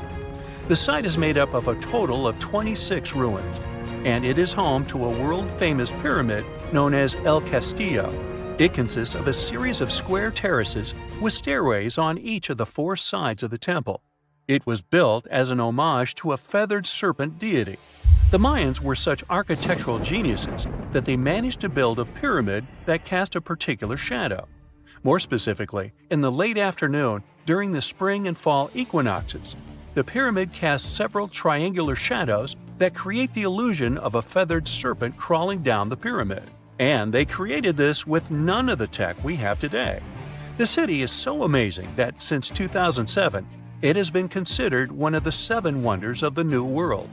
The site is made up of a total of 26 ruins, and it is home to a world-famous pyramid known as El Castillo. It consists of a series of square terraces with stairways on each of the 4 sides of the temple. It was built as an homage to a feathered serpent deity. The Mayans were such architectural geniuses that they managed to build a pyramid that cast a particular shadow. More specifically, in the late afternoon during the spring and fall equinoxes, the pyramid casts several triangular shadows that create the illusion of a feathered serpent crawling down the pyramid. And they created this with none of the tech we have today. The city is so amazing that since 2007, it has been considered one of the 7 wonders of the New World.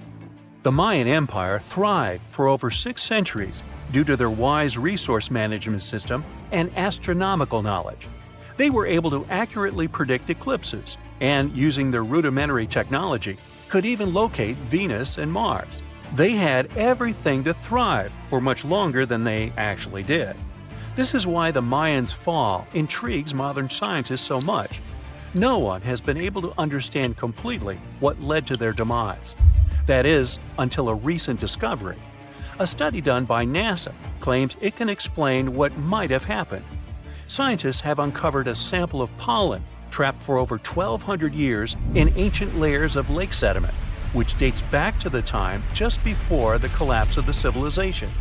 The Mayan Empire thrived for over 6 centuries due to their wise resource management system and astronomical knowledge. They were able to accurately predict eclipses, and using their rudimentary technology, could even locate Venus and Mars. They had everything to thrive for much longer than they actually did. This is why the Mayans' fall intrigues modern scientists so much. No one has been able to understand completely what led to their demise. That is, until a recent discovery. A study done by NASA claims it can explain what might have happened. Scientists have uncovered a sample of pollen trapped for over 1,200 years in ancient layers of lake sediment, which dates back to the time just before the collapse of the civilization.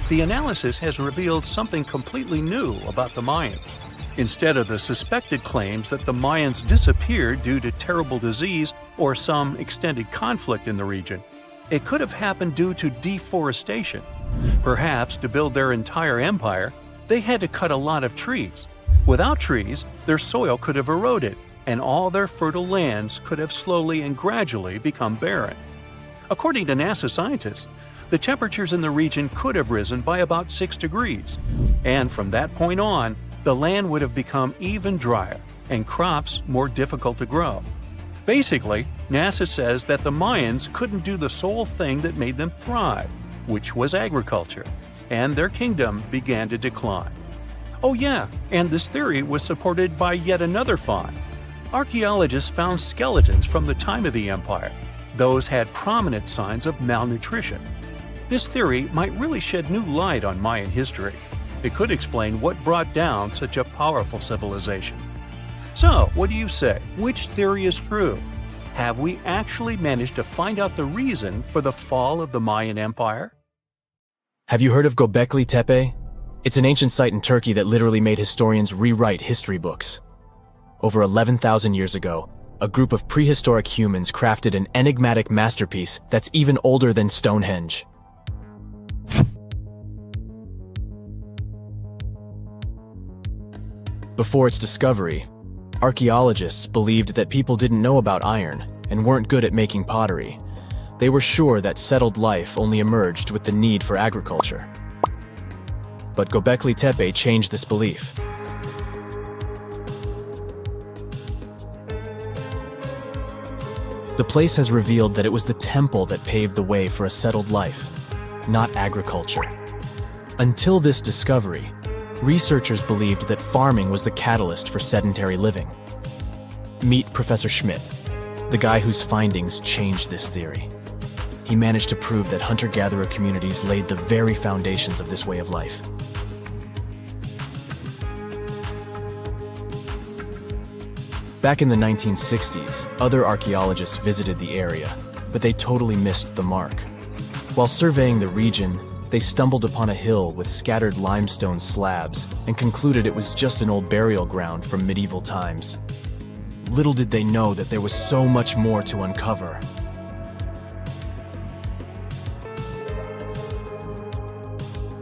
The analysis has revealed something completely new about the Mayans. Instead of the suspected claims that the Mayans disappeared due to terrible disease or some extended conflict in the region, it could have happened due to deforestation. Perhaps to build their entire empire, they had to cut a lot of trees. Without trees, their soil could have eroded, and all their fertile lands could have slowly and gradually become barren. According to NASA scientists, the temperatures in the region could have risen by about 6 degrees. And from that point on, the land would have become even drier and crops more difficult to grow. Basically, NASA says that the Mayans couldn't do the sole thing that made them thrive, which was agriculture, and their kingdom began to decline. Oh yeah, and this theory was supported by yet another find. Archaeologists found skeletons from the time of the empire. Those had prominent signs of malnutrition. This theory might really shed new light on Mayan history. It could explain what brought down such a powerful civilization. So, what do you say? Which theory is true? Have we actually managed to find out the reason for the fall of the Mayan Empire? Have you heard of Göbekli Tepe? It's an ancient site in Turkey that literally made historians rewrite history books. Over 11,000 years ago, a group of prehistoric humans crafted an enigmatic masterpiece that's even older than Stonehenge. Before its discovery, archaeologists believed that people didn't know about iron and weren't good at making pottery. They were sure that settled life only emerged with the need for agriculture. But Göbekli Tepe changed this belief. The place has revealed that it was the temple that paved the way for a settled life, not agriculture. Until this discovery, researchers believed that farming was the catalyst for sedentary living. Meet Professor Schmidt, the guy whose findings changed this theory. He managed to prove that hunter-gatherer communities laid the very foundations of this way of life. Back in the 1960s, other archaeologists visited the area, but they totally missed the mark. While surveying the region, they stumbled upon a hill with scattered limestone slabs and concluded it was just an old burial ground from medieval times. Little did they know that there was so much more to uncover.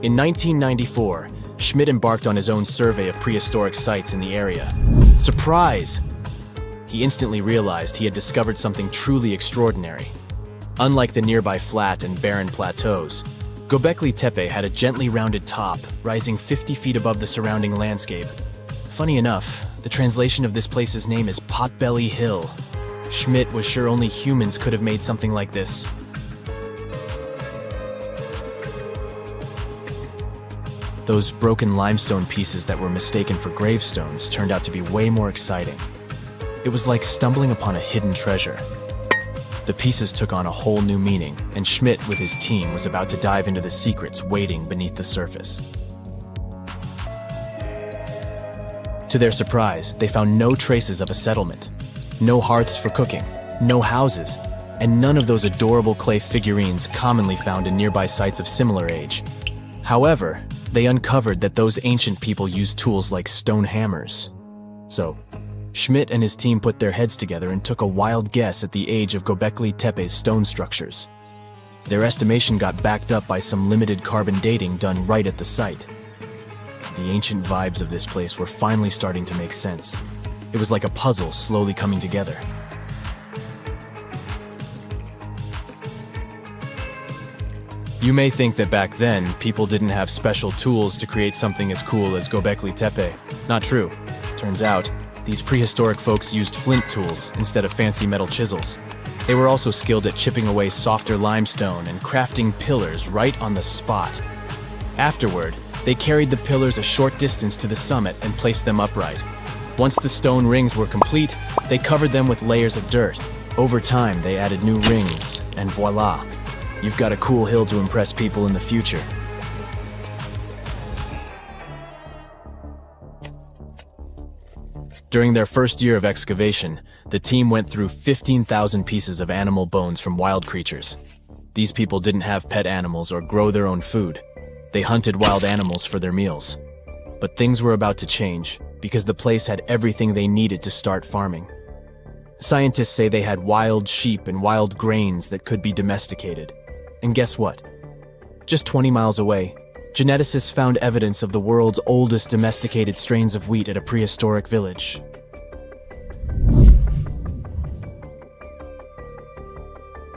In 1994, Schmidt embarked on his own survey of prehistoric sites in the area. Surprise! He instantly realized he had discovered something truly extraordinary. Unlike the nearby flat and barren plateaus, Göbekli Tepe had a gently rounded top, rising 50 feet above the surrounding landscape. Funny enough, the translation of this place's name is Potbelly Hill. Schmidt was sure only humans could have made something like this. Those broken limestone pieces that were mistaken for gravestones turned out to be way more exciting. It was like stumbling upon a hidden treasure. The pieces took on a whole new meaning, and Schmidt with his team was about to dive into the secrets waiting beneath the surface. To their surprise, they found no traces of a settlement. No hearths for cooking, no houses, and none of those adorable clay figurines commonly found in nearby sites of similar age. However, they uncovered that those ancient people used tools like stone hammers. So, Schmidt and his team put their heads together and took a wild guess at the age of Göbekli Tepe's stone structures. Their estimation got backed up by some limited carbon dating done right at the site. The ancient vibes of this place were finally starting to make sense. It was like a puzzle slowly coming together. You may think that back then, people didn't have special tools to create something as cool as Göbekli Tepe. Not true. Turns out, these prehistoric folks used flint tools instead of fancy metal chisels. They were also skilled at chipping away softer limestone and crafting pillars right on the spot. Afterward, they carried the pillars a short distance to the summit and placed them upright. Once the stone rings were complete, they covered them with layers of dirt. Over time, they added new rings, and voila! You've got a cool hill to impress people in the future. During their first year of excavation, the team went through 15,000 pieces of animal bones from wild creatures. These people didn't have pet animals or grow their own food. They hunted wild animals for their meals. But things were about to change, because the place had everything they needed to start farming. Scientists say they had wild sheep and wild grains that could be domesticated. And guess what? Just 20 miles away, geneticists found evidence of the world's oldest domesticated strains of wheat at a prehistoric village.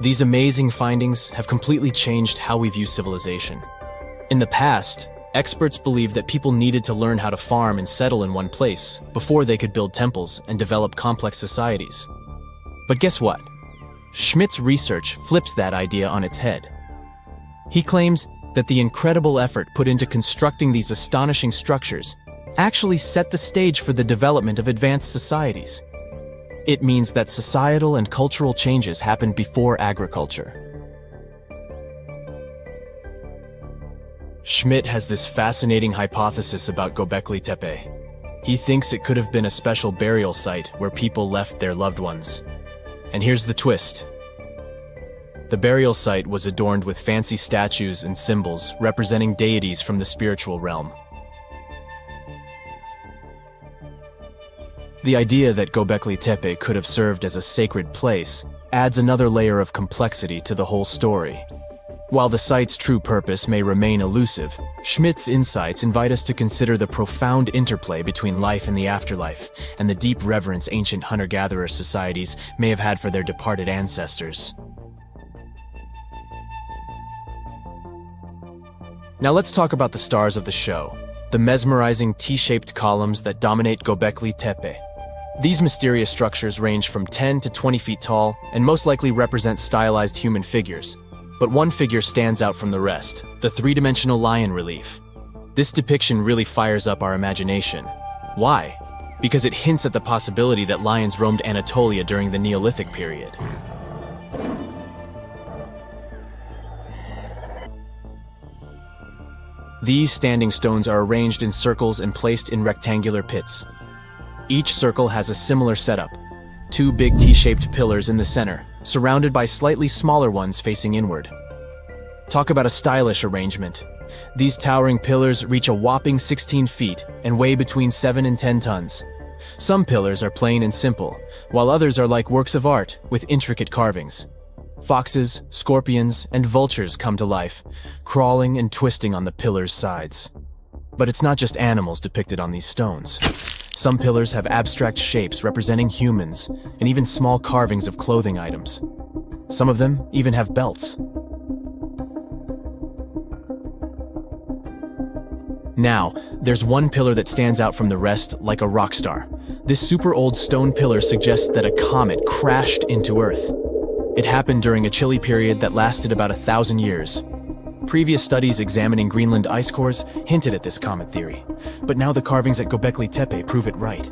These amazing findings have completely changed how we view civilization. In the past, experts believed that people needed to learn how to farm and settle in one place before they could build temples and develop complex societies. But guess what? Schmidt's research flips that idea on its head. He claims that the incredible effort put into constructing these astonishing structures actually set the stage for the development of advanced societies. It means that societal and cultural changes happened before agriculture. Schmidt has this fascinating hypothesis about Göbekli Tepe. He thinks it could have been a special burial site where people left their loved ones. And here's the twist. The burial site was adorned with fancy statues and symbols representing deities from the spiritual realm. The idea that Göbekli Tepe could have served as a sacred place adds another layer of complexity to the whole story. While the site's true purpose may remain elusive, Schmidt's insights invite us to consider the profound interplay between life and the afterlife, and the deep reverence ancient hunter-gatherer societies may have had for their departed ancestors. Now let's talk about the stars of the show, the mesmerizing T-shaped columns that dominate Göbekli Tepe. These mysterious structures range from 10 to 20 feet tall and most likely represent stylized human figures. But one figure stands out from the rest, the three-dimensional lion relief. This depiction really fires up our imagination. Why? Because it hints at the possibility that lions roamed Anatolia during the Neolithic period. These standing stones are arranged in circles and placed in rectangular pits. Each circle has a similar setup. Two big T-shaped pillars in the center, surrounded by slightly smaller ones facing inward. Talk about a stylish arrangement. These towering pillars reach a whopping 16 feet and weigh between 7 and 10 tons. Some pillars are plain and simple, while others are like works of art with intricate carvings. Foxes, scorpions, and vultures come to life, crawling and twisting on the pillars' sides. But it's not just animals depicted on these stones. Some pillars have abstract shapes representing humans, and even small carvings of clothing items. Some of them even have belts. Now, there's one pillar that stands out from the rest like a rock star. This super old stone pillar suggests that a comet crashed into Earth. It happened during a chilly period that lasted about 1,000 years. Previous studies examining Greenland ice cores hinted at this comet theory, but now the carvings at Göbekli Tepe prove it right.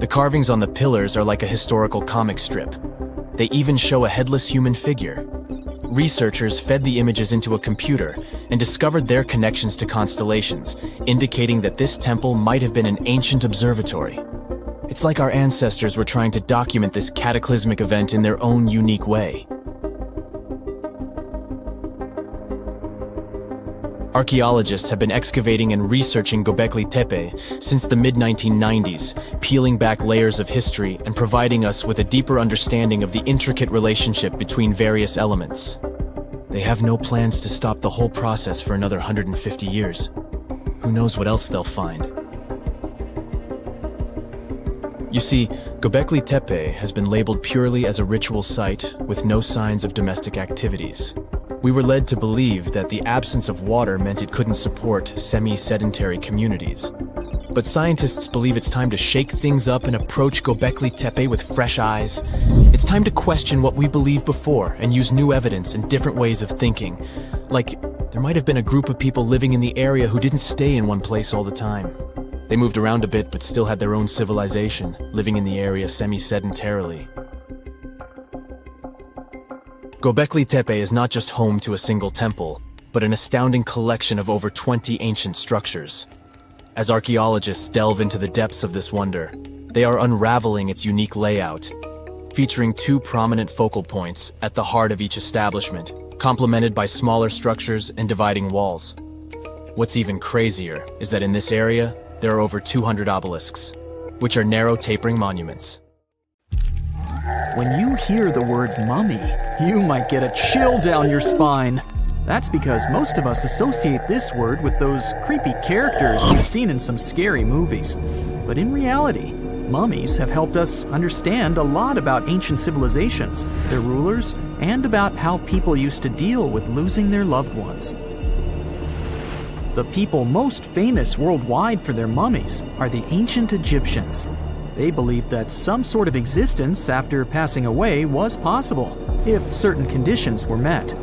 The carvings on the pillars are like a historical comic strip. They even show a headless human figure. Researchers fed the images into a computer and discovered their connections to constellations, indicating that this temple might have been an ancient observatory. It's like our ancestors were trying to document this cataclysmic event in their own unique way. Archaeologists have been excavating and researching Göbekli Tepe since the mid-1990s, peeling back layers of history and providing us with a deeper understanding of the intricate relationship between various elements. They have no plans to stop the whole process for another 150 years. Who knows what else they'll find? You see, Göbekli Tepe has been labeled purely as a ritual site with no signs of domestic activities. We were led to believe that the absence of water meant it couldn't support semi-sedentary communities. But scientists believe it's time to shake things up and approach Göbekli Tepe with fresh eyes. It's time to question what we believed before and use new evidence and different ways of thinking. Like, there might have been a group of people living in the area who didn't stay in one place all the time. They moved around a bit but still had their own civilization, living in the area semi-sedentarily. Göbekli Tepe is not just home to a single temple, but an astounding collection of over 20 ancient structures. As archaeologists delve into the depths of this wonder, they are unraveling its unique layout, featuring two prominent focal points at the heart of each establishment, complemented by smaller structures and dividing walls. What's even crazier is that in this area, there are over 200 obelisks, which are narrow tapering monuments. When you hear the word mummy, you might get a chill down your spine. That's because most of us associate this word with those creepy characters we've seen in some scary movies. But in reality, Mummies have helped us understand a lot about ancient civilizations, their rulers, and about how people used to deal with losing their loved ones. The people most famous worldwide for their mummies are the ancient Egyptians. They believed that some sort of existence after passing away was possible, if certain conditions were met.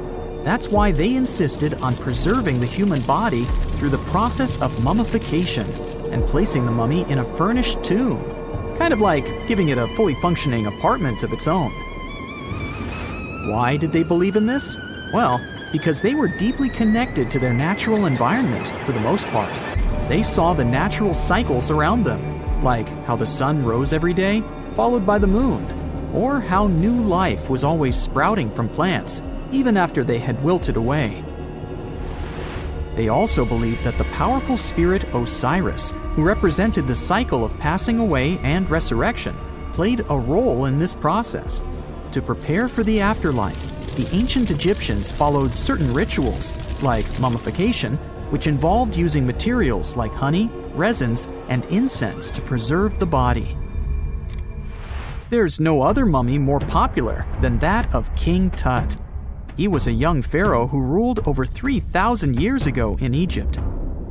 That's why they insisted on preserving the human body through the process of mummification and placing the mummy in a furnished tomb, kind of like giving it a fully functioning apartment of its own. Why did they believe in this? Well, because they were deeply connected to their natural environment for the most part. They saw the natural cycles around them, like how the sun rose every day, followed by the moon, or how new life was always sprouting from plants, even after they had wilted away. They also believed that the powerful spirit Osiris, who represented the cycle of passing away and resurrection, played a role in this process. To prepare for the afterlife, the ancient Egyptians followed certain rituals, like mummification, which involved using materials like honey, resins, and incense to preserve the body. There's no other mummy more popular than that of King Tut. He was a young pharaoh who ruled over 3,000 years ago in Egypt.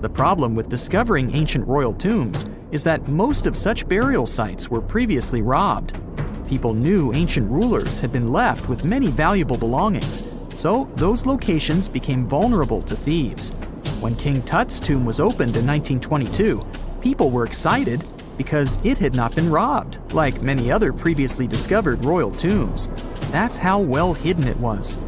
The problem with discovering ancient royal tombs is that most of such burial sites were previously robbed. People knew ancient rulers had been left with many valuable belongings, so those locations became vulnerable to thieves. When King Tut's tomb was opened in 1922, people were excited because it had not been robbed, like many other previously discovered royal tombs. That's how well hidden it was.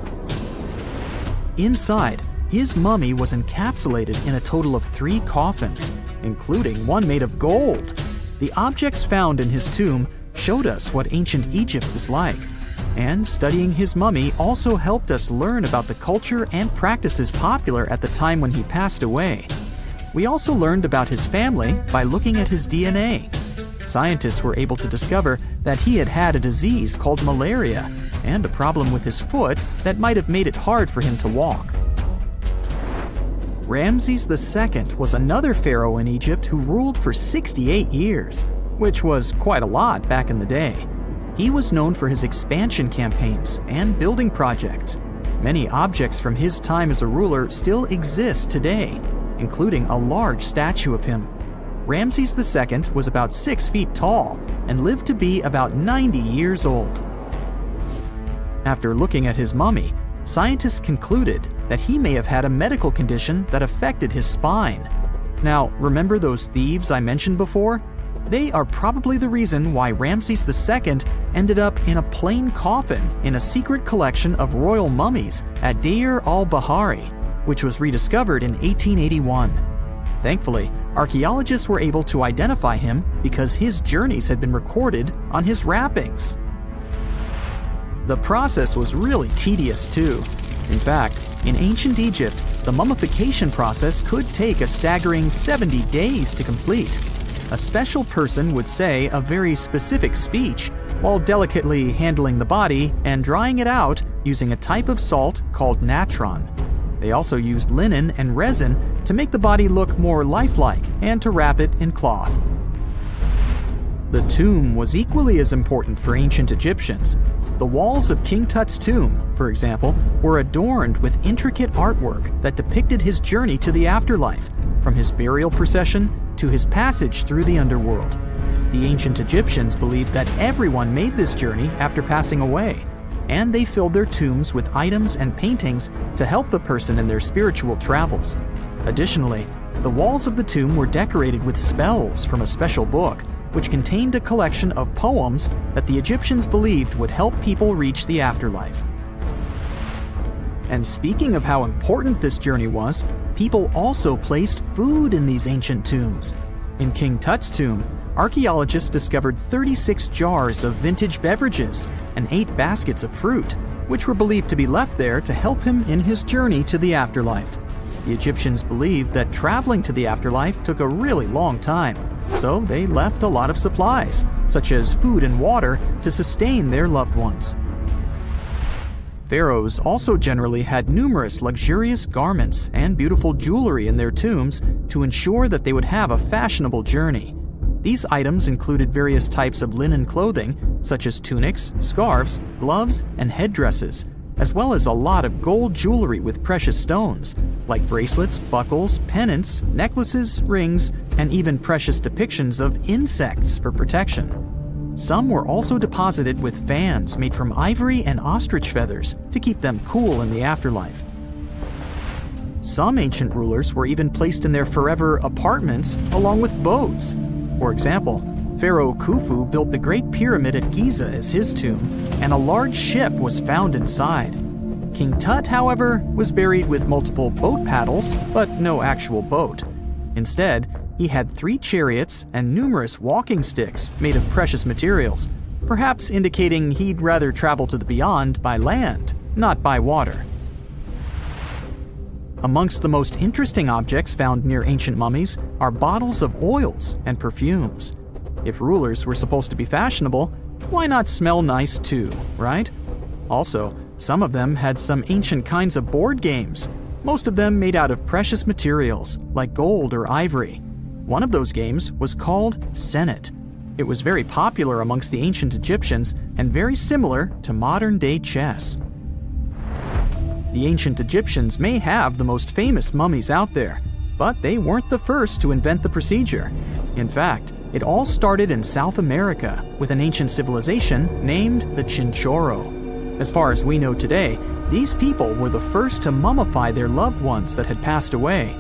Inside, his mummy was encapsulated in a total of 3 coffins, including one made of gold. The objects found in his tomb showed us what ancient Egypt was like, and studying his mummy also helped us learn about the culture and practices popular at the time when he passed away. We also learned about his family by looking at his DNA. Scientists were able to discover that he had had a disease called malaria and a problem with his foot that might have made it hard for him to walk. Ramses II was another pharaoh in Egypt who ruled for 68 years, which was quite a lot back in the day. He was known for his expansion campaigns and building projects. Many objects from his time as a ruler still exist today, including a large statue of him. Ramses II was about 6 feet tall and lived to be about 90 years old. After looking at his mummy, scientists concluded that he may have had a medical condition that affected his spine. Now, remember those thieves I mentioned before? They are probably the reason why Ramses II ended up in a plain coffin in a secret collection of royal mummies at Deir al-Bahari, which was rediscovered in 1881. Thankfully, archaeologists were able to identify him because his journeys had been recorded on his wrappings. The process was really tedious too. In fact, in ancient Egypt, the mummification process could take a staggering 70 days to complete. A special person would say a very specific speech while delicately handling the body and drying it out using a type of salt called natron. They also used linen and resin to make the body look more lifelike and to wrap it in cloth. The tomb was equally as important for ancient Egyptians. The walls of King Tut's tomb, for example, were adorned with intricate artwork that depicted his journey to the afterlife, from his burial procession to his passage through the underworld. The ancient Egyptians believed that everyone made this journey after passing away, and they filled their tombs with items and paintings to help the person in their spiritual travels. Additionally, the walls of the tomb were decorated with spells from a special book, which contained a collection of poems that the Egyptians believed would help people reach the afterlife. And speaking of how important this journey was, people also placed food in these ancient tombs. In King Tut's tomb, archaeologists discovered 36 jars of vintage beverages and 8 baskets of fruit, which were believed to be left there to help him in his journey to the afterlife. The Egyptians believed that traveling to the afterlife took a really long time, so they left a lot of supplies, such as food and water, to sustain their loved ones. Pharaohs also generally had numerous luxurious garments and beautiful jewelry in their tombs to ensure that they would have a fashionable journey. These items included various types of linen clothing, such as tunics, scarves, gloves, and headdresses, as well as a lot of gold jewelry with precious stones, like bracelets, buckles, pendants, necklaces, rings, and even precious depictions of insects for protection. Some were also deposited with fans made from ivory and ostrich feathers to keep them cool in the afterlife. Some ancient rulers were even placed in their forever apartments along with boats. For example, Pharaoh Khufu built the Great Pyramid at Giza as his tomb, and a large ship was found inside. King Tut, however, was buried with multiple boat paddles, but no actual boat. Instead, he had 3 chariots and numerous walking sticks made of precious materials, perhaps indicating he'd rather travel to the beyond by land, not by water. Amongst the most interesting objects found near ancient mummies are bottles of oils and perfumes. If rulers were supposed to be fashionable, why not smell nice too, right? Also, some of them had some ancient kinds of board games, most of them made out of precious materials like gold or ivory. One of those games was called Senet. It was very popular amongst the ancient Egyptians and very similar to modern-day chess. The ancient Egyptians may have the most famous mummies out there, but they weren't the first to invent the procedure. In fact, it all started in South America with an ancient civilization named the Chinchoro. As far as we know today, these people were the first to mummify their loved ones that had passed away.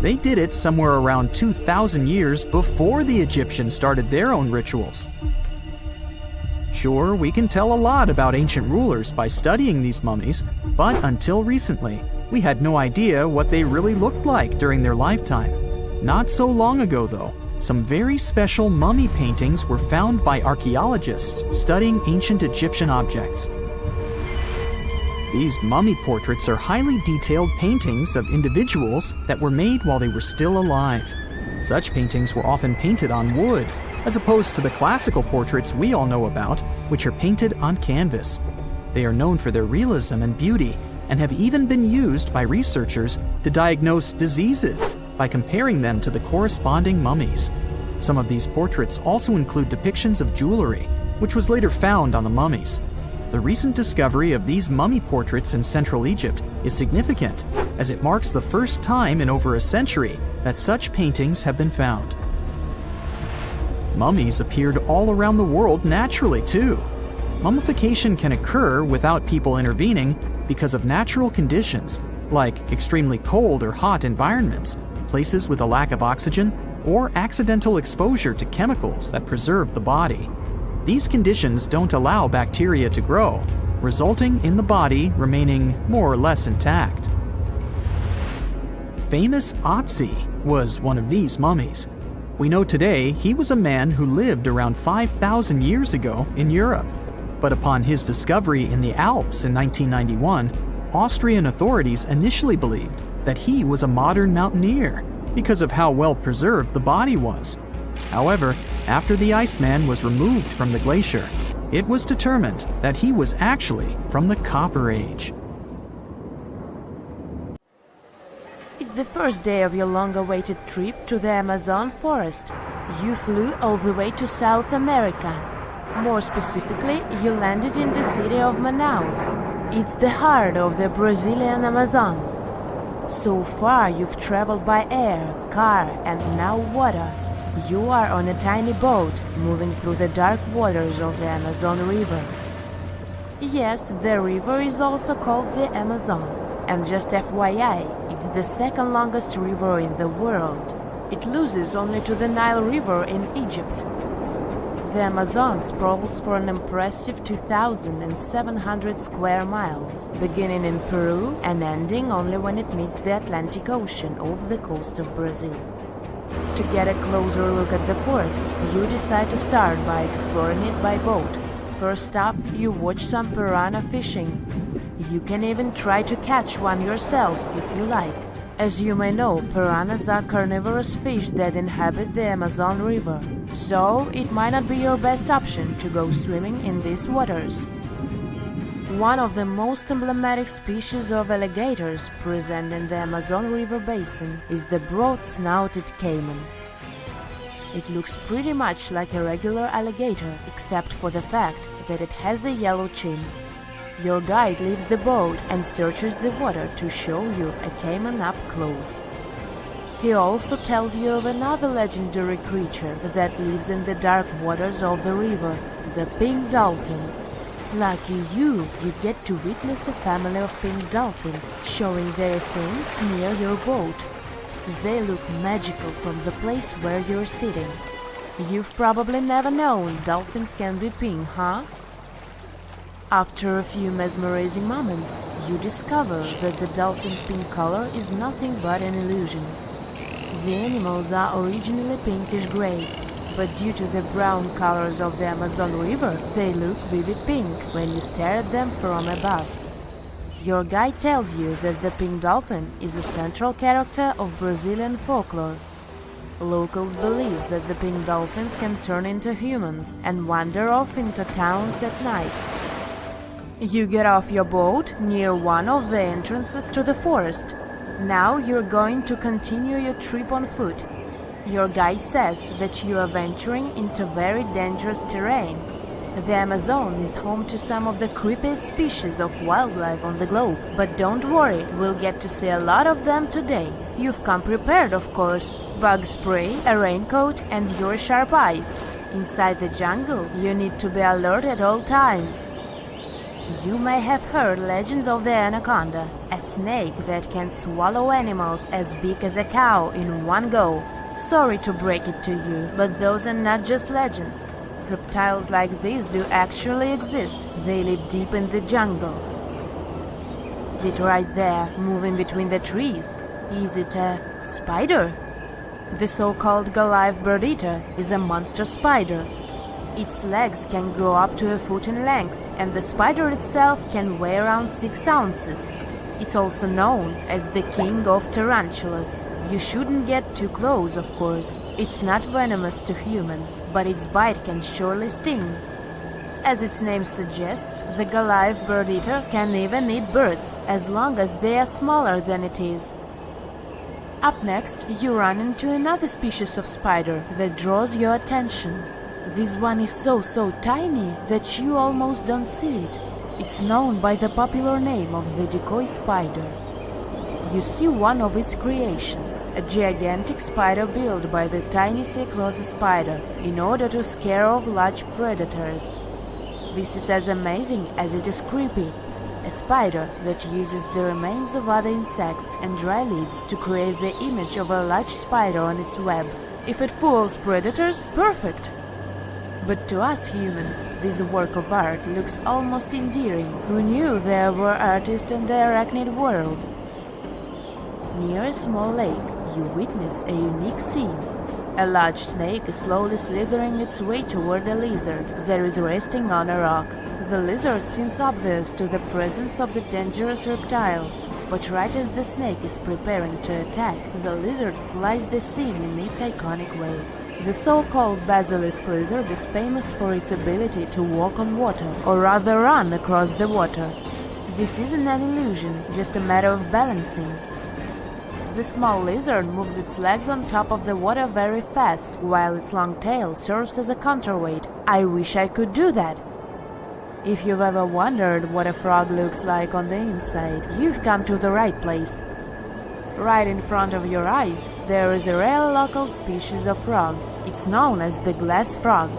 They did it somewhere around 2,000 years before the Egyptians started their own rituals. Sure, we can tell a lot about ancient rulers by studying these mummies, but until recently, we had no idea what they really looked like during their lifetime. Not so long ago, though, some very special mummy paintings were found by archaeologists studying ancient Egyptian objects. These mummy portraits are highly detailed paintings of individuals that were made while they were still alive. Such paintings were often painted on wood, as opposed to the classical portraits we all know about, which are painted on canvas. They are known for their realism and beauty, and have even been used by researchers to diagnose diseases by comparing them to the corresponding mummies. Some of these portraits also include depictions of jewelry, which was later found on the mummies. The recent discovery of these mummy portraits in Central Egypt is significant, as it marks the first time in over a century that such paintings have been found. Mummies appeared all around the world naturally, too. Mummification can occur without people intervening because of natural conditions, like extremely cold or hot environments, places with a lack of oxygen, or accidental exposure to chemicals that preserve the body. These conditions don't allow bacteria to grow, resulting in the body remaining more or less intact. Famous Otzi was one of these mummies. We know today he was a man who lived around 5,000 years ago in Europe. But upon his discovery in the Alps in 1991, Austrian authorities initially believed that he was a modern mountaineer because of how well preserved the body was. However, after the Iceman was removed from the glacier, it was determined that he was actually from the Copper Age. It's the first day of your long-awaited trip to the Amazon forest. You flew all the way to South America. More specifically, you landed in the city of Manaus. It's the heart of the Brazilian Amazon. So far, you've traveled by air, car, and now water. You are on a tiny boat, moving through the dark waters of the Amazon River. Yes, the river is also called the Amazon. And just FYI, it's the second longest river in the world. It loses only to the Nile River in Egypt. The Amazon sprawls for an impressive 2,700 square miles, beginning in Peru and ending only when it meets the Atlantic Ocean off the coast of Brazil. To get a closer look at the forest, you decide to start by exploring it by boat. First up, you watch some piranha fishing. You can even try to catch one yourself if you like. As you may know, piranhas are carnivorous fish that inhabit the Amazon River, so it might not be your best option to go swimming in these waters. One of the most emblematic species of alligators present in the Amazon River basin is the broad-snouted caiman. It looks pretty much like a regular alligator, except for the fact that it has a yellow chin. Your guide leaves the boat and searches the water to show you a caiman up close. He also tells you of another legendary creature that lives in the dark waters of the river, the pink dolphin. Lucky you get to witness a family of pink dolphins showing their fins near your boat. They look magical from the place where you're sitting. You've probably never known dolphins can be pink, huh? After a few mesmerizing moments, you discover that the dolphin's pink color is nothing but an illusion. The animals are originally pinkish-gray, but due to the brown colors of the Amazon River, they look vivid pink when you stare at them from above. Your guide tells you that the pink dolphin is a central character of Brazilian folklore. Locals believe that the pink dolphins can turn into humans and wander off into towns at night. You get off your boat near one of the entrances to the forest. Now you're going to continue your trip on foot. Your guide says that you are venturing into very dangerous terrain. The Amazon is home to some of the creepiest species of wildlife on the globe, but don't worry, we'll get to see a lot of them today. You've come prepared, of course. Bug spray, a raincoat, and your sharp eyes. Inside the jungle, you need to be alert at all times. You may have heard legends of the anaconda, a snake that can swallow animals as big as a cow in one go. Sorry to break it to you, but those are not just legends. Reptiles like these do actually exist. They live deep in the jungle. Sit right there, moving between the trees. Is it a spider? The so-called Goliath bird-eater is a monster spider. Its legs can grow up to a foot in length, and the spider itself can weigh around 6 ounces. It's also known as the king of tarantulas. You shouldn't get too close, of course. It's not venomous to humans, but its bite can surely sting. As its name suggests, the Goliath bird-eater can even eat birds, as long as they are smaller than it is. Up next, you run into another species of spider that draws your attention. This one is so tiny that you almost don't see it. It's known by the popular name of the decoy spider. You see one of its creations, a gigantic spider built by the tiny Cyclosa spider in order to scare off large predators. This is as amazing as it is creepy. A spider that uses the remains of other insects and dry leaves to create the image of a large spider on its web. If it fools predators, perfect! But to us humans, this work of art looks almost endearing. Who knew there were artists in the arachnid world? Near a small lake, you witness a unique scene. A large snake is slowly slithering its way toward a lizard that is resting on a rock. The lizard seems obvious to the presence of the dangerous reptile, but right as the snake is preparing to attack, the lizard flies the scene in its iconic way. The so-called basilisk lizard is famous for its ability to walk on water, or rather run across the water. This isn't an illusion, just a matter of balancing. The small lizard moves its legs on top of the water very fast, while its long tail serves as a counterweight. I wish I could do that. If you've ever wondered what a frog looks like on the inside, you've come to the right place. Right in front of your eyes, there is a rare local species of frog. It's known as the glass frog.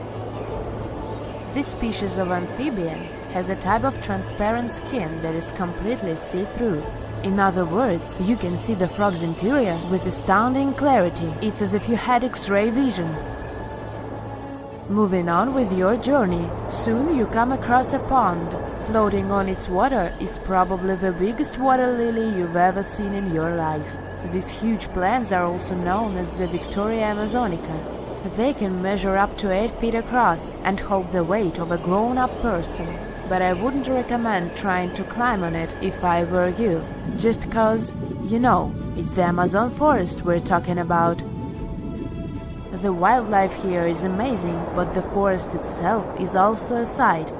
This species of amphibian has a type of transparent skin that is completely see-through. In other words, you can see the frog's interior with astounding clarity. It's as if you had X-ray vision. Moving on with your journey, soon you come across a pond. Floating on its water is probably the biggest water lily you've ever seen in your life. These huge plants are also known as the Victoria Amazonica. They can measure up to 8 feet across and hold the weight of a grown-up person. But I wouldn't recommend trying to climb on it if I were you. Just cause, you know, it's the Amazon forest we're talking about. The wildlife here is amazing, but the forest itself is also a sight.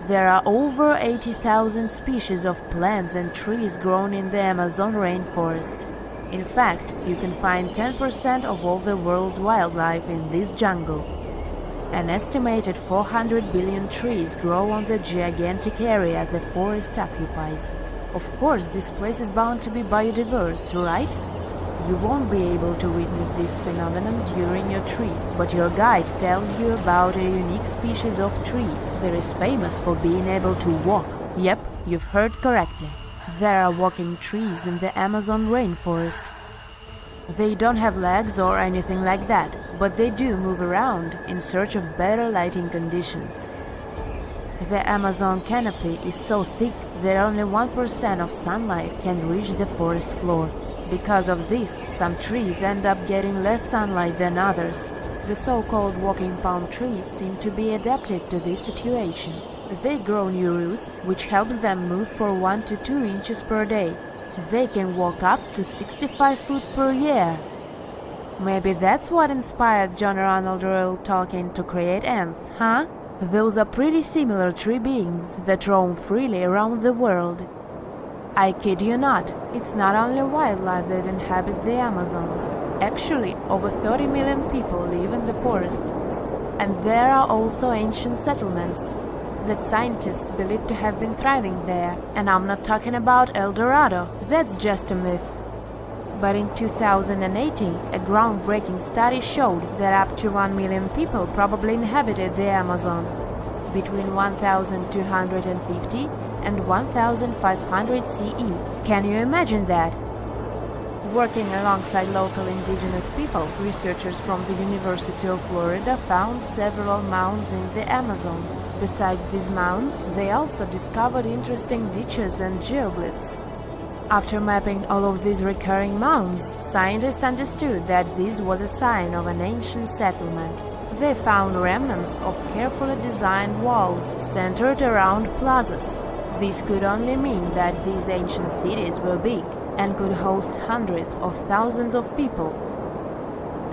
There are over 80,000 species of plants and trees grown in the Amazon rainforest. In fact, you can find 10% of all the world's wildlife in this jungle. An estimated 400 billion trees grow on the gigantic area the forest occupies. Of course, this place is bound to be biodiverse, right? You won't be able to witness this phenomenon during your trip, but your guide tells you about a unique species of tree that is famous for being able to walk. Yep, you've heard correctly. There are walking trees in the Amazon rainforest. They don't have legs or anything like that, but they do move around in search of better lighting conditions. The Amazon canopy is so thick that only 1% of sunlight can reach the forest floor. Because of this, some trees end up getting less sunlight than others. The so-called walking palm trees seem to be adapted to this situation. They grow new roots, which helps them move for 1 to 2 inches per day. They can walk up to 65 feet per year. Maybe that's what inspired John Ronald Reuel Tolkien to create ants, huh? Those are pretty similar tree beings that roam freely around the world. I kid you not, it's not only wildlife that inhabits the Amazon. Actually, over 30 million people live in the forest. And there are also ancient settlements that scientists believe to have been thriving there. And I'm not talking about El Dorado, that's just a myth. But in 2018, a groundbreaking study showed that up to 1 million people probably inhabited the Amazon, between 1250 and 1500 CE. Can you imagine that? Working alongside local indigenous people, researchers from the University of Florida found several mounds in the Amazon. Besides these mounds, they also discovered interesting ditches and geoglyphs. After mapping all of these recurring mounds, scientists understood that this was a sign of an ancient settlement. They found remnants of carefully designed walls centered around plazas. This could only mean that these ancient cities were big and could host hundreds of thousands of people.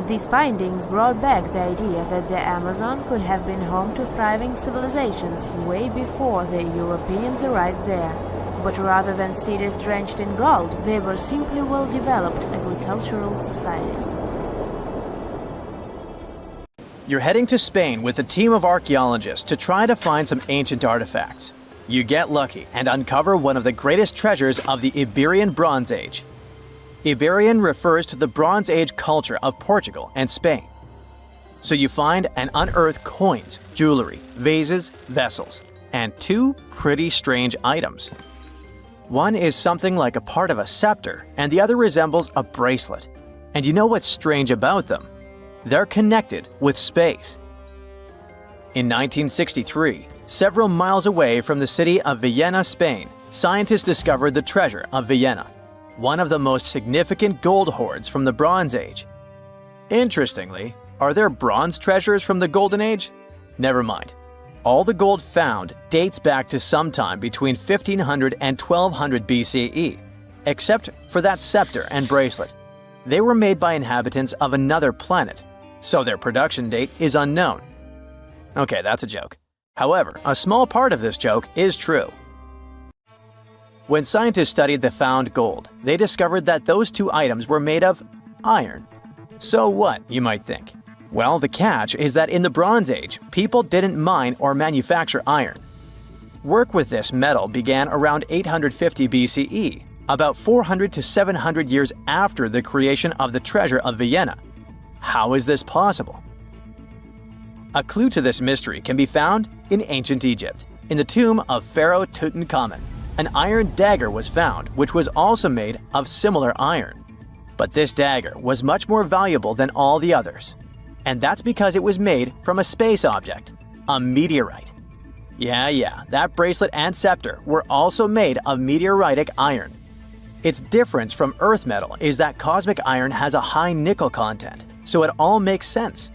These findings brought back the idea that the Amazon could have been home to thriving civilizations way before the Europeans arrived there. But rather than cities drenched in gold, they were simply well-developed agricultural societies. You're heading to Spain with a team of archaeologists to try to find some ancient artifacts. You get lucky and uncover one of the greatest treasures of the Iberian Bronze Age. Iberian refers to the Bronze Age culture of Portugal and Spain. So you find and unearth coins, jewelry, vases, vessels, and 2 pretty strange items. One is something like a part of a scepter, and the other resembles a bracelet. And you know what's strange about them? They're connected with space. In 1963, several miles away from the city of Villena, Spain, scientists discovered the treasure of Villena, one of the most significant gold hoards from the Bronze Age. Interestingly, are there bronze treasures from the Golden Age? Never mind. All the gold found dates back to sometime between 1500 and 1200 BCE, except for that scepter and bracelet. They were made by inhabitants of another planet, so their production date is unknown. Okay, that's a joke. However, a small part of this joke is true. When scientists studied the found gold, they discovered that those 2 items were made of iron. So what, you might think? Well, the catch is that in the Bronze Age, people didn't mine or manufacture iron. Work with this metal began around 850 BCE, about 400 to 700 years after the creation of the treasure of Villena. How is this possible? A clue to this mystery can be found in ancient Egypt. In the tomb of Pharaoh Tutankhamun, an iron dagger was found, which was also made of similar iron. But this dagger was much more valuable than all the others. And that's because it was made from a space object, a meteorite. Yeah, that bracelet and scepter were also made of meteoritic iron. Its difference from Earth metal is that cosmic iron has a high nickel content, so it all makes sense.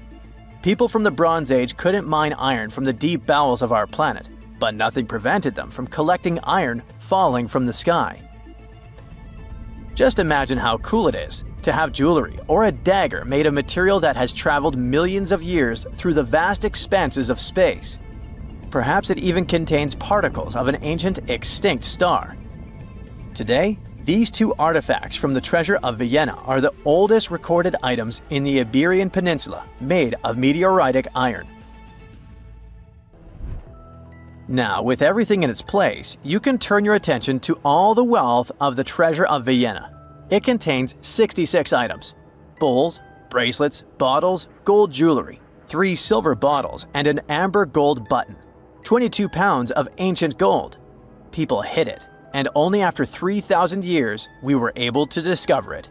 People from the Bronze Age couldn't mine iron from the deep bowels of our planet, but nothing prevented them from collecting iron falling from the sky. Just imagine how cool it is to have jewelry or a dagger made of material that has traveled millions of years through the vast expanses of space. Perhaps it even contains particles of an ancient extinct star. Today, These two artifacts from the treasure of Vienna are the oldest recorded items in the Iberian Peninsula made of meteoritic iron. Now, with everything in its place, you can turn your attention to all the wealth of the treasure of Vienna. It contains 66 items: bowls, bracelets, bottles, gold jewelry, 3 silver bottles, and an amber gold button. 22 pounds of ancient gold. People hid it, and only after 3,000 years we were able to discover it.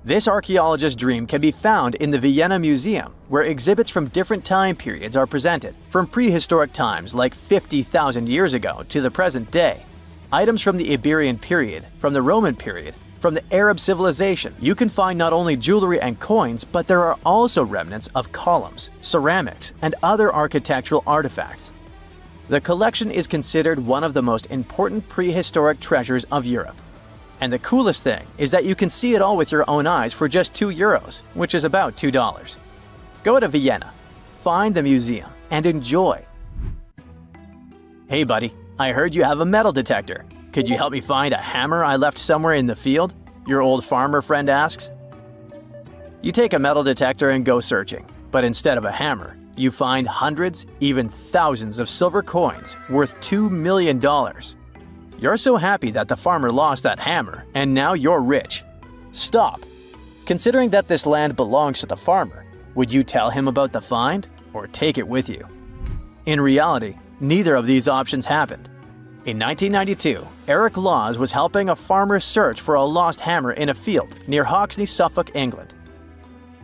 This archaeologist's dream can be found in the Vienna Museum, where exhibits from different time periods are presented, from prehistoric times like 50,000 years ago to the present day. Items from the Iberian period, from the Roman period, from the Arab civilization. You can find not only jewelry and coins, but there are also remnants of columns, ceramics, and other architectural artifacts. The collection is considered one of the most important prehistoric treasures of Europe. And the coolest thing is that you can see it all with your own eyes for just €2, which is about $2. Go to Vienna, find the museum, and enjoy. Hey buddy, I heard you have a metal detector. Could you help me find a hammer I left somewhere in the field? Your old farmer friend asks. You take a metal detector and go searching, but instead of a hammer, you find hundreds, even thousands of silver coins worth $2 million. You're so happy that the farmer lost that hammer, and now you're rich. Stop! Considering that this land belongs to the farmer, would you tell him about the find or take it with you? In reality, neither of these options happened. In 1992, Eric Laws was helping a farmer search for a lost hammer in a field near Hoxne, Suffolk, England.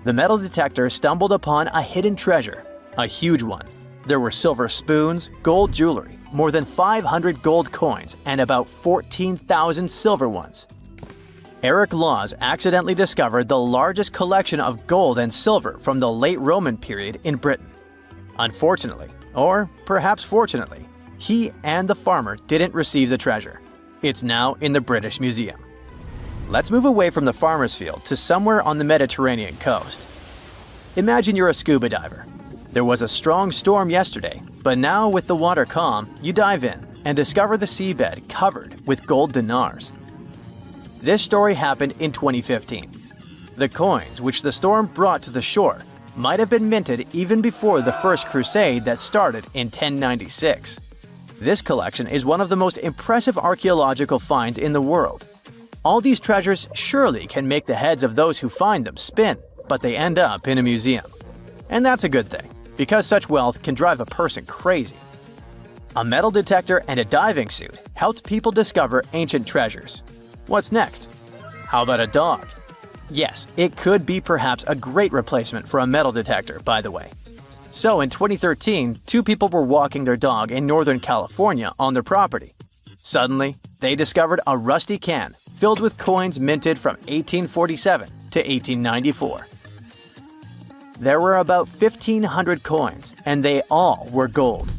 The metal detector stumbled upon a hidden treasure, a huge one. There were silver spoons, gold jewelry, more than 500 gold coins, and about 14,000 silver ones. Eric Laws accidentally discovered the largest collection of gold and silver from the late Roman period in Britain. Unfortunately, or perhaps fortunately, he and the farmer didn't receive the treasure. It's now in the British Museum. Let's move away from the farmer's field to somewhere on the Mediterranean coast. Imagine you're a scuba diver. There was a strong storm yesterday, but now with the water calm, you dive in and discover the seabed covered with gold dinars. This story happened in 2015. The coins which the storm brought to the shore might have been minted even before the First Crusade that started in 1096. This collection is one of the most impressive archaeological finds in the world. All these treasures surely can make the heads of those who find them spin, but they end up in a museum. And that's a good thing, because such wealth can drive a person crazy. A metal detector and a diving suit helped people discover ancient treasures. What's next? How about a dog? Yes, it could be perhaps a great replacement for a metal detector, by the way. So in 2013, 2 people were walking their dog in Northern California on their property. Suddenly, they discovered a rusty can filled with coins minted from 1847 to 1894. There were about 1,500 coins, and they all were gold.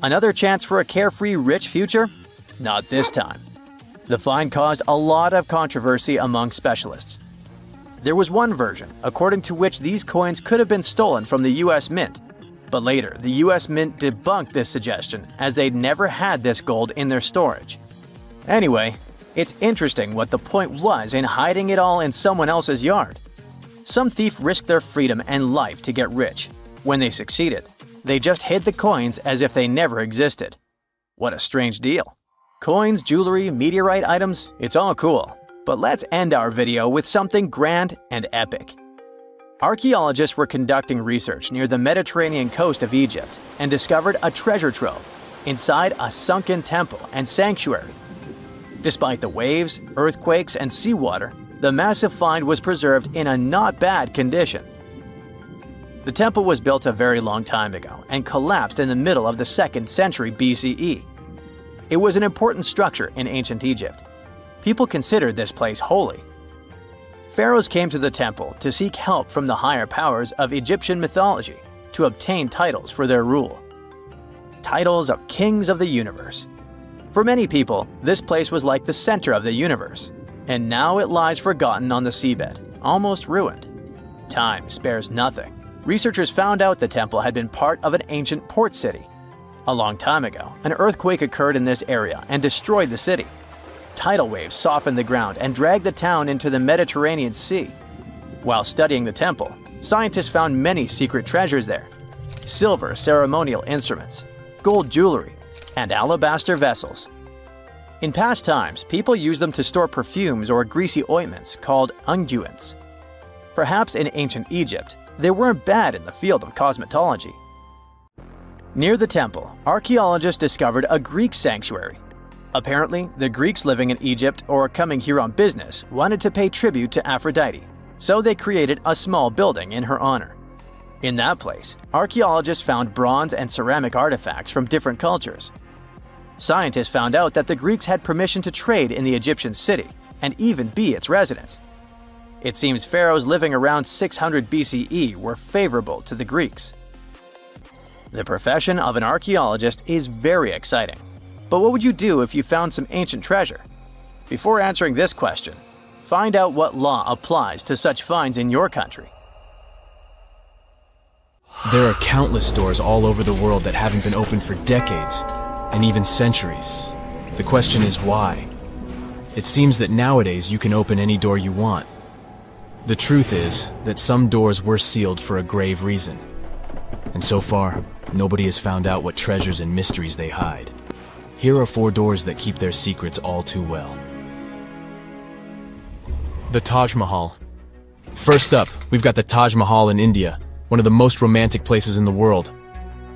Another chance for a carefree rich future? Not this time. The find caused a lot of controversy among specialists. There was one version, according to which these coins could have been stolen from the US Mint. But later, the US Mint debunked this suggestion as they'd never had this gold in their storage. Anyway, it's interesting what the point was in hiding it all in someone else's yard. Some thief risked their freedom and life to get rich. When they succeeded, they just hid the coins as if they never existed. What a strange deal. Coins, jewelry, meteorite items, it's all cool. But let's end our video with something grand and epic. Archaeologists were conducting research near the Mediterranean coast of Egypt and discovered a treasure trove inside a sunken temple and sanctuary. Despite the waves, earthquakes, and seawater, the massive find was preserved in a not bad condition. The temple was built a very long time ago and collapsed in the middle of the 2nd century BCE. It was an important structure in ancient Egypt. People considered this place holy. Pharaohs came to the temple to seek help from the higher powers of Egyptian mythology to obtain titles for their rule. Titles of kings of the universe. For many people, this place was like the center of the universe, and now it lies forgotten on the seabed, almost ruined. Time spares nothing. Researchers found out the temple had been part of an ancient port city. A long time ago, an earthquake occurred in this area and destroyed the city. tidal waves softened the ground and dragged the town into the Mediterranean Sea. While studying the temple, scientists found many secret treasures there: silver ceremonial instruments, gold jewelry, and alabaster vessels. In past times, people used them to store perfumes or greasy ointments called unguents. Perhaps in ancient Egypt, they weren't bad in the field of cosmetology. Near the temple, archaeologists discovered a Greek sanctuary. Apparently, the Greeks living in Egypt or coming here on business wanted to pay tribute to Aphrodite, so they created a small building in her honor. In that place, archaeologists found bronze and ceramic artifacts from different cultures. Scientists found out that the Greeks had permission to trade in the Egyptian city and even be its residents. It seems pharaohs living around 600 BCE were favorable to the Greeks. The profession of an archaeologist is very exciting. But what would you do if you found some ancient treasure? Before answering this question, find out what law applies to such finds in your country. There are countless doors all over the world that haven't been opened for decades, and even centuries. The question is why? It seems that nowadays you can open any door you want. The truth is that some doors were sealed for a grave reason. And so far, nobody has found out what treasures and mysteries they hide. Here are 4 doors that keep their secrets all too well. The Taj Mahal. First up, we've got the Taj Mahal in India, one of the most romantic places in the world.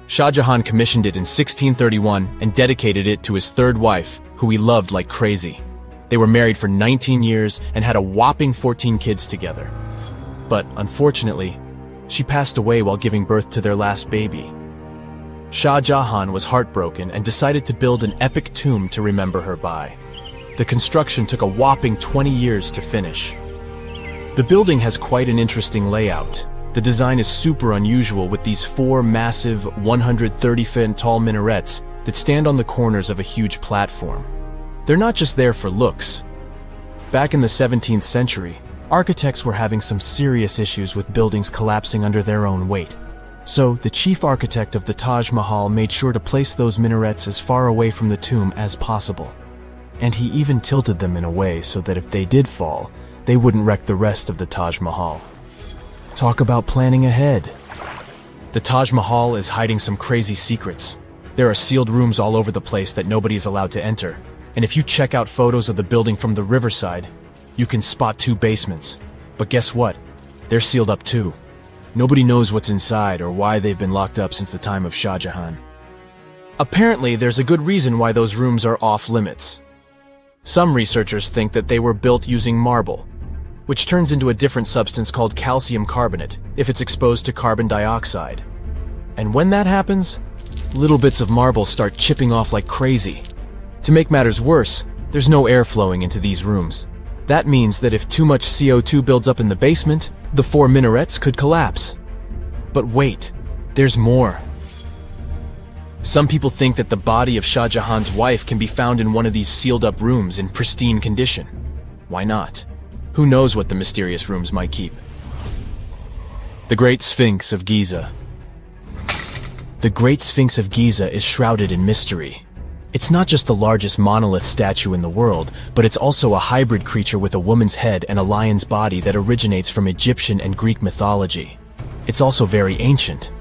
Shah Jahan commissioned it in 1631 and dedicated it to his 3rd wife, who he loved like crazy. They were married for 19 years and had a whopping 14 kids together. But unfortunately, she passed away while giving birth to their last baby. Shah Jahan was heartbroken and decided to build an epic tomb to remember her by. The construction took a whopping 20 years to finish. The building has quite an interesting layout. The design is super unusual with these 4 massive 130-foot tall minarets that stand on the corners of a huge platform. They're not just there for looks. Back in the 17th century, architects were having some serious issues with buildings collapsing under their own weight. So, the chief architect of the Taj Mahal made sure to place those minarets as far away from the tomb as possible. And he even tilted them in a way so that if they did fall, they wouldn't wreck the rest of the Taj Mahal. Talk about planning ahead. The Taj Mahal is hiding some crazy secrets. There are sealed rooms all over the place that nobody is allowed to enter. And if you check out photos of the building from the riverside, you can spot 2 basements. But guess what? They're sealed up too. Nobody knows what's inside or why they've been locked up since the time of Shah Jahan. Apparently, there's a good reason why those rooms are off limits. Some researchers think that they were built using marble, which turns into a different substance called calcium carbonate if it's exposed to carbon dioxide. And when that happens, little bits of marble start chipping off like crazy. To make matters worse, there's no air flowing into these rooms. That means that if too much CO2 builds up in the basement, the 4 minarets could collapse. But wait, there's more. Some people think that the body of Shah Jahan's wife can be found in one of these sealed-up rooms in pristine condition. Why not? Who knows what the mysterious rooms might keep? The Great Sphinx of Giza. The Great Sphinx of Giza is shrouded in mystery. It's not just the largest monolith statue in the world, but it's also a hybrid creature with a woman's head and a lion's body that originates from Egyptian and Greek mythology. It's also very ancient.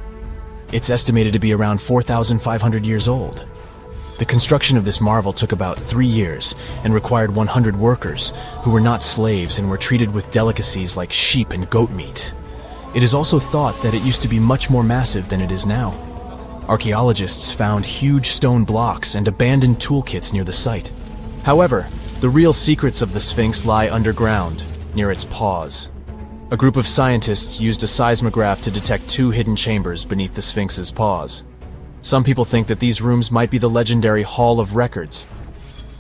It's estimated to be around 4,500 years old. The construction of this marvel took about 3 years and required 100 workers who were not slaves and were treated with delicacies like sheep and goat meat. It is also thought that it used to be much more massive than it is now. Archaeologists found huge stone blocks and abandoned toolkits near the site. However, the real secrets of the Sphinx lie underground, near its paws. A group of scientists used a seismograph to detect 2 hidden chambers beneath the Sphinx's paws. Some people think that these rooms might be the legendary Hall of Records,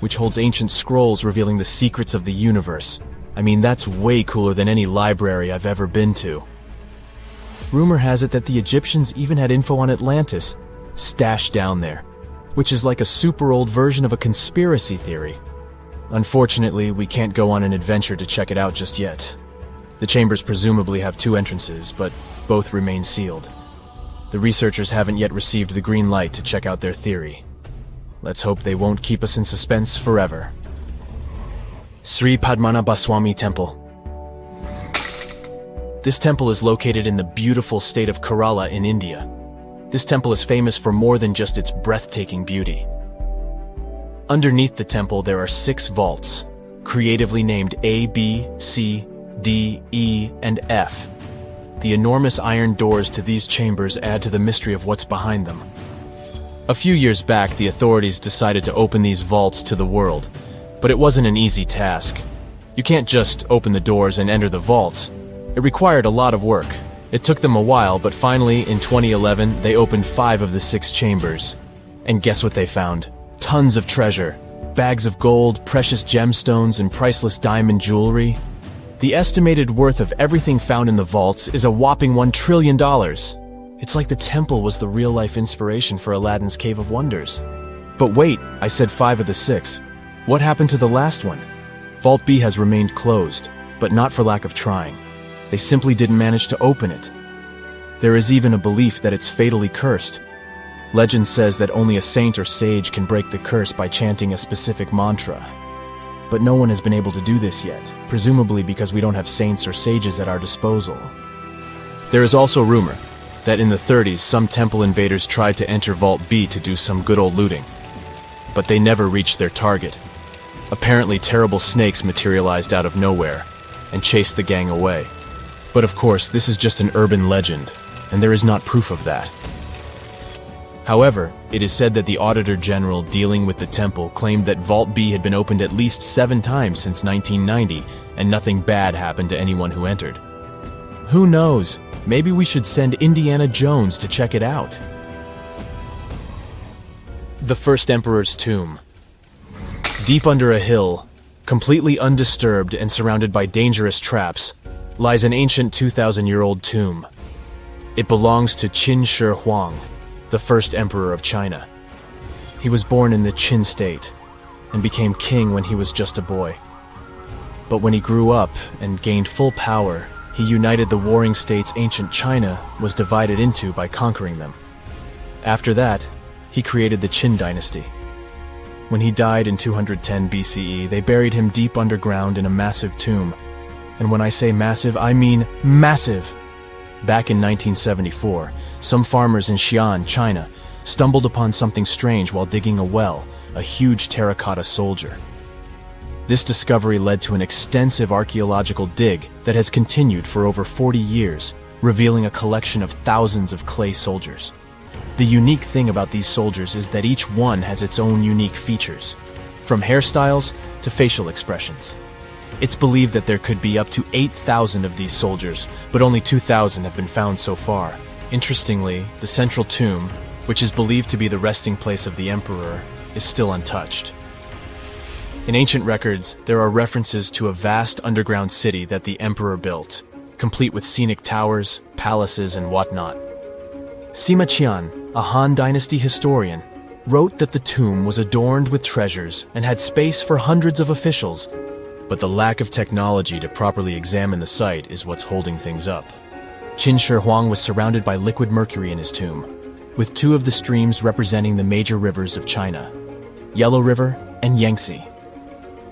which holds ancient scrolls revealing the secrets of the universe. I mean, that's way cooler than any library I've ever been to. Rumor has it that the Egyptians even had info on Atlantis stashed down there, which is like a super old version of a conspiracy theory. Unfortunately, we can't go on an adventure to check it out just yet. The chambers presumably have 2 entrances, but both remain sealed. The researchers haven't yet received the green light to check out their theory. Let's hope they won't keep us in suspense forever. Sri Padmanabhaswamy Temple. This temple is located in the beautiful state of Kerala in India. This temple is famous for more than just its breathtaking beauty. Underneath the temple there are 6 vaults, creatively named A, B, C, D, E, and F. The enormous iron doors to these chambers add to the mystery of what's behind them. A few years back, the authorities decided to open these vaults to the world, but it wasn't an easy task. You can't just open the doors and enter the vaults. It required a lot of work. It took them a while, but finally, in 2011, they opened 5 of the 6 chambers. And guess what they found? Tons of treasure. Bags of gold, precious gemstones, and priceless diamond jewelry. The estimated worth of everything found in the vaults is a whopping $1 trillion. It's like the temple was the real-life inspiration for Aladdin's Cave of Wonders. But wait, I said 5 of the 6. What happened to the last one? Vault B has remained closed, but not for lack of trying. They simply didn't manage to open it. There is even a belief that it's fatally cursed. Legend says that only a saint or sage can break the curse by chanting a specific mantra. But no one has been able to do this yet, presumably because we don't have saints or sages at our disposal. There is also rumor that in the 30s some temple invaders tried to enter Vault B to do some good old looting. But they never reached their target. Apparently terrible snakes materialized out of nowhere and chased the gang away. But of course, this is just an urban legend, and there is not proof of that. However, it is said that the Auditor General dealing with the temple claimed that Vault B had been opened at least 7 times since 1990, and nothing bad happened to anyone who entered. Who knows? Maybe we should send Indiana Jones to check it out. The First Emperor's Tomb. Deep under a hill, completely undisturbed and surrounded by dangerous traps, lies an ancient 2,000-year-old tomb. It belongs to Qin Shi Huang, the first emperor of China. He was born in the Qin state and became king when he was just a boy. But when he grew up and gained full power, he united the warring states ancient China was divided into by conquering them. After that, he created the Qin dynasty. When he died in 210 BCE, they buried him deep underground in a massive tomb. And when I say massive, I mean massive! Back in 1974, some farmers in Xi'an, China, stumbled upon something strange while digging a well, a huge terracotta soldier. This discovery led to an extensive archaeological dig that has continued for over 40 years, revealing a collection of thousands of clay soldiers. The unique thing about these soldiers is that each one has its own unique features, from hairstyles to facial expressions. It's believed that there could be up to 8,000 of these soldiers, but only 2,000 have been found so far. Interestingly, the central tomb, which is believed to be the resting place of the emperor, is still untouched. In ancient records, there are references to a vast underground city that the emperor built, complete with scenic towers, palaces, and whatnot. Sima Qian, a Han Dynasty historian, wrote that the tomb was adorned with treasures and had space for hundreds of officials, but the lack of technology to properly examine the site is what's holding things up. Qin Shi Huang was surrounded by liquid mercury in his tomb, with 2 of the streams representing the major rivers of China, Yellow River and Yangtze.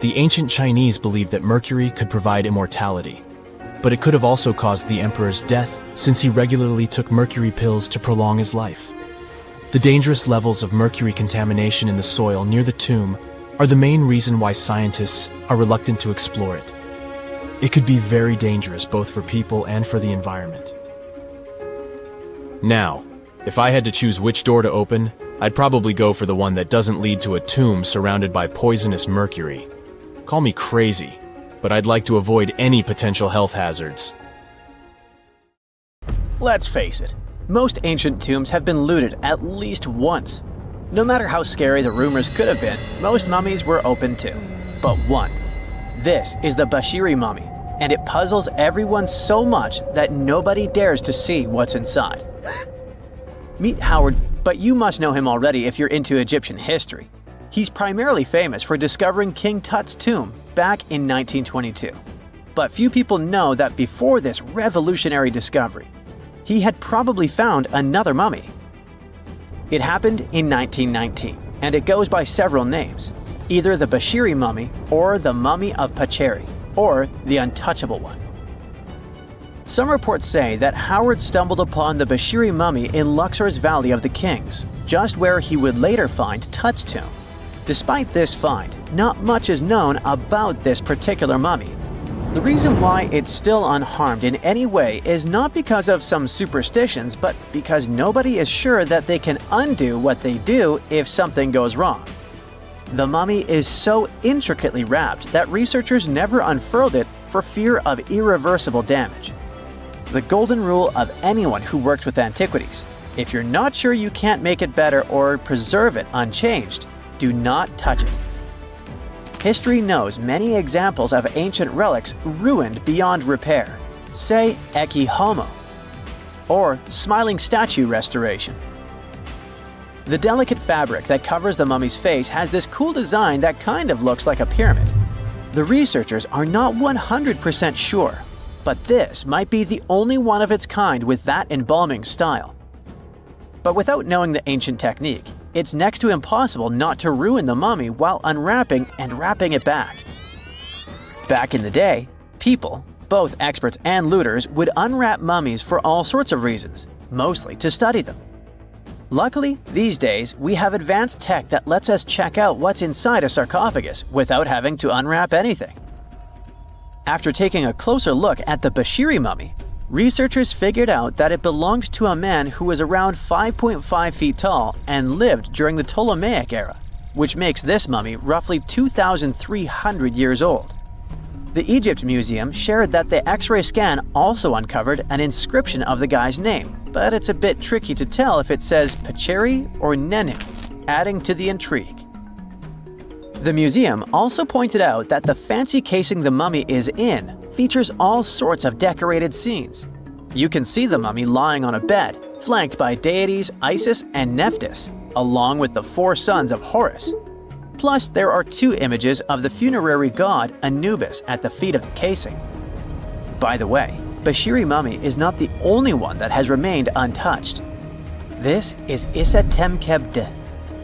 The ancient Chinese believed that mercury could provide immortality, but it could have also caused the emperor's death since he regularly took mercury pills to prolong his life. The dangerous levels of mercury contamination in the soil near the tomb are the main reason why scientists are reluctant to explore it. It could be very dangerous both for people and for the environment. Now, if I had to choose which door to open, I'd probably go for the one that doesn't lead to a tomb surrounded by poisonous mercury. Call me crazy, but I'd like to avoid any potential health hazards. Let's face it, most ancient tombs have been looted at least once. No matter how scary the rumors could have been, most mummies were opened too. But one. This is the Bashiri mummy, and it puzzles everyone so much that nobody dares to see what's inside. Meet Howard, but you must know him already if you're into Egyptian history. He's primarily famous for discovering King Tut's tomb back in 1922. But few people know that before this revolutionary discovery, he had probably found another mummy. It happened in 1919, and it goes by several names. either the Bashiri mummy or the mummy of Pacheri, or the untouchable one. Some reports say that Howard stumbled upon the Bashiri mummy in Luxor's Valley of the Kings, just where he would later find Tut's tomb. Despite this find, not much is known about this particular mummy. The reason why it's still unharmed in any way is not because of some superstitions, but because nobody is sure that they can undo what they do if something goes wrong. The mummy is so intricately wrapped that researchers never unfurled it for fear of irreversible damage. The golden rule of anyone who worked with antiquities: if you're not sure you can't make it better or preserve it unchanged, do not touch it. History knows many examples of ancient relics ruined beyond repair, say Ecce Homo, or smiling statue restoration. The delicate fabric that covers the mummy's face has this cool design that kind of looks like a pyramid. The researchers are not 100% sure, but this might be the only one of its kind with that embalming style. But without knowing the ancient technique, it's next to impossible not to ruin the mummy while unwrapping and wrapping it back. Back in the day, people, both experts and looters, would unwrap mummies for all sorts of reasons, mostly to study them. Luckily, these days, we have advanced tech that lets us check out what's inside a sarcophagus without having to unwrap anything. After taking a closer look at the Bashiri mummy, researchers figured out that it belonged to a man who was around 5.5 feet tall and lived during the Ptolemaic era, which makes this mummy roughly 2,300 years old. The Egypt Museum shared that the X-ray scan also uncovered an inscription of the guy's name, but it's a bit tricky to tell if it says Pacheri or Nenu, adding to the intrigue. The museum also pointed out that the fancy casing the mummy is in features all sorts of decorated scenes. You can see the mummy lying on a bed, flanked by deities Isis and Nephthys, along with the 4 sons of Horus. Plus, there are 2 images of the funerary god Anubis at the feet of the casing. By the way, Bashiri mummy is not the only one that has remained untouched. This is Issa Temkebde,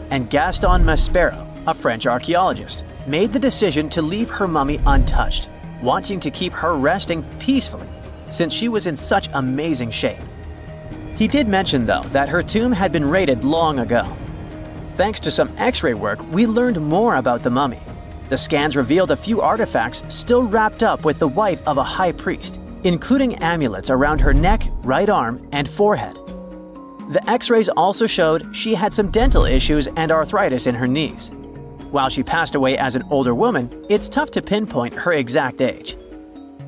and Gaston Maspero, a French archaeologist, made the decision to leave her mummy untouched, wanting to keep her resting peacefully since she was in such amazing shape. He did mention, though, that her tomb had been raided long ago. Thanks to some X-ray work, we learned more about the mummy. The scans revealed a few artifacts still wrapped up with the wife of a high priest, including amulets around her neck, right arm, and forehead. The X-rays also showed she had some dental issues and arthritis in her knees. While she passed away as an older woman, it's tough to pinpoint her exact age.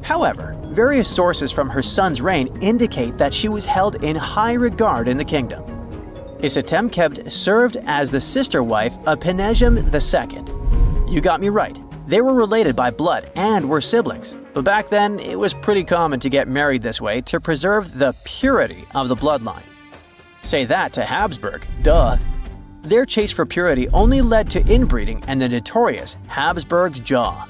However, various sources from her son's reign indicate that she was held in high regard in the kingdom. Isatemkebd served as the sister wife of Penejam II. You got me right, they were related by blood and were siblings, but back then it was pretty common to get married this way to preserve the purity of the bloodline. Say that to Habsburg, duh. Their chase for purity only led to inbreeding and the notorious Habsburg's jaw.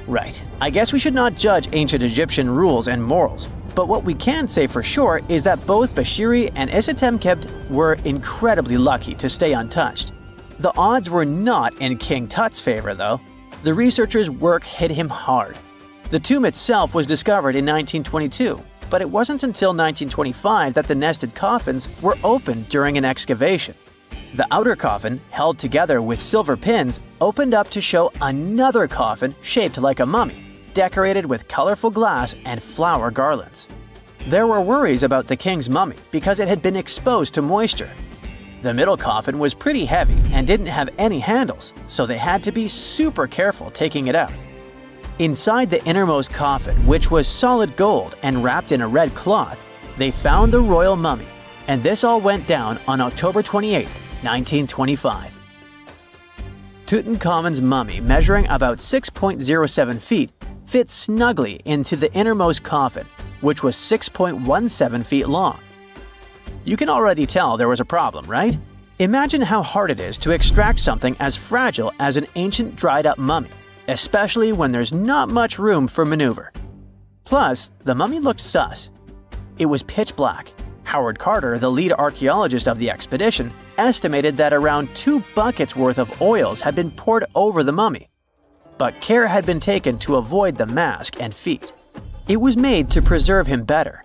Right, I guess we should not judge ancient Egyptian rules and morals, but what we can say for sure is that both Bashiri and Isatemkebd were incredibly lucky to stay untouched. The odds were not in King Tut's favor, though. The researchers' work hit him hard. The tomb itself was discovered in 1922, but it wasn't until 1925 that the nested coffins were opened during an excavation. The outer coffin, held together with silver pins, opened up to show another coffin shaped like a mummy, decorated with colorful glass and flower garlands. There were worries about the king's mummy because it had been exposed to moisture. The middle coffin was pretty heavy and didn't have any handles, so they had to be super careful taking it out. Inside the innermost coffin, which was solid gold and wrapped in a red cloth, they found the royal mummy, and this all went down on October 28, 1925. Tutankhamun's mummy, measuring about 6.07 feet, fit snugly into the innermost coffin, which was 6.17 feet long. You can already tell there was a problem, right? Imagine how hard it is to extract something as fragile as an ancient dried-up mummy, especially when there's not much room for maneuver. Plus, the mummy looked sus. It was pitch black. Howard Carter, the lead archaeologist of the expedition, estimated that around 2 buckets worth of oils had been poured over the mummy. But care had been taken to avoid the mask and feet. It was made to preserve him better.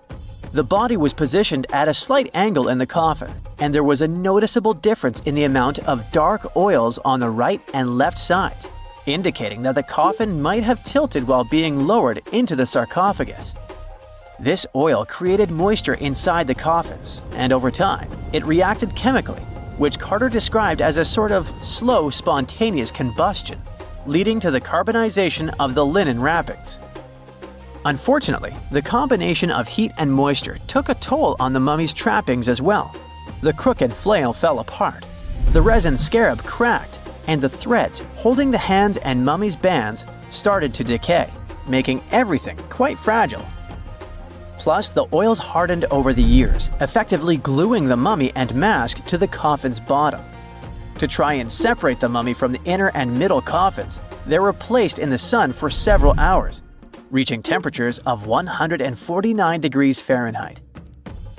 The body was positioned at a slight angle in the coffin, and there was a noticeable difference in the amount of dark oils on the right and left sides, indicating that the coffin might have tilted while being lowered into the sarcophagus. This oil created moisture inside the coffins, and over time, it reacted chemically, which Carter described as a sort of slow, spontaneous combustion, leading to the carbonization of the linen wrappings. Unfortunately, the combination of heat and moisture took a toll on the mummy's trappings as well. The crook and flail fell apart, the resin scarab cracked, and the threads holding the hands and mummy's bands started to decay, making everything quite fragile. Plus, the oils hardened over the years, effectively gluing the mummy and mask to the coffin's bottom. To try and separate the mummy from the inner and middle coffins, they were placed in the sun for several hours, reaching temperatures of 149 degrees Fahrenheit.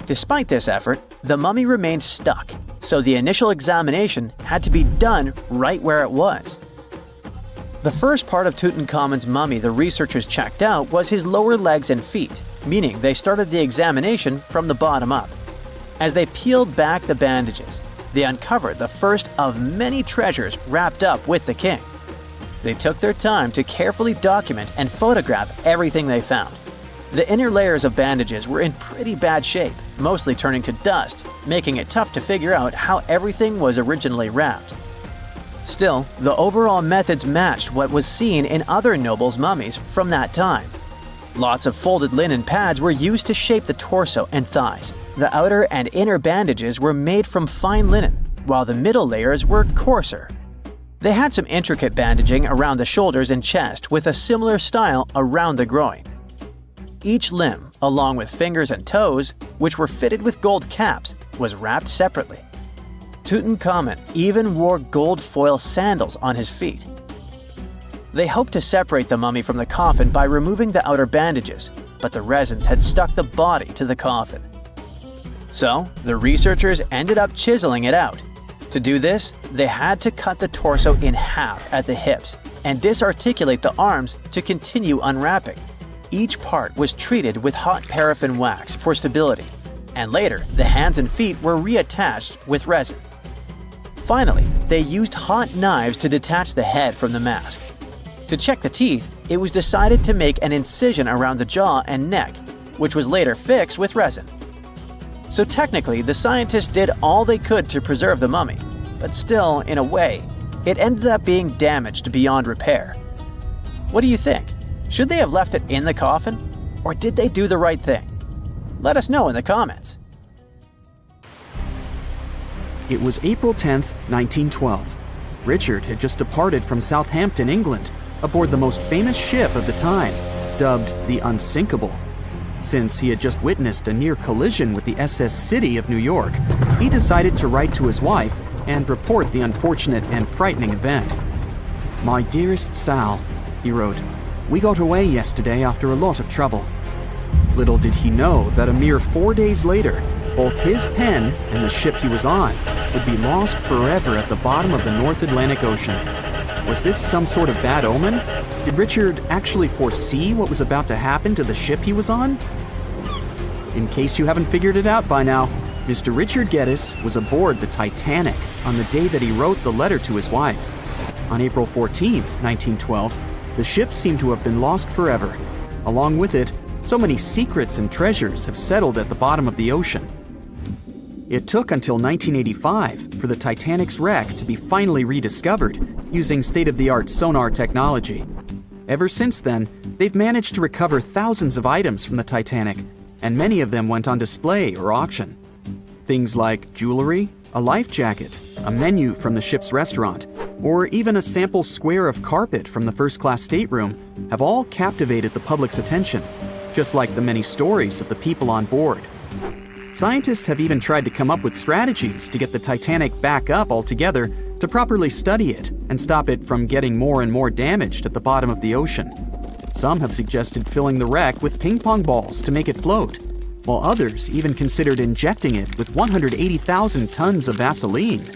Despite this effort, the mummy remained stuck, so the initial examination had to be done right where it was. The first part of Tutankhamun's mummy the researchers checked out was his lower legs and feet, meaning they started the examination from the bottom up. As they peeled back the bandages, they uncovered the first of many treasures wrapped up with the king. They took their time to carefully document and photograph everything they found. The inner layers of bandages were in pretty bad shape, mostly turning to dust, making it tough to figure out how everything was originally wrapped. Still, the overall methods matched what was seen in other nobles' mummies from that time. Lots of folded linen pads were used to shape the torso and thighs. The outer and inner bandages were made from fine linen, while the middle layers were coarser. They had some intricate bandaging around the shoulders and chest with a similar style around the groin. Each limb, along with fingers and toes, which were fitted with gold caps, was wrapped separately. Tutankhamun even wore gold foil sandals on his feet. They hoped to separate the mummy from the coffin by removing the outer bandages, but the resins had stuck the body to the coffin. So, the researchers ended up chiseling it out. To do this, they had to cut the torso in half at the hips and disarticulate the arms to continue unwrapping. Each part was treated with hot paraffin wax for stability, and later the hands and feet were reattached with resin. Finally, they used hot knives to detach the head from the mask. To check the teeth, it was decided to make an incision around the jaw and neck, which was later fixed with resin. So technically, the scientists did all they could to preserve the mummy, but still, in a way, it ended up being damaged beyond repair. What do you think? Should they have left it in the coffin? Or did they do the right thing? Let us know in the comments. It was April 10th, 1912. Richard had just departed from Southampton, England, aboard the most famous ship of the time, dubbed the Unsinkable. Since he had just witnessed a near collision with the SS City of New York, he decided to write to his wife and report the unfortunate and frightening event. "My dearest Sal," he wrote, "we got away yesterday after a lot of trouble." Little did he know that a mere 4 days later, both his pen and the ship he was on would be lost forever at the bottom of the North Atlantic Ocean. Was this some sort of bad omen? Did Richard actually foresee what was about to happen to the ship he was on? In case you haven't figured it out by now, Mr. Richard Geddes was aboard the Titanic on the day that he wrote the letter to his wife. On April 14th, 1912, the ship seemed to have been lost forever. Along with it, so many secrets and treasures have settled at the bottom of the ocean. It took until 1985 for the Titanic's wreck to be finally rediscovered using state-of-the-art sonar technology. Ever since then, they've managed to recover thousands of items from the Titanic, and many of them went on display or auction. Things like jewelry, a life jacket, a menu from the ship's restaurant, or even a sample square of carpet from the first-class stateroom have all captivated the public's attention, just like the many stories of the people on board. Scientists have even tried to come up with strategies to get the Titanic back up altogether to properly study it and stop it from getting more and more damaged at the bottom of the ocean. Some have suggested filling the wreck with ping pong balls to make it float. while others even considered injecting it with 180,000 tons of Vaseline.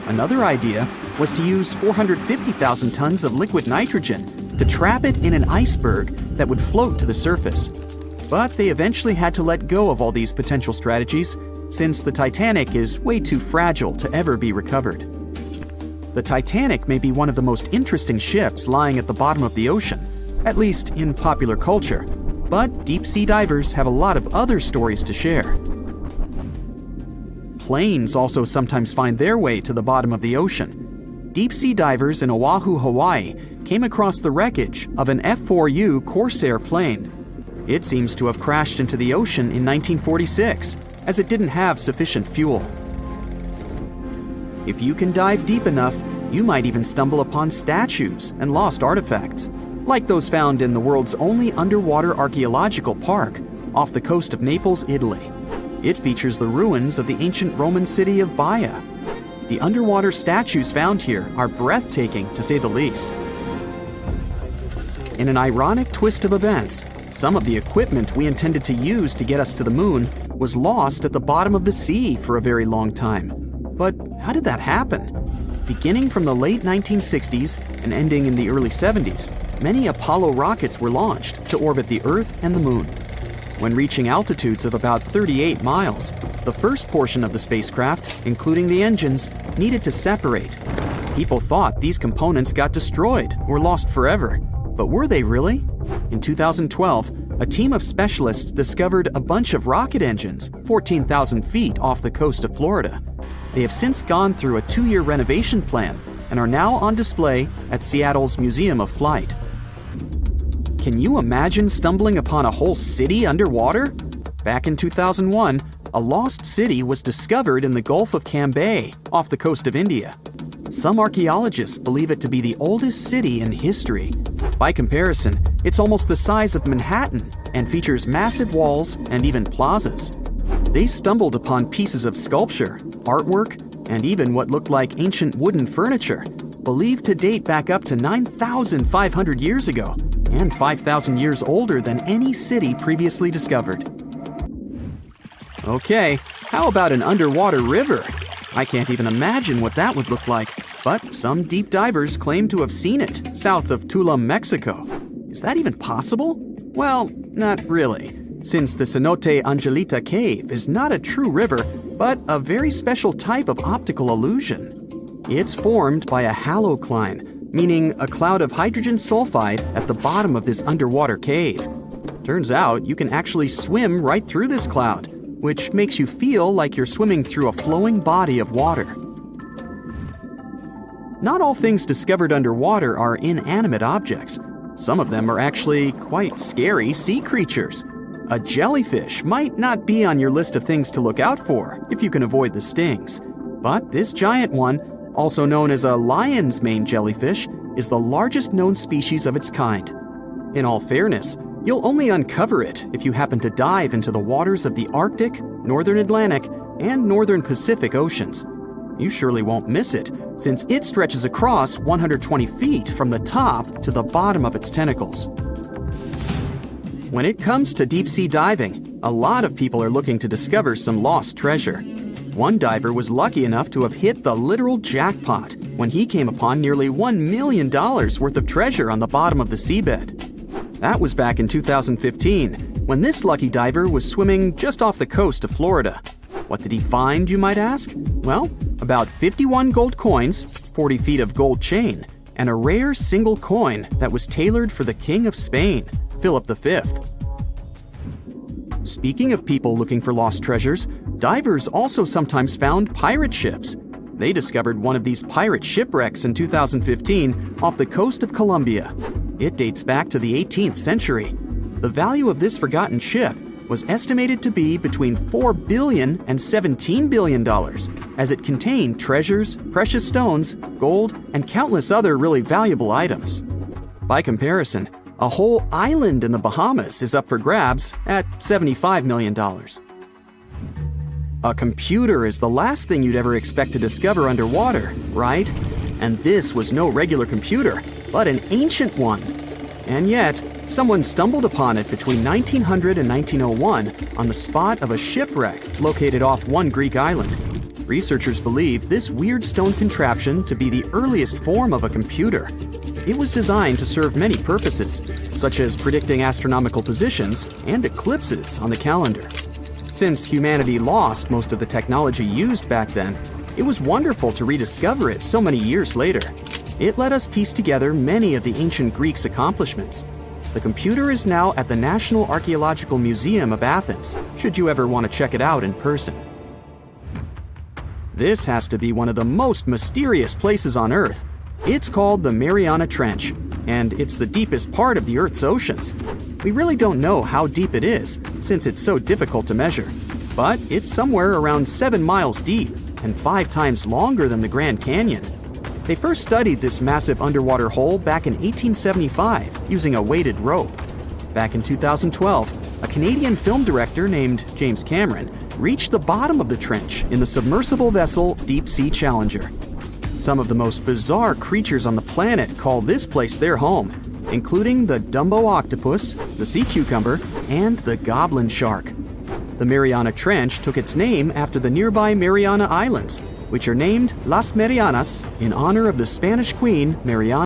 Another idea was to use 450,000 tons of liquid nitrogen to trap it in an iceberg that would float to the surface. But they eventually had to let go of all these potential strategies since the Titanic is way too fragile to ever be recovered. The Titanic may be one of the most interesting ships lying at the bottom of the ocean, at least in popular culture, but deep-sea divers have a lot of other stories to share. Planes also sometimes find their way to the bottom of the ocean. Deep-sea divers in Oahu, Hawaii came across the wreckage of an F-4U Corsair plane. It seems to have crashed into the ocean in 1946, as it didn't have sufficient fuel. If you can dive deep enough, you might even stumble upon statues and lost artifacts, like those found in the world's only underwater archaeological park off the coast of Naples, Italy. It features the ruins of the ancient Roman city of Baia. The underwater statues found here are breathtaking, to say the least. In an ironic twist of events, some of the equipment we intended to use to get us to the moon was lost at the bottom of the sea for a very long time. But how did that happen? Beginning from the late 1960s and ending in the early 70s, many Apollo rockets were launched to orbit the Earth and the Moon. When reaching altitudes of about 38 miles, the first portion of the spacecraft, including the engines, needed to separate. People thought these components got destroyed or lost forever. But were they really? In 2012, a team of specialists discovered a bunch of rocket engines 14,000 feet off the coast of Florida. They have since gone through a 2-year renovation plan and are now on display at Seattle's Museum of Flight. Can you imagine stumbling upon a whole city underwater? Back in 2001, a lost city was discovered in the Gulf of Cambay, off the coast of India. Some archaeologists believe it to be the oldest city in history. By comparison, it's almost the size of Manhattan and features massive walls and even plazas. They stumbled upon pieces of sculpture, artwork, and even what looked like ancient wooden furniture, believed to date back up to 9,500 years ago, and 5,000 years older than any city previously discovered. Okay, how about an underwater river? I can't even imagine what that would look like, but some deep divers claim to have seen it south of Tulum, Mexico. Is that even possible? Well, not really, since the Cenote Angelita Cave is not a true river, but a very special type of optical illusion. It's formed by a halocline, meaning a cloud of hydrogen sulfide at the bottom of this underwater cave. Turns out you can actually swim right through this cloud, which makes you feel like you're swimming through a flowing body of water. Not all things discovered underwater are inanimate objects. Some of them are actually quite scary sea creatures. A jellyfish might not be on your list of things to look out for if you can avoid the stings. But this giant one, also known as a lion's mane jellyfish, is the largest known species of its kind. In all fairness, you'll only uncover it if you happen to dive into the waters of the Arctic, Northern Atlantic, and Northern Pacific Oceans. You surely won't miss it, since it stretches across 120 feet from the top to the bottom of its tentacles. When it comes to deep-sea diving, a lot of people are looking to discover some lost treasure. One diver was lucky enough to have hit the literal jackpot when he came upon nearly $1 million worth of treasure on the bottom of the seabed. That was back in 2015, when this lucky diver was swimming just off the coast of Florida. What did he find, you might ask? Well, about 51 gold coins, 40 feet of gold chain, and a rare single coin that was tailored for the King of Spain, Philip V. Speaking of people looking for lost treasures, divers also sometimes found pirate ships. They discovered one of these pirate shipwrecks in 2015 off the coast of Colombia. It dates back to the 18th century. The value of this forgotten ship was estimated to be between $4 billion and $17 billion, as it contained treasures, precious stones, gold, and countless other really valuable items. By comparison, a whole island in the Bahamas is up for grabs at $75 million. A computer is the last thing you'd ever expect to discover underwater, right? And this was no regular computer, but an ancient one. And yet, Someone stumbled upon it between 1900 and 1901 on the spot of a shipwreck located off one Greek island. Researchers believe this weird stone contraption to be the earliest form of a computer. It was designed to serve many purposes, such as predicting astronomical positions and eclipses on the calendar. Since humanity lost most of the technology used back then, it was wonderful to rediscover it so many years later. It let us piece together many of the ancient Greeks' accomplishments. The computer is now at the National Archaeological Museum of Athens, should you ever want to check it out in person. This has to be one of the most mysterious places on Earth. It's called the Mariana Trench, and it's the deepest part of the Earth's oceans. We really don't know how deep it is, since it's so difficult to measure, but it's somewhere around 7 miles deep and 5 times longer than the Grand Canyon. They first studied this massive underwater hole back in 1875 using a weighted rope. Back in 2012, a Canadian film director named James Cameron reached the bottom of the trench in the submersible vessel Deep Sea Challenger. Some of the most bizarre creatures on the planet call this place their home, including the Dumbo octopus, the sea cucumber, and the goblin shark. The Mariana Trench took its name after the nearby Mariana Islands, which are named Las Marianas in honor of the Spanish Queen Mariana.